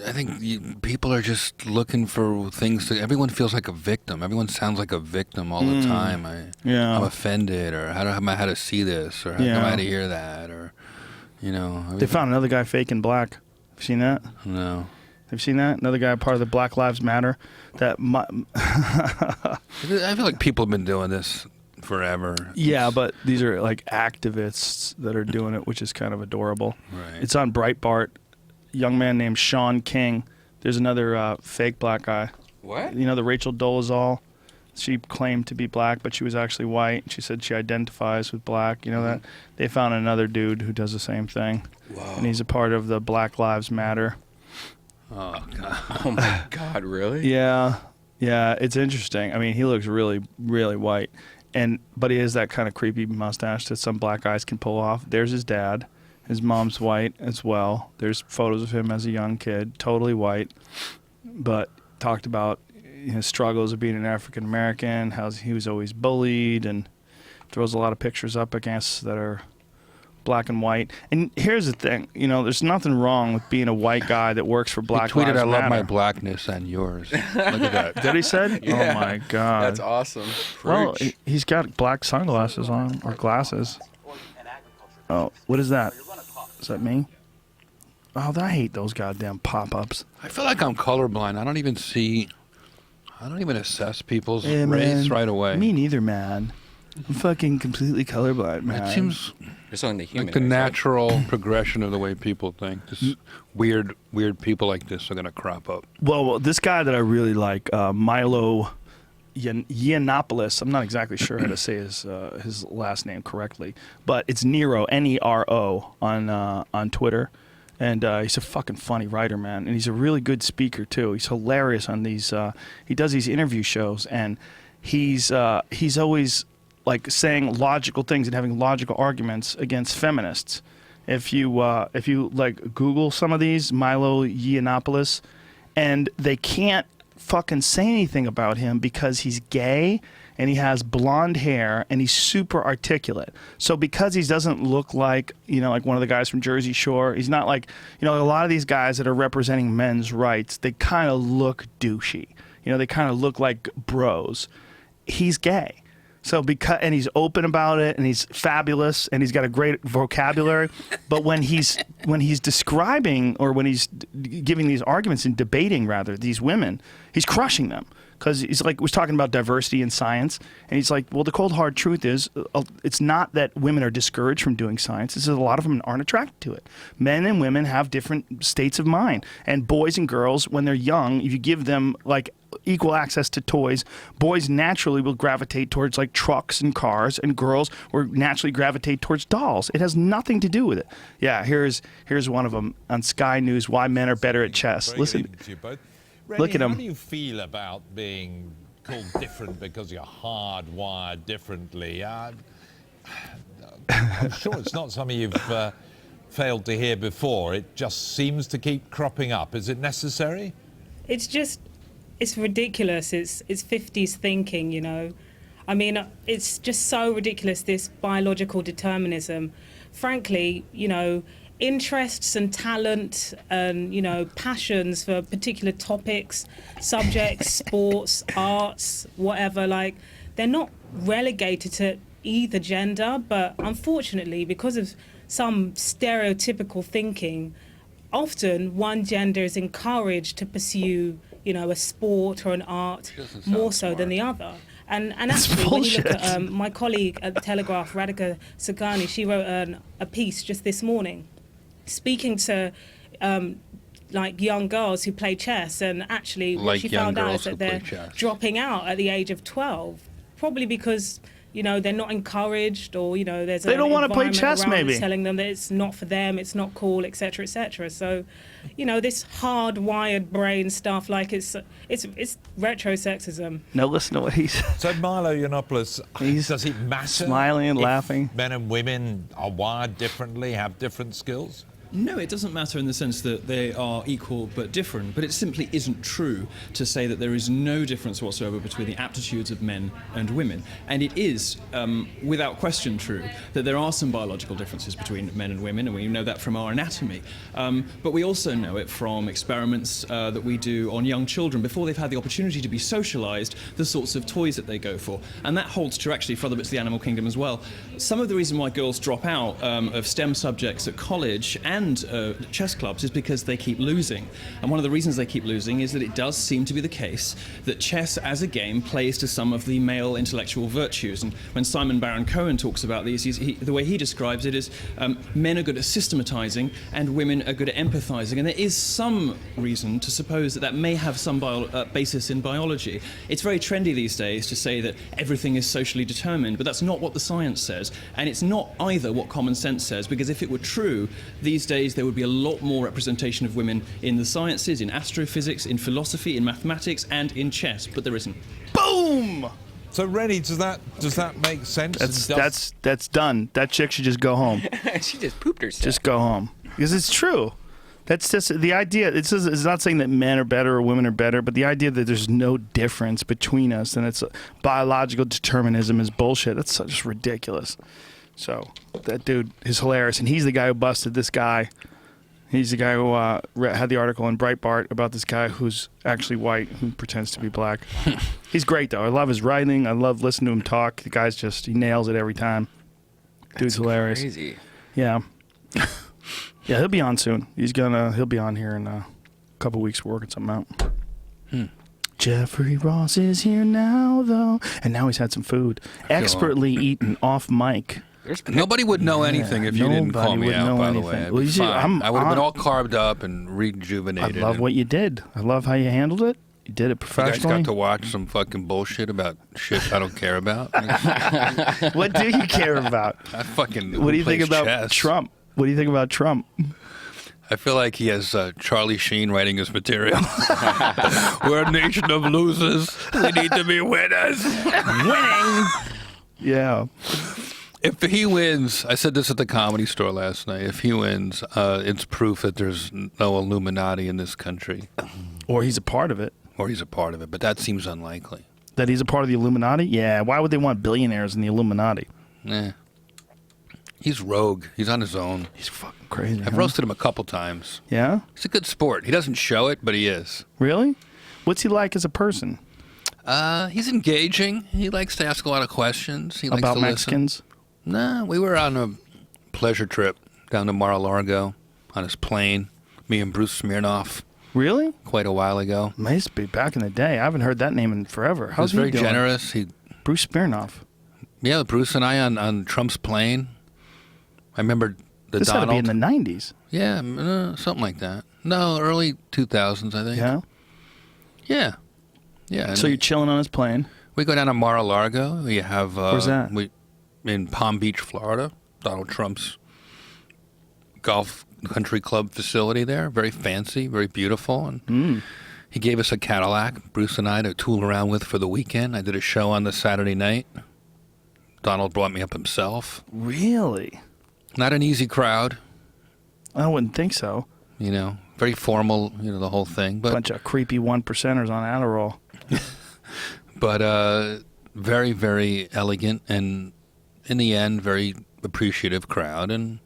I think people are just looking for things to. Everyone feels like a victim. Everyone sounds like a victim all the time. I'm offended, or how do I how to see this, or how come I had to hear that, or They found another guy faking black. Have you seen that? No. Have you seen that? Another guy part of the Black Lives Matter. I feel like people have been doing this forever. Yeah, but these are like activists that are doing it, which is kind of adorable. Right. It's on Breitbart. Young man named Sean King. There's another fake black guy. What? You know, the Rachel Dolezal. She claimed to be black, but she was actually white. She said she identifies with black. You know that? They found another dude who does the same thing. Whoa. And he's a part of the Black Lives Matter. Oh God. Oh my God, really? Yeah. Yeah, it's interesting. I mean, he looks really, really white. But he has that kind of creepy mustache that some black guys can pull off. There's his dad. His mom's white as well. There's photos of him as a young kid, totally white, but talked about his struggles of being an African American, how he was always bullied, and throws a lot of pictures up against that are black and white. And here's the thing, there's nothing wrong with being a white guy that works for Black He tweeted, Lives "I love my Matter." blackness and yours." Look at that. Did he said? Yeah. Oh my God. That's awesome. Well, Preach. he's got black sunglasses on, or glasses. Oh, what is that? Is that me? Oh, I hate those goddamn pop-ups. I feel like I'm colorblind. I don't even assess people's Yeah, race man. right away. Me neither, man. I'm fucking completely colorblind, man. It seems Just on the human. like the race, right? natural progression of the way people think. Just weird people like this are going to crop up. Well, this guy that I really like, Milo Yiannopoulos. I'm not exactly sure how to say his last name correctly, but it's Nero, Nero, on Twitter. And he's a fucking funny writer, man. And he's a really good speaker, too. He's hilarious on these. He does these interview shows, and he's always like saying logical things and having logical arguments against feminists. If you like Google some of these, Milo Yiannopoulos, and they can't fucking say anything about him because he's gay and he has blonde hair and he's super articulate. So because he doesn't look like, like one of the guys from Jersey Shore, he's not like, a lot of these guys that are representing men's rights, they kind of look douchey. They kind of look like bros. He's gay. So and he's open about it, and he's fabulous, and he's got a great vocabulary. But when he's describing, or when he's giving these arguments and debating rather these women, he's crushing them, because he's like, was talking about diversity in science, and he's like, well, the cold hard truth is, it's not that women are discouraged from doing science. It's that a lot of them aren't attracted to it. Men and women have different states of mind, and boys and girls, when they're young, if you give them like equal access to toys, boys naturally will gravitate towards like trucks and cars, and girls will naturally gravitate towards dolls. It has nothing to do with it. Yeah, here's one of them on Sky News, why men are better at chess. Listen, look at him. How do you feel about being called different because you're hardwired differently? I'm sure it's not something you've failed to hear before. It just seems to keep cropping up. Is it necessary? It's ridiculous. It's 50s thinking, you know. I mean, it's just so ridiculous, this biological determinism. Frankly, you know, interests and talent and, you know, passions for particular topics, subjects, sports, arts, whatever, like, they're not relegated to either gender, but unfortunately, because of some stereotypical thinking, often one gender is encouraged to pursue, you know, a sport or an art more so than the other. And actually, when you look at my colleague at the Telegraph, Radhika Sakani, she wrote a piece just this morning speaking to like young girls who play chess, and actually what she found out is that they're dropping out at the age of 12, probably because, you know, they're not encouraged, or, you know, there's they don't want to play chess, maybe telling them that it's not for them, it's not cool, etc., etc. So, you know, this hardwired brain stuff, like it's retro sexism. No, listen to what he said. So Milo Yiannopoulos, does it matter? Smiling and laughing. Men and women are wired differently, have different skills? No, it doesn't matter in the sense that they are equal but different, but it simply isn't true to say that there is no difference whatsoever between the aptitudes of men and women. And it is, without question, true that there are some biological differences between men and women, and we know that from our anatomy. But we also know it from experiments that we do on young children before they've had the opportunity to be socialized, the sorts of toys that they go for. And that holds true, actually, for other bits of the animal kingdom as well. Some of the reason why girls drop out of STEM subjects at college and chess clubs is because they keep losing. And one of the reasons they keep losing is that it does seem to be the case that chess as a game plays to some of the male intellectual virtues. And when Simon Baron-Cohen talks about these, the way he describes it is men are good at systematizing and women are good at empathizing. And there is some reason to suppose that that may have some basis in biology. It's very trendy these days to say that everything is socially determined, but that's not what the science says. And it's not either what common sense says, because if it were true, these days there would be a lot more representation of women in the sciences, in astrophysics, in philosophy, in mathematics, and in chess, but there isn't. Boom! So, Rennie, does that make sense? That's done. That chick should just go home. She just pooped herself. Just go home, because it's true. That's just the idea. It's not saying that men are better or women are better, but the idea that there's no difference between us and it's biological determinism is bullshit. That's just ridiculous. So that dude is hilarious, and he's the guy who busted this guy. He's the guy who had the article in Breitbart about this guy who's actually white, who pretends to be black. He's great, though. I love his writing. I love listening to him talk. The guy's he nails it every time. Dude's hilarious. Crazy. Yeah. Yeah, he'll be on soon. He'll be on here in a couple weeks. We're working something out. Jeffrey Ross is here now, though. And now he's had some food. Expertly eaten off mic. Nobody would know anything if you didn't call me out, by the way. Well, I would have been all carved up and rejuvenated. I love what you did. I love how you handled it. You did it professionally. You guys got to watch some fucking bullshit about shit I don't care about. What do you care about? What do you think about Trump? What do you think about Trump? I feel like he has Charlie Sheen writing his material. We're a nation of losers. We need to be winners. Winning. Yeah. If he wins, I said this at the Comedy Store last night, if he wins, it's proof that there's no Illuminati in this country. Or he's a part of it. But that seems unlikely. That he's a part of the Illuminati? Yeah, why would they want billionaires in the Illuminati? He's rogue. He's on his own. He's fucking crazy. I've roasted him a couple times. Yeah? He's a good sport. He doesn't show it, but he is. Really? What's he like as a person? He's engaging. He likes to ask a lot of questions. He likes about to Mexicans? Listen. No, we were on a pleasure trip down to Mar-a-Lago on his plane. Me and Bruce Smirnoff. Really? Quite a while ago. Must be back in the day. I haven't heard that name in forever. How's he very doing? Generous. Bruce Smirnoff. Yeah, Bruce and I on Trump's plane. I remember this Donald. This had to be in the 90s. Yeah, something like that. No, early 2000s, I think. Yeah? Yeah. Yeah. So you're chilling on his plane? We go down to Mar-a-Lago. We have... Where's that? In Palm Beach, Florida. Donald Trump's golf country club facility there. Very fancy, very beautiful. And he gave us a Cadillac, Bruce and I, to tool around with for the weekend. I did a show on the Saturday night. Donald brought me up himself. Really? Not an easy crowd. I wouldn't think so. You know, very formal, you know, the whole thing. But Bunch of creepy 1%ers on Adderall. but very, very elegant, and in the end, very appreciative crowd. And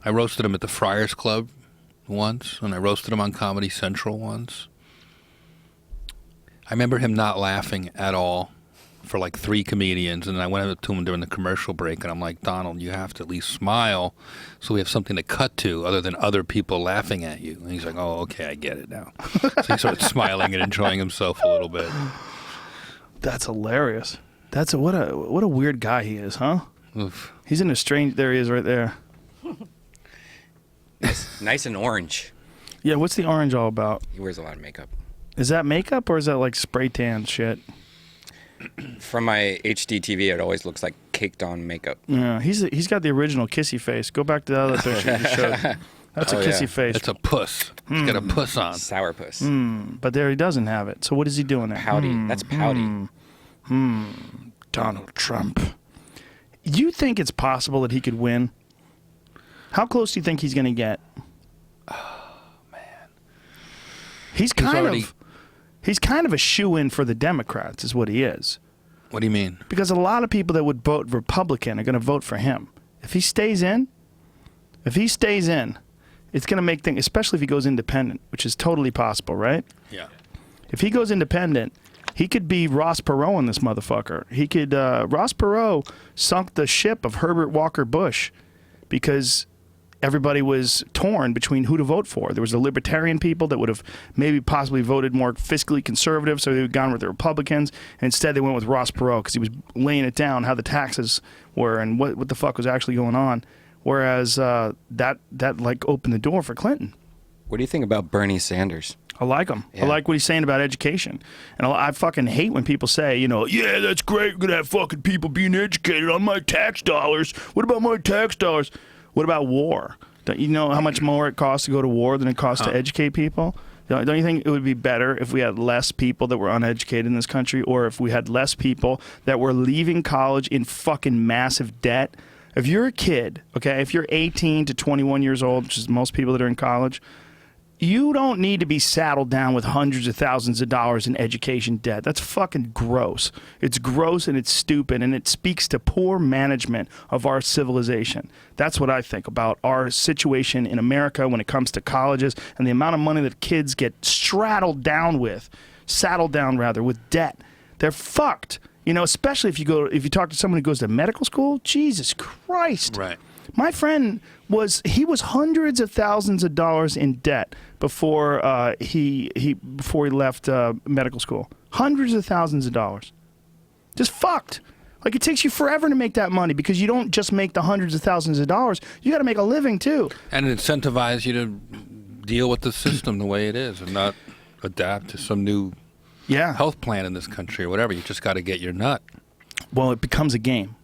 I roasted him at the Friars Club once, and I roasted him on Comedy Central once. I remember him not laughing at all for like 3 comedians, and I went up to him during the commercial break, and I'm like, Donald, you have to at least smile so we have something to cut to other than other people laughing at you. And he's like, oh, okay, I get it now. So he started smiling and enjoying himself a little bit. That's hilarious. What a weird guy he is, huh? Oof. He's in a strange. There he is, right there. Nice and orange. Yeah, what's the orange all about? He wears a lot of makeup. Is that makeup or is that like spray tan shit? From my HD TV, it always looks like caked on makeup. Yeah, he's got the original kissy face. Go back to the other picture you showed. That's a kissy face. It's a puss. He's got a puss on. Sour puss. But there he doesn't have it. So what is he doing there? Pouty. That's pouty. Donald Trump. You think it's possible that he could win? How close do you think he's going to get? Oh, man. He's kind of a shoo-in for the Democrats, is what he is. What do you mean? Because a lot of people that would vote Republican are going to vote for him. If he stays in, it's going to make things, especially if he goes independent, which is totally possible, right? Yeah. If he goes independent, he could be Ross Perot in this motherfucker. He could, Ross Perot sunk the ship of Herbert Walker Bush because everybody was torn between who to vote for. There was the libertarian people that would have maybe possibly voted more fiscally conservative, so they would have gone with the Republicans. And instead, they went with Ross Perot because he was laying it down how the taxes were and what the fuck was actually going on. Whereas that like opened the door for Clinton. What do you think about Bernie Sanders? I like him. Yeah. I like what he's saying about education. And I fucking hate when people say, you know, yeah, that's great. We're going to have fucking people being educated on my tax dollars. What about my tax dollars? What about war? Don't you know how much more it costs to go to war than it costs to educate people? Don't you think it would be better if we had less people that were uneducated in this country, or if we had less people that were leaving college in fucking massive debt? If you're a kid, okay, if you're 18 to 21 years old, which is most people that are in college, you don't need to be saddled down with hundreds of thousands of dollars in education debt. That's fucking gross. It's gross and it's stupid, and it speaks to poor management of our civilization. That's what I think about our situation in America when it comes to colleges and the amount of money that kids get saddled down with debt. They're fucked. You know, especially if you talk to someone who goes to medical school. Jesus Christ. Right. My friend was hundreds of thousands of dollars in debt before he left medical school. Hundreds of thousands of dollars. Just fucked. Like, it takes you forever to make that money because you don't just make the hundreds of thousands of dollars. You got to make a living too. And incentivize you to deal with the system the way it is and not adapt to some new health plan in this country or whatever. You just got to get your nut. Well, it becomes a game.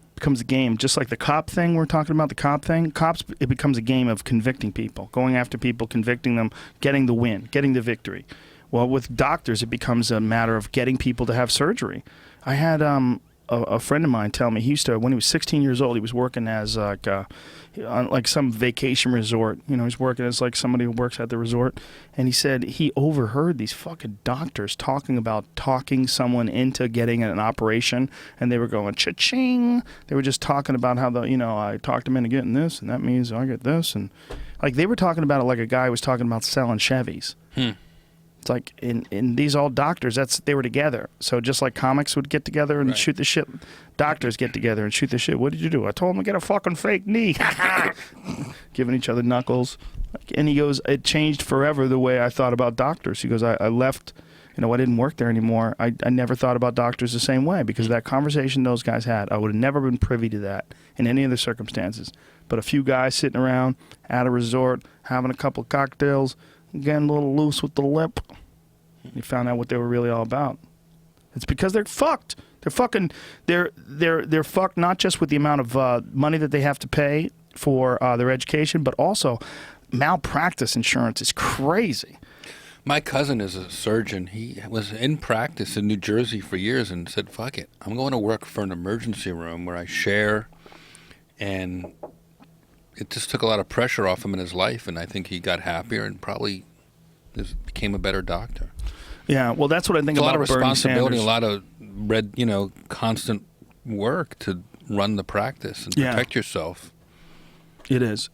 Just like the cop thing we're talking about, cops, it becomes a game of convicting people, going after people, convicting them, getting the win, getting the victory. Well, with doctors, it becomes a matter of getting people to have surgery. I had a friend of mine tell me when he was 16 years old, he was working as on some vacation resort. You know, he's working as like somebody who works at the resort. And he said he overheard these fucking doctors talking about talking someone into getting an operation. And they were going, cha-ching. They were just talking about how I talked him into getting this, and that means I get this. And like they were talking about it like a guy was talking about selling Chevys. It's like in these old doctors, they were together. So just like comics would get together and shoot the shit, doctors get together and shoot the shit. What did you do? I told him to get a fucking fake knee. Giving each other knuckles. And he goes, it changed forever the way I thought about doctors. He goes, I left, I didn't work there anymore. I never thought about doctors the same way because of that conversation those guys had. I would have never been privy to that in any other circumstances. But a few guys sitting around at a resort, having a couple of cocktails, getting a little loose with the lip. You found out what they were really all about. It's because they're fucked. They're fucking. They're fucked not just with the amount of money that they have to pay for their education, but also malpractice insurance is crazy. My cousin is a surgeon. He was in practice in New Jersey for years and said, "Fuck it, I'm going to work for an emergency room where I share and it just took a lot of pressure off him in his life, and I think he got happier and probably became a better doctor. Yeah, well, that's what I think It's a about lot of Bernie responsibility, Sanders. a lot of constant work to run the practice and protect yourself. It is.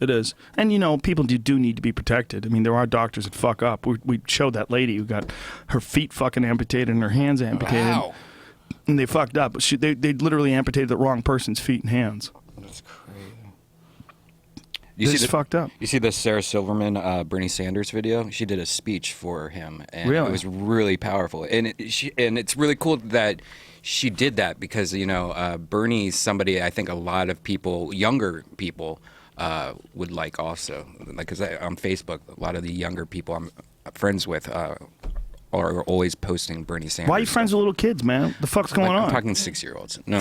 And, people do need to be protected. I mean, there are doctors that fuck up. We showed that lady who got her feet fucking amputated and her hands amputated. Wow. And they fucked up. They literally amputated the wrong person's feet and hands. That's crazy. It's fucked up. You see the Sarah Silverman, Bernie Sanders video? She did a speech for him, and Really? it was really powerful. And it's really cool that she did that because Bernie's somebody I think a lot of people, younger people, would like also. Like, because on Facebook, a lot of the younger people I'm friends with are always posting Bernie Sanders. Why are you friends with little kids, man? The fuck's going on? I'm talking 6-year-olds. No.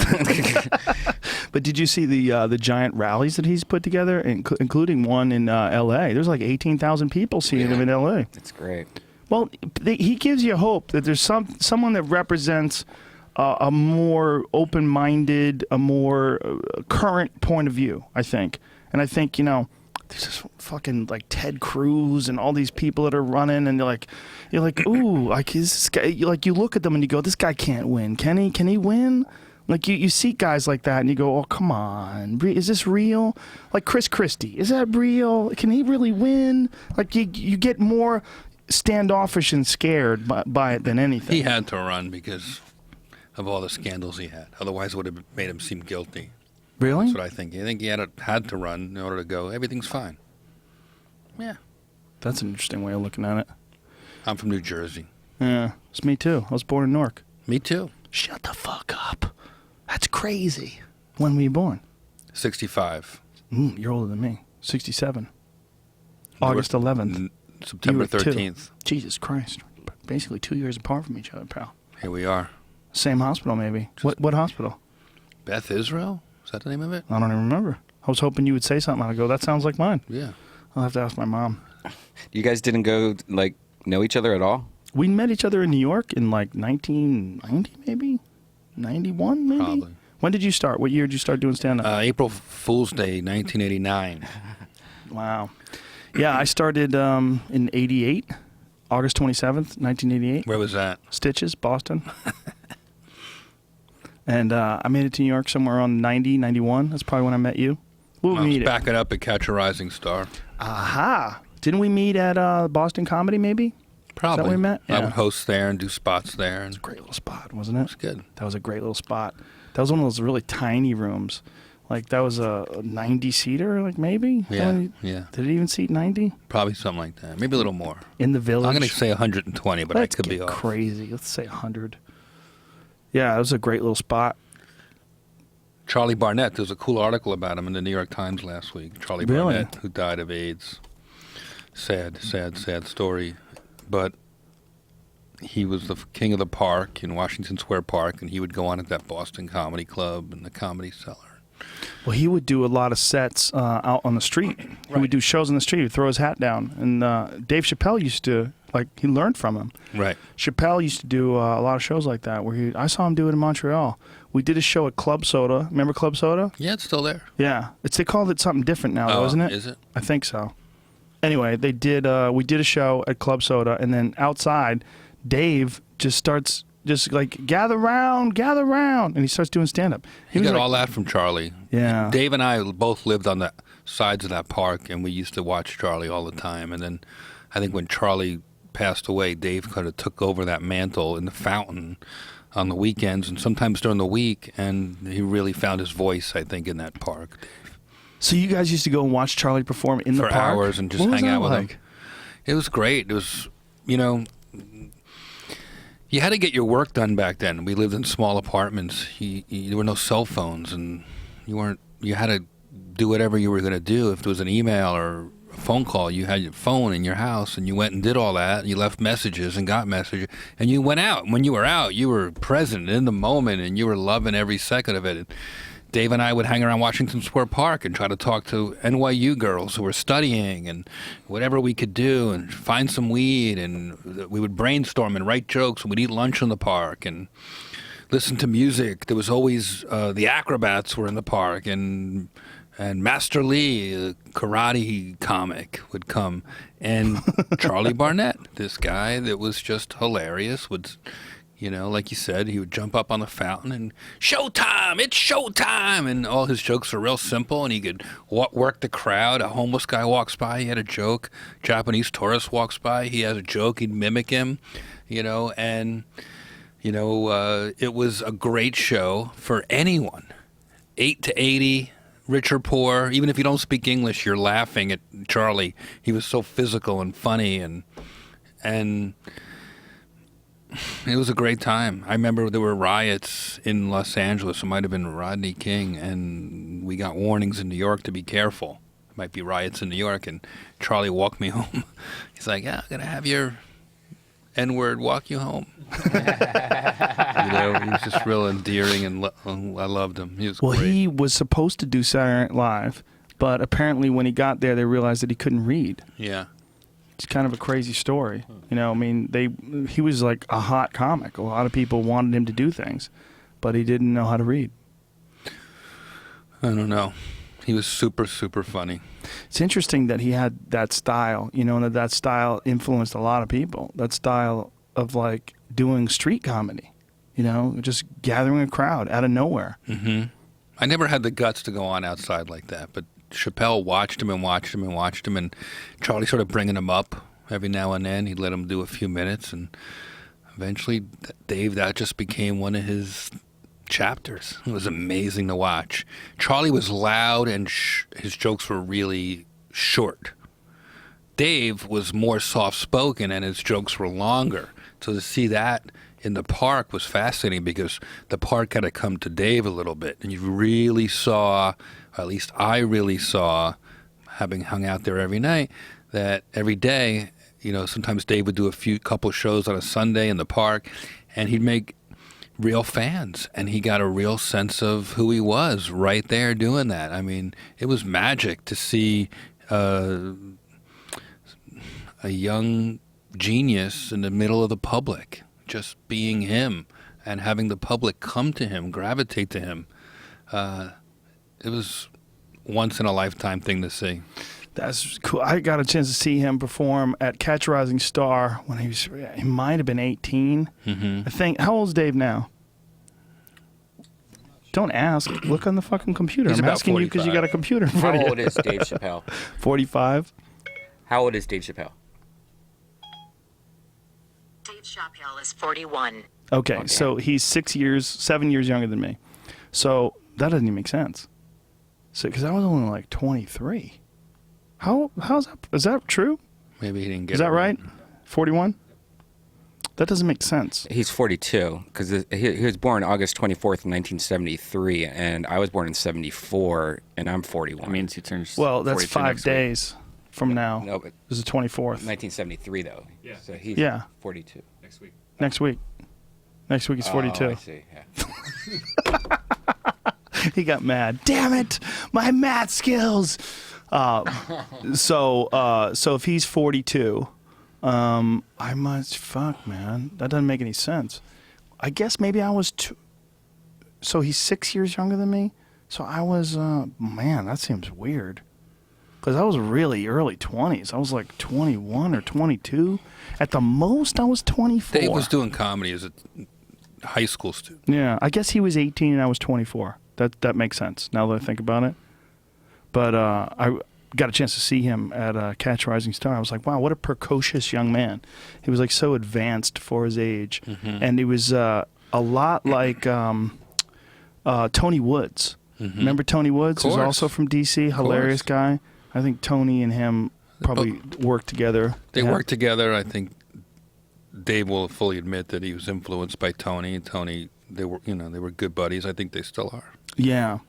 But did you see the giant rallies that he's put together, including one in L.A.? There's like 18,000 people seeing him in L.A. It's great. Well, he gives you hope that there's someone that represents a more open-minded, a more current point of view, I think. And I think, there's this fucking like Ted Cruz and all these people that are running, and you're like, ooh, like this guy, you look at them and you go, this guy can't win. Can he? Can he win? Like you see guys like that and you go, oh, come on, is this real? Like Chris Christie, is that real? Can he really win? Like you get more standoffish and scared by it than anything. He had to run because of all the scandals he had. Otherwise, it would have made him seem guilty. Really? That's what I think. I think he had to run in order to go, everything's fine. Yeah. That's an interesting way of looking at it. I'm from New Jersey. Yeah, it's me too. I was born in Newark. Me too. Shut the fuck up. That's crazy. When were you born? 65. You're older than me. 67. August 11th. September You were 2. 13th. Jesus Christ. Basically 2 years apart from each other, pal. Here we are. Same hospital, maybe. What hospital? Beth Israel? Is that the name of it? I don't even remember. I was hoping you would say something. I'd go, that sounds like mine. Yeah. I'll have to ask my mom. You guys didn't go, know each other at all? We met each other in New York in like 1990, maybe? 91, maybe? Probably. When did you start? What year did you start doing stand-up? April Fool's Day, 1989. Wow. Yeah, I started in 88, August 27th, 1988. Where was that? Stitches, Boston. And I made it to New York somewhere around 90, 91. That's probably when I met you. We'll I was meet backing up at Catch a Rising Star. Aha. Didn't we meet at Boston Comedy, maybe? Probably. Is that where we met? I Yeah. would host there and do spots there. And Great little spot, wasn't it? it was good. That was a great little spot. That was one of those really tiny rooms. Like, that was a 90-seater, like, maybe? Yeah, yeah. Did it even seat 90? Probably something like that. Maybe a little more. In the Village? I'm going to say 120, but Let's I could be get off. crazy. Let's say 100. Yeah, it was a great little spot. Charlie Barnett, there was a cool article about him in the New York Times last week. Charlie Really? Barnett, who died of AIDS. Sad, sad, sad story. But he was the king of the park in Washington Square Park, and he would go on at that Boston Comedy Club and the Comedy Cellar. Well, he would do a lot of sets out on the street. He would do shows on the street. He'd throw his hat down. And Dave Chappelle used to, he learned from him. Right. Chappelle used to do a lot of shows like that where I saw him do it in Montreal. We did a show at Club Soda. Remember Club Soda? Yeah, it's still there. Yeah. They called it something different now, though, isn't it? Is it? I think so. Anyway, we did a show at Club Soda, and then outside, Dave just starts gather round, and he starts doing stand-up. He was got like- all that from Charlie. Yeah. Dave and I both lived on the sides of that park, and we used to watch Charlie all the time. And then I think when Charlie passed away, Dave kind of took over that mantle in the fountain on the weekends and sometimes during the week, and he really found his voice, I think, in that park. So you guys used to go and watch Charlie perform in the For park? hours and just What was hang that out with like? him. It was great. It was, you had to get your work done back then. We lived in small apartments. There were no cell phones, and you had to do whatever you were going to do. If there was an email or a phone call, you had your phone in your house, and you went and did all that. You left messages and got messages, and you went out. When you were out, you were present in the moment, and you were loving every second of it. And Dave and I would hang around Washington Square Park and try to talk to NYU girls who were studying and whatever we could do and find some weed, and we would brainstorm and write jokes, and we'd eat lunch in the park and listen to music. There was always the Acrobats were in the park, and And Master Lee, a karate comic, would come. And Charlie Barnett, this guy that was just hilarious, would, you know, like you said, he would jump up on the fountain and, "Showtime, it's showtime!" And all his jokes were real simple, and he could work the crowd. A homeless guy walks by, he had a joke. Japanese tourist walks by, he has a joke, he'd mimic him, you know, and, you know, it was a great show for anyone, 8 to 80, rich or poor. Even if you don't speak English, you're laughing at Charlie. He was so physical and funny, and it was a great time. I remember there were riots in Los Angeles. It might have been Rodney King, and we got warnings in New York to be careful. There might be riots in New York, and Charlie walked me home. He's like, "Yeah, I'm gonna have your N-word walk you home." You know, he was just real endearing, and I loved him. He was Well, great. he was supposed to do Saturday Night Live, but apparently when he got there, they realized that he couldn't read. Yeah. It's kind of a crazy story. You know, I mean, he was like a hot comic. A lot of people wanted him to do things, but he didn't know how to read. I don't know. He was super, super funny. It's interesting that he had that style, you know, and that style influenced a lot of people. That style of like doing street comedy, you know, just gathering a crowd out of nowhere. Mm-hmm. I never had the guts to go on outside like that, but Chappelle watched him and watched him and watched him, and Charlie started bringing him up every now and then. He'd let him do a few minutes, and eventually, Dave, that just became one of his chapters. It was amazing to watch. Charlie was loud, and his jokes were really short. Dave was more soft-spoken, and his jokes were longer. So to see that in the park was fascinating, because the park had to come to Dave a little bit, and you really saw, or at least I really saw, having hung out there every night, that every day, you know, sometimes Dave would do a couple shows on a Sunday in the park, and he'd make real fans, and he got a real sense of who he was right there doing that. I mean, it was magic to see a young genius in the middle of the public, just being him and having the public come to him, gravitate to him. It was once in a lifetime thing to see. That's cool. I got a chance to see him perform at Catch a Rising Star when he might have been 18. Mm-hmm. I think. How old's Dave now? Don't ask. Look on the fucking computer. He's I'm about asking you because you 45. got a computer in How front of you. old is Dave Chappelle? 45. How old is Dave Chappelle? Dave Chappelle is 41. Okay, so he's 7 years younger than me. So that doesn't even make sense. So because I was only like 23. How's that? Is that true? Maybe he didn't get Is it that right? 41? That doesn't make sense. He's 42 because he was born August 24th, 1973, and I was born in 74, and I'm 41. That means he turns. Well, that's 42 5 next week. days from now. No, but This is the 24th. 1973 though. Yeah. So he's Yeah. 42. Next week. Next week. Next week is 42. Oh, I see. Yeah. He got mad. Damn it, my math skills. So if he's 42, I must fuck, man. That doesn't make any sense. I guess maybe I was two. So he's 6 years younger than me. So I was man, that seems weird. Because I was really early 20s. I was like 21 or 22. At the most, I was 24. Dave was doing comedy as a high school student. Yeah, I guess he was 18 and I was 24. That makes sense now that I think about it. But I got a chance to see him at Catch a Rising Star. I was like, wow, what a precocious young man. He was like so advanced for his age. Mm-hmm. And he was a lot like Tony Woods. Mm-hmm. Remember Tony Woods? Who's course. also from D.C., hilarious guy. I think Tony and him probably worked together. They Yeah. worked together. I think Dave will fully admit that he was influenced by Tony. Tony, they were good buddies. I think they still are. Yeah.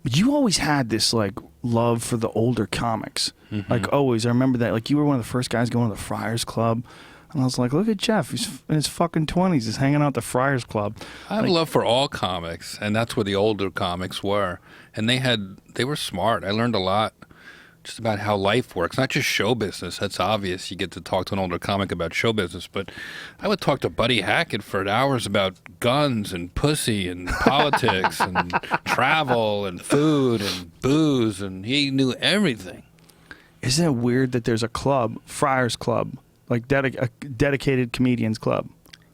You always had this like love for the older comics. Mm-hmm. Like always. I remember that. Like you were one of the first guys going to the Friars Club. And I was like, look at Jeff. He's in his fucking 20s. He's hanging out at the Friars Club. I have love for all comics, and that's where the older comics were. And they were smart. I learned a lot, just about how life works, not just show business. That's obvious. You get to talk to an older comic about show business, but I would talk to Buddy Hackett for hours about guns and pussy and politics and travel and food and booze, and he knew everything. Isn't it weird that there's a club, Friars Club, like a dedicated comedians club?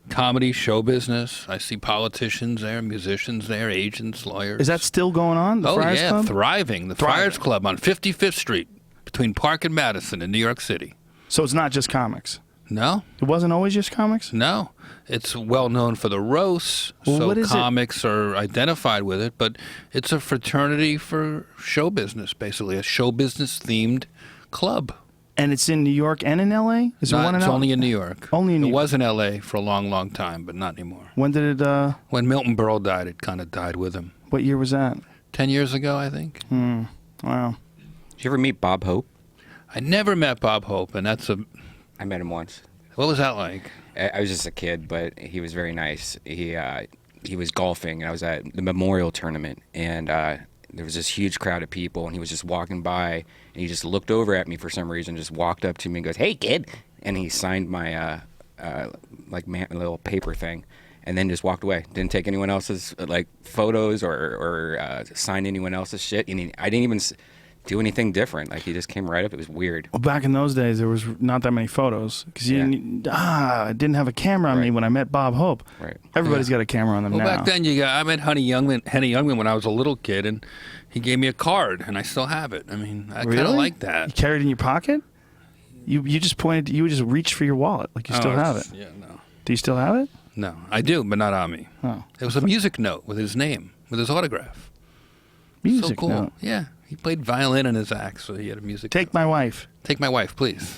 Comedy, show business. I see politicians there, musicians there, agents, lawyers. Is that still going on? The Friars Club? Thriving. The Friars Club on 55th Street between Park and Madison in New York City. So it's not just comics? No. It wasn't always just comics? No. It's well known for the roasts, well, so comics are identified with it, but it's a fraternity for show business, basically, a show business themed club. And it's in New York and in L.A.? Is there one in It's L.A.? only in New York. Only in New York. It was in L.A. for a long, long time, but not anymore. When did it... When Milton Berle died, it kind of died with him. What year was that? 10 years ago, I think. Wow. Did you ever meet Bob Hope? I never met Bob Hope, and I met him once. What was that like? I was just a kid, but he was very nice. He was golfing, and I was at the Memorial Tournament, and there was this huge crowd of people, and he was just walking by, and he just looked over at me for some reason, just walked up to me and goes, "Hey, kid," and he signed my little paper thing, and then just walked away. Didn't take anyone else's photos or sign anyone else's shit. And I didn't even do anything different. Like, he just came right up. It was weird. Well, back in those days, there was not that many photos because I didn't have a camera on me when I met Bob Hope. Right. Everybody's got a camera on them now. Back then, I met Henny Youngman when I was a little kid, and he gave me a card, and I still have it. I mean, I kind of like that. You carried it in your pocket? You just pointed. You would just reach for your wallet, like you still have it. Yeah, no. Do you still have it? No, I do, but not on me. Oh. It was a music note with his name, with his autograph. Music so cool. note. Yeah, he played violin in his act, so he had a music. Take my wife. Take my wife, please.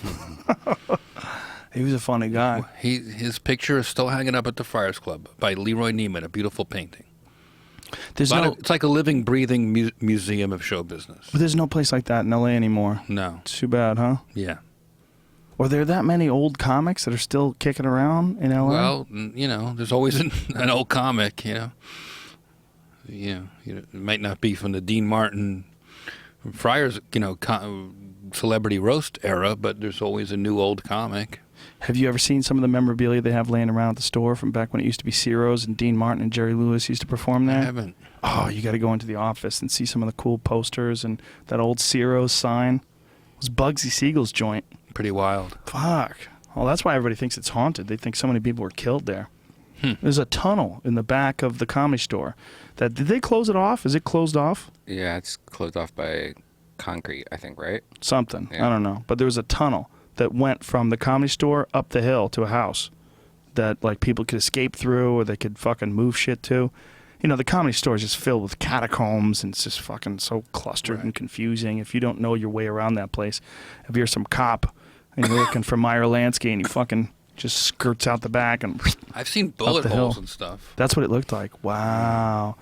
He was a funny guy. His picture is still hanging up at the Friars Club by Leroy Neiman, a beautiful painting. It's like a living, breathing museum of show business. But there's no place like that in L.A. anymore. No. It's too bad, huh? Yeah. Are there that many old comics that are still kicking around in L.A.? Well, there's always an old comic, it might not be from the Dean Martin Friars, celebrity roast era, but there's always a new old comic. Have you ever seen some of the memorabilia they have laying around at the store from back when it used to be Ciro's and Dean Martin and Jerry Lewis used to perform there? I haven't. Oh, you got to go into the office and see some of the cool posters and that old Ciro's sign. It was Bugsy Siegel's joint. Pretty wild. Fuck. Well, that's why everybody thinks it's haunted. They think so many people were killed there. There's a tunnel in the back of the Comedy Store. Did they close it off? Is it closed off? Yeah, it's closed off by concrete, I think, right? Something. Yeah. I don't know. But there was a tunnel that went from the Comedy Store up the hill to a house that people could escape through or they could fucking move shit to. The Comedy Store is just filled with catacombs and it's just fucking so clustered and confusing. If you don't know your way around that place, if you're some cop and you're looking for Meyer Lansky and you fucking just skirts out the back and I've seen bullet holes and stuff. That's what it looked like. Wow.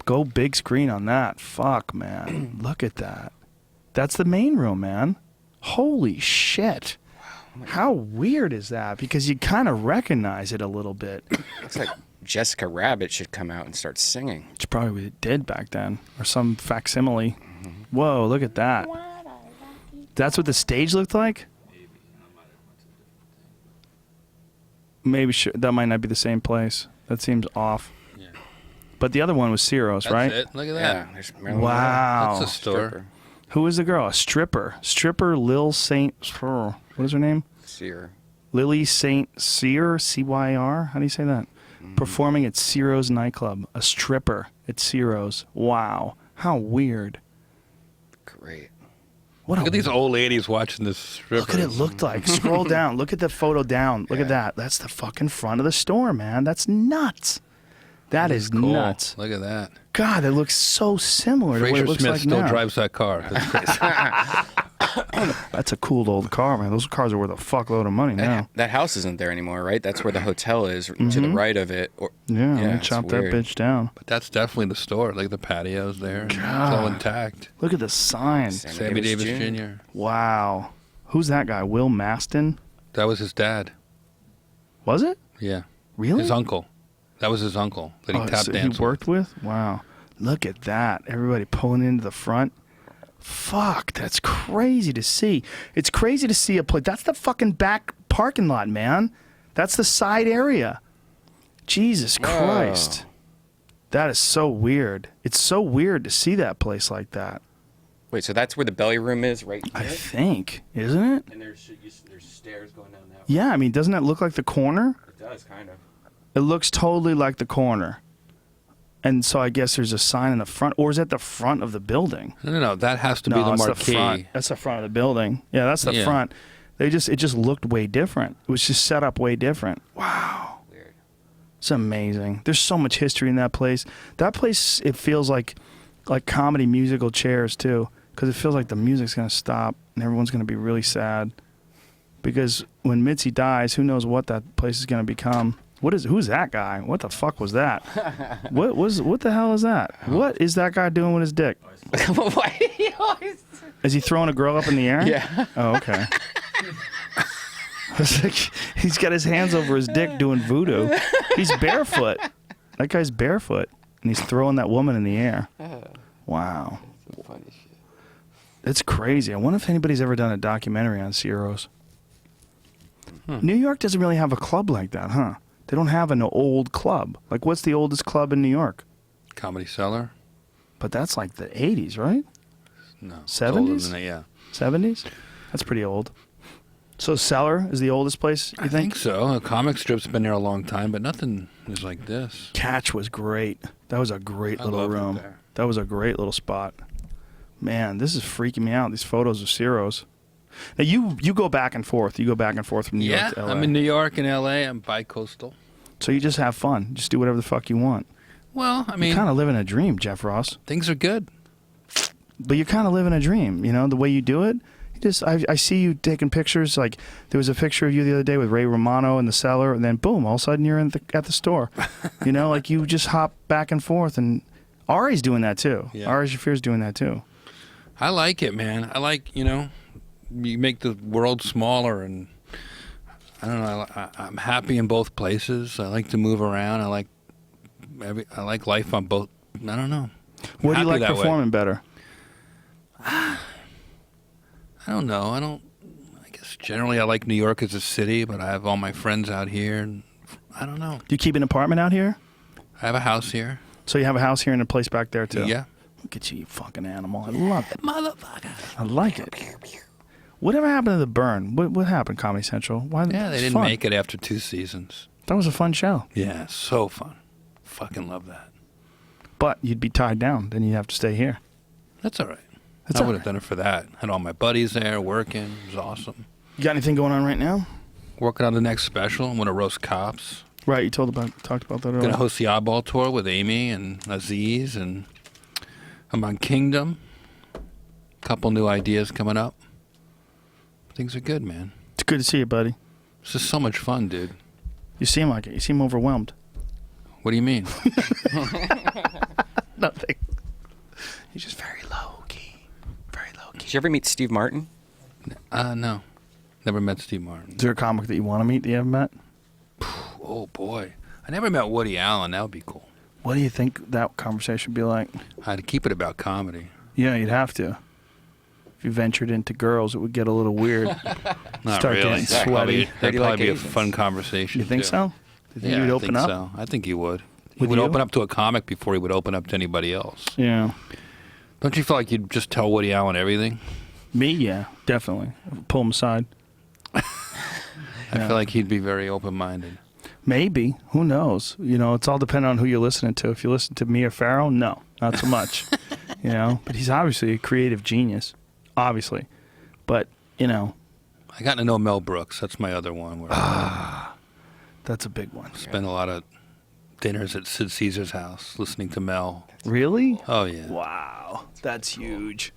Go big screen on that. Fuck, man. Look at that. That's the main room, man. Holy shit. How weird is that? Because you kind of recognize it a little bit. Looks like Jessica Rabbit should come out and start singing. It's probably what it did back then. Or some facsimile. Whoa, look at that. That's what the stage looked like? Maybe that might not be the same place. That seems off. Yeah. But the other one was Ciro's, right? That's it. Look at that. Yeah, wow. That's a store. Stripper. Who is the girl? A stripper. Stripper Lil Saint. What is her name? Sear. Lily Saint Cyr, C-Y-R. How do you say that? Performing at Ciro's nightclub. A stripper at Ciro's. Wow. How weird. Great. Look at these old ladies watching this stripper. Look what it looked like. Scroll down. Look at the photo down. Look at that. That's the fucking front of the store, man. That's nuts. That is cool. nuts. Look at that. God, it looks so similar to what it Fraser looks Smith like still now. drives that car. That's crazy. That's a cool old car, man. Those cars are worth a fuckload of money now. That house isn't there anymore, right? That's where the hotel is, to the right of it. Yeah, they it's chopped that weird. bitch down. But that's definitely the store. Like the patio's there. It's all intact. Look at the sign. Sammy Davis Jr. Wow. Who's that guy? Will Maston? That was his dad. Was it? Yeah. Really? His uncle. That was his uncle that he tap so danced he worked with? Wow. Look at that. Everybody pulling into the front. Fuck, that's crazy to see. It's crazy to see a place. That's the fucking back parking lot, man. That's the side area. Jesus Christ. That is so weird. It's so weird to see that place like that. Wait, so that's where the belly room is, right I there? think, isn't it? And there's stairs going down that way. Yeah, I mean, doesn't that look like the corner? It does, kind of. It looks totally like the corner. And so I guess there's a sign in the front, or is that the front of the building? No. That has to be No, the it's marquee. the front. That's the front of the building. Yeah, that's the Yeah. front. It just looked way different. It was just set up way different. Wow. Weird. It's amazing. There's so much history in that place. That place, it feels like comedy musical chairs too, because it feels like the music's gonna stop and everyone's gonna be really sad. Because when Mitzi dies, who knows what that place is gonna become? Who's that guy? What the fuck was that? What the hell is that? What is that guy doing with his dick? Why do you always... Is he throwing a girl up in the air? Yeah. Oh, okay. It's like, he's got his hands over his dick doing voodoo. He's barefoot. That guy's barefoot, and he's throwing that woman in the air. Wow. Some funny shit. It's crazy. I wonder if anybody's ever done a documentary on Ciro's. New York doesn't really have a club like that, huh? They don't have an old club. Like, what's the oldest club in New York? Comedy Cellar? But that's like the 80s, right? No. it's older 70s? than that, yeah. 70s? That's pretty old. So Cellar is the oldest place, you I think so. A comic strip's been there a long time, but nothing is like this. Catch was great. That was a great I little loved it room. there. That was a great little spot. Man, this is freaking me out, these photos of Ciro's. Now, you go back and forth. You go back and forth from New Yeah, York to LA. I'm in New York and LA. I'm bi-coastal. So you just have fun. Just do whatever the fuck you want. Well, I You're mean, kind of living a dream, Jeff Ross. things are good. But you're kind of living a dream, you know, the way you do it. I see you taking pictures. Like, there was a picture of you the other day with Ray Romano in the cellar, and then boom, all of a sudden you're at the store. You know, like you just hop back and forth. And Ari's doing that too. Yeah. Ari Shafir's doing that too. I like it, man. I like, you make the world smaller, and I don't know. I'm happy in both places. I like to move around. I like life on both. I don't know. Where do you Happy like that way. performing better? I don't know. I guess generally I like New York as a city, but I have all my friends out here, and I don't know. Do you keep an apartment out here? I have a house here. So you have a house here and a place back there too? Yeah. Look at you fucking animal. I love it. Motherfucker. I like it. Whatever happened to the burn? What happened, Comedy Central? Why? Yeah, they it's didn't fun. make it after 2 seasons. That was a fun show. Yeah, so fun. Fucking love that. But you'd be tied down. Then you'd have to stay here. That's all right. That's I all would right. have done it for that. Had all my buddies there working. It was awesome. You got anything going on right now? Working on the next special. I'm going to roast cops. Right, you talked about that earlier. Going to host the Oddball Tour with Amy and Aziz, and I'm on Kingdom. Couple new ideas coming up. Things are good, man. It's good to see you, buddy. This is so much fun, dude. You seem like it. You seem overwhelmed. What do you mean? Nothing. He's just very low key. Very low key. Did you ever meet Steve Martin? No. Never met Steve Martin. Is there a comic that you want to meet that you haven't met? Oh, boy. I never met Woody Allen. That would be cool. What do you think that conversation would be like? I had to keep it about comedy. Yeah, you'd have to. If you ventured into girls, it would get a little weird. Not Start really. getting That'd sweaty. probably, Heard that'd you probably like be a Asians. fun conversation. You think too. so? Do you think Yeah, you'd I open think up? so. I think he would. He With would you? open up to a comic before he would open up to anybody else. Yeah. Don't you feel like you'd just tell Woody Allen everything? Me, yeah, definitely. Pull him aside. I Yeah. feel like he'd be very open-minded. Maybe. Who knows? You know, it's all dependent on who you're listening to. If you listen to Mia Farrow, no, not so much. You know, but he's obviously a creative genius. Obviously. But, you know, I got to know Mel Brooks. That's my other one. Where I that's a big one. spend a lot of dinners at Sid Caesar's house listening to Mel. Really? Oh, yeah. Wow. That's huge.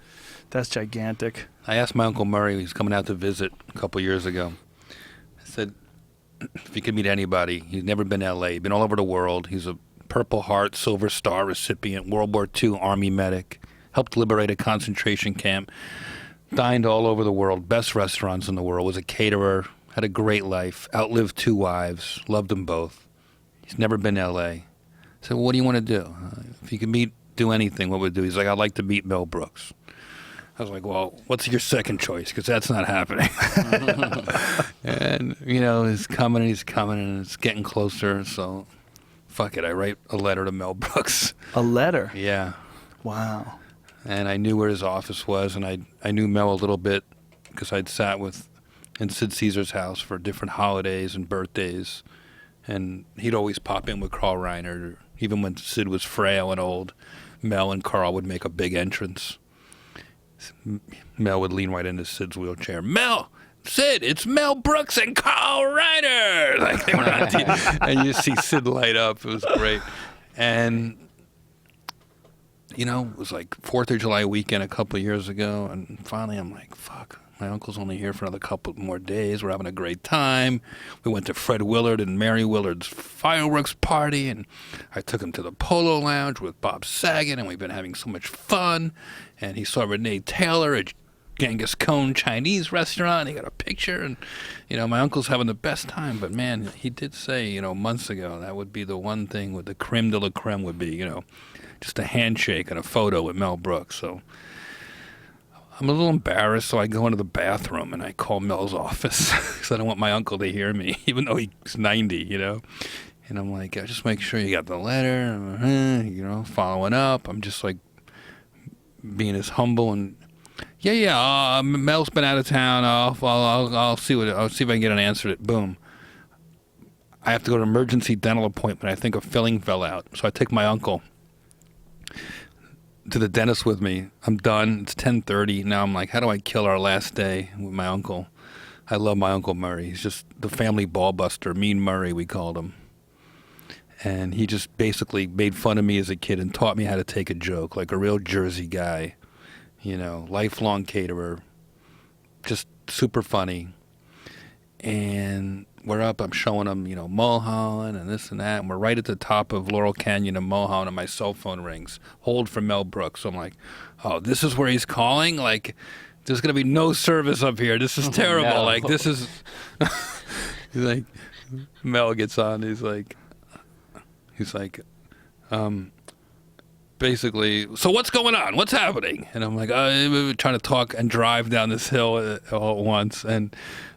That's gigantic. I asked my Uncle Murray, he's coming out to visit a couple years ago. I said, if he could meet anybody, he's never been to L.A., he's been all over the world. He's a Purple Heart, Silver Star recipient, World War II Army medic, helped liberate a concentration camp, dined all over the world, best restaurants in the world, was a caterer, had a great life, outlived 2 wives, loved them both. He's never been to L.A. I said, well, what do you want to do? If you could do anything, what would you do? He's like, I'd like to meet Mel Brooks. I was like, well, what's your second choice? Because that's not happening. And, he's coming, and it's getting closer. So, fuck it. I write a letter to Mel Brooks. A letter? Yeah. Wow. And I knew where his office was, and I knew Mel a little bit because I'd sat in Sid Caesar's house for different holidays and birthdays. And he'd always pop in with Carl Reiner. Even when Sid was frail and old, Mel and Carl would make a big entrance. Mel would lean right into Sid's wheelchair. Sid, it's Mel Brooks and Carl Reiner. Like they were on TV. And you see Sid light up. It was great. And, it was like 4th of July weekend a couple of years ago. And finally I'm like, fuck, my uncle's only here for another couple more days. We're having a great time. We went to Fred Willard and Mary Willard's fireworks party. And I took him to the Polo Lounge with Bob Saget. And we've been having so much fun. And he saw Renee Taylor at Genghis Khan Chinese restaurant. He got a picture, and my uncle's having the best time. But man, he did say months ago that would be the one thing with the creme de la creme would be just a handshake and a photo with Mel Brooks. So I'm a little embarrassed, so I go into the bathroom and I call Mel's office because I don't want my uncle to hear me, even though he's 90. And I'm like, just make sure you got the letter, following up. I'm just like being as humble and Mel's been out of town. I'll see if I can get an answer to it. Boom. I have to go to an emergency dental appointment. I think a filling fell out, so I take my uncle to the dentist with me. I'm done. It's 10:30 now. I'm like, how do I kill our last day with my uncle? I love my Uncle Murray. He's just the family ball buster. Mean Murray, we called him. And he just basically made fun of me as a kid and taught me how to take a joke, like a real Jersey guy, lifelong caterer, just super funny. And we're up, I'm showing him, Mulholland and this and that, and we're right at the top of Laurel Canyon and Mulholland, and my cell phone rings. Hold for Mel Brooks. So I'm like, oh, this is where he's calling? Like, there's going to be no service up here. This is terrible. No. Like, this is... He's like, Mel gets on, he's like, basically, so what's going on? What's happening? And I'm like, we were trying to talk and drive down this hill all at once. And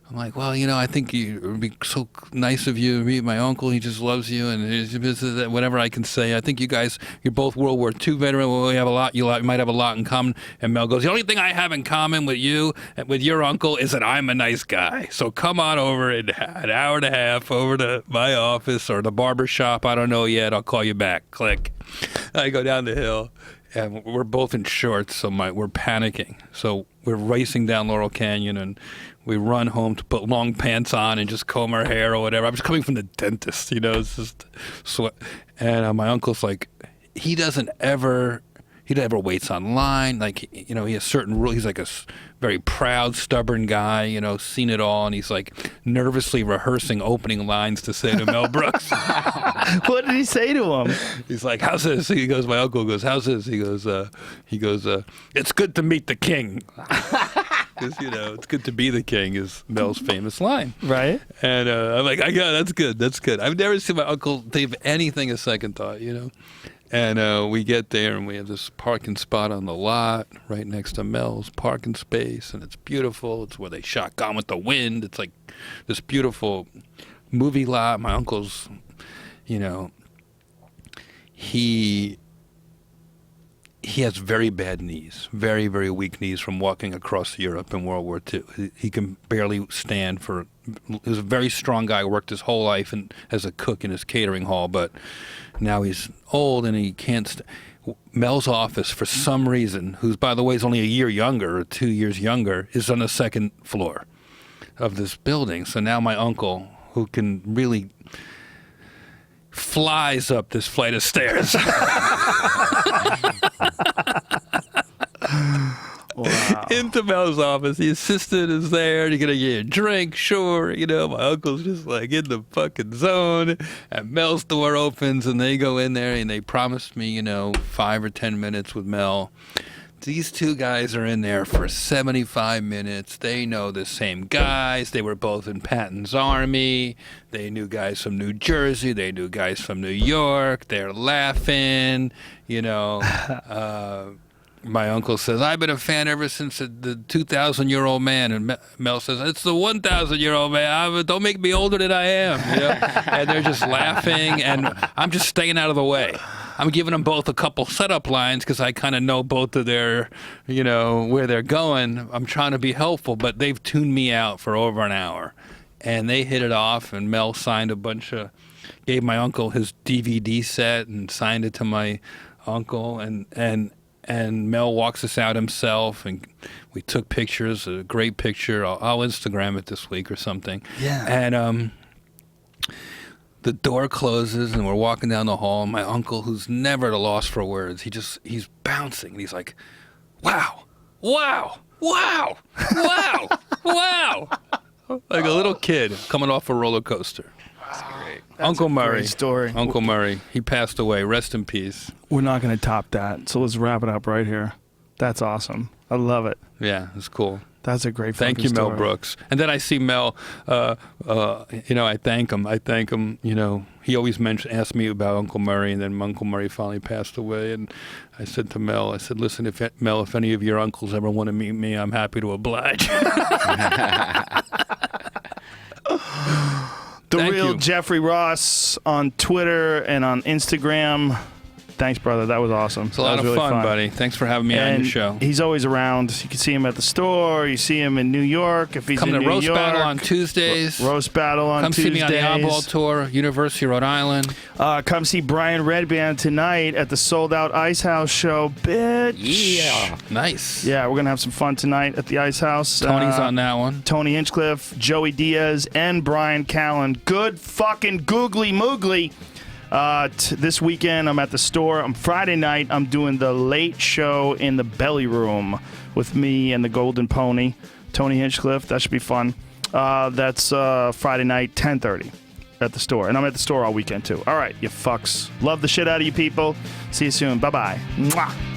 I'm like, well, I think it would be so nice of you to meet my uncle. He just loves you, and whatever I can say. I think you're both World War II veterans. We have a lot. You might have a lot in common. And Mel goes, the only thing I have in common with you and with your uncle is that I'm a nice guy. So come on over in an hour and a half over to my office or the barber shop. I don't know yet. I'll call you back. Click. I go down the hill. And we're both in shorts, so we're panicking. So we're racing down Laurel Canyon, and we run home to put long pants on and just comb our hair or whatever. I was coming from the dentist, it's just sweat. And my uncle's like, he never waits online. Like, he has certain rules. He's like a very proud, stubborn guy, seen it all. And he's like nervously rehearsing opening lines to say to Mel Brooks. What did he say to him? He's like, how's this? He goes, my uncle goes, how's this? He goes, it's good to meet the king. Because, it's good to be the king is Mel's famous line. Right. And I'm like, that's good. That's good. I've never seen my uncle give anything a second thought, And we get there, and we have this parking spot on the lot right next to Mel's parking space, and it's beautiful. It's where they shot Gone with the Wind. It's like this beautiful movie lot. My uncle's, he has very bad knees, very, very weak knees from walking across Europe in World War II. He can barely stand for. He was a very strong guy, worked his whole life as a cook in his catering hall, but now he's old and he can't. Mel's office, for some reason, who's, by the way, is only a year younger or 2 years younger, is on the second floor of this building. So now my uncle, who can really flies up this flight of stairs. Wow. Into Mel's office. The assistant is there. You're going to get a drink, sure. My uncle's just like in the fucking zone. And Mel's door opens and they go in there and they promised me, 5 or 10 minutes with Mel. These two guys are in there for 75 minutes. They know the same guys. They were both in Patton's army. They knew guys from New Jersey. They knew guys from New York. They're laughing, my uncle says, I've been a fan ever since the 2,000-year-old man. And Mel says, it's the 1,000-year-old man. Don't make me older than I am. You know? And they're just laughing, and I'm just staying out of the way. I'm giving them both a couple setup lines because I kind of know both of their, where they're going. I'm trying to be helpful, but they've tuned me out for over an hour. And they hit it off, and Mel signed gave my uncle his DVD set and signed it to my uncle, and Mel walks us out himself, and we took pictures, a great picture. I'll Instagram it this week or something. Yeah. And the door closes, and we're walking down the hall, and my uncle, who's never at a loss for words, he's bouncing, and he's like, wow, wow, wow, wow, wow. Like a little kid coming off a roller coaster. That's great. Uncle Murray. Great story. Uncle Murray. He passed away. Rest in peace. We're not going to top that, so let's wrap it up right here. That's awesome. I love it. Yeah, it's cool. That's a great Thank fucking you, Mel story. Brooks. And then I see Mel, I thank him. He always asked me about Uncle Murray, and then Uncle Murray finally passed away. And I said to Mel, listen, if any of your uncles ever want to meet me, I'm happy to oblige. The Thank real you. Jeffrey Ross on Twitter and on Instagram. Thanks, brother. That was awesome. It's a lot of really fun, buddy. Thanks for having me on your show. He's always around. You can see him at the store. You see him in New York. If he's Come in to New Roast York, Battle on Tuesdays. Roast Battle on Come Tuesdays. see me on the Oddball Tour, University of Rhode Island. Come see Brian Redband tonight at the Sold Out Ice House show, bitch. Yeah. Nice. Yeah, we're going to have some fun tonight at the Ice House. Tony's on that one. Tony Hinchcliffe, Joey Diaz, and Brian Callen. Good fucking googly moogly. This weekend, I'm at the store. On Friday night, I'm doing the late show in the Belly Room with me and the Golden Pony, Tony Hinchcliffe. That should be fun. That's Friday night, 10:30 at the store. And I'm at the store all weekend, too. All right, you fucks. Love the shit out of you people. See you soon. Bye-bye. Mwah.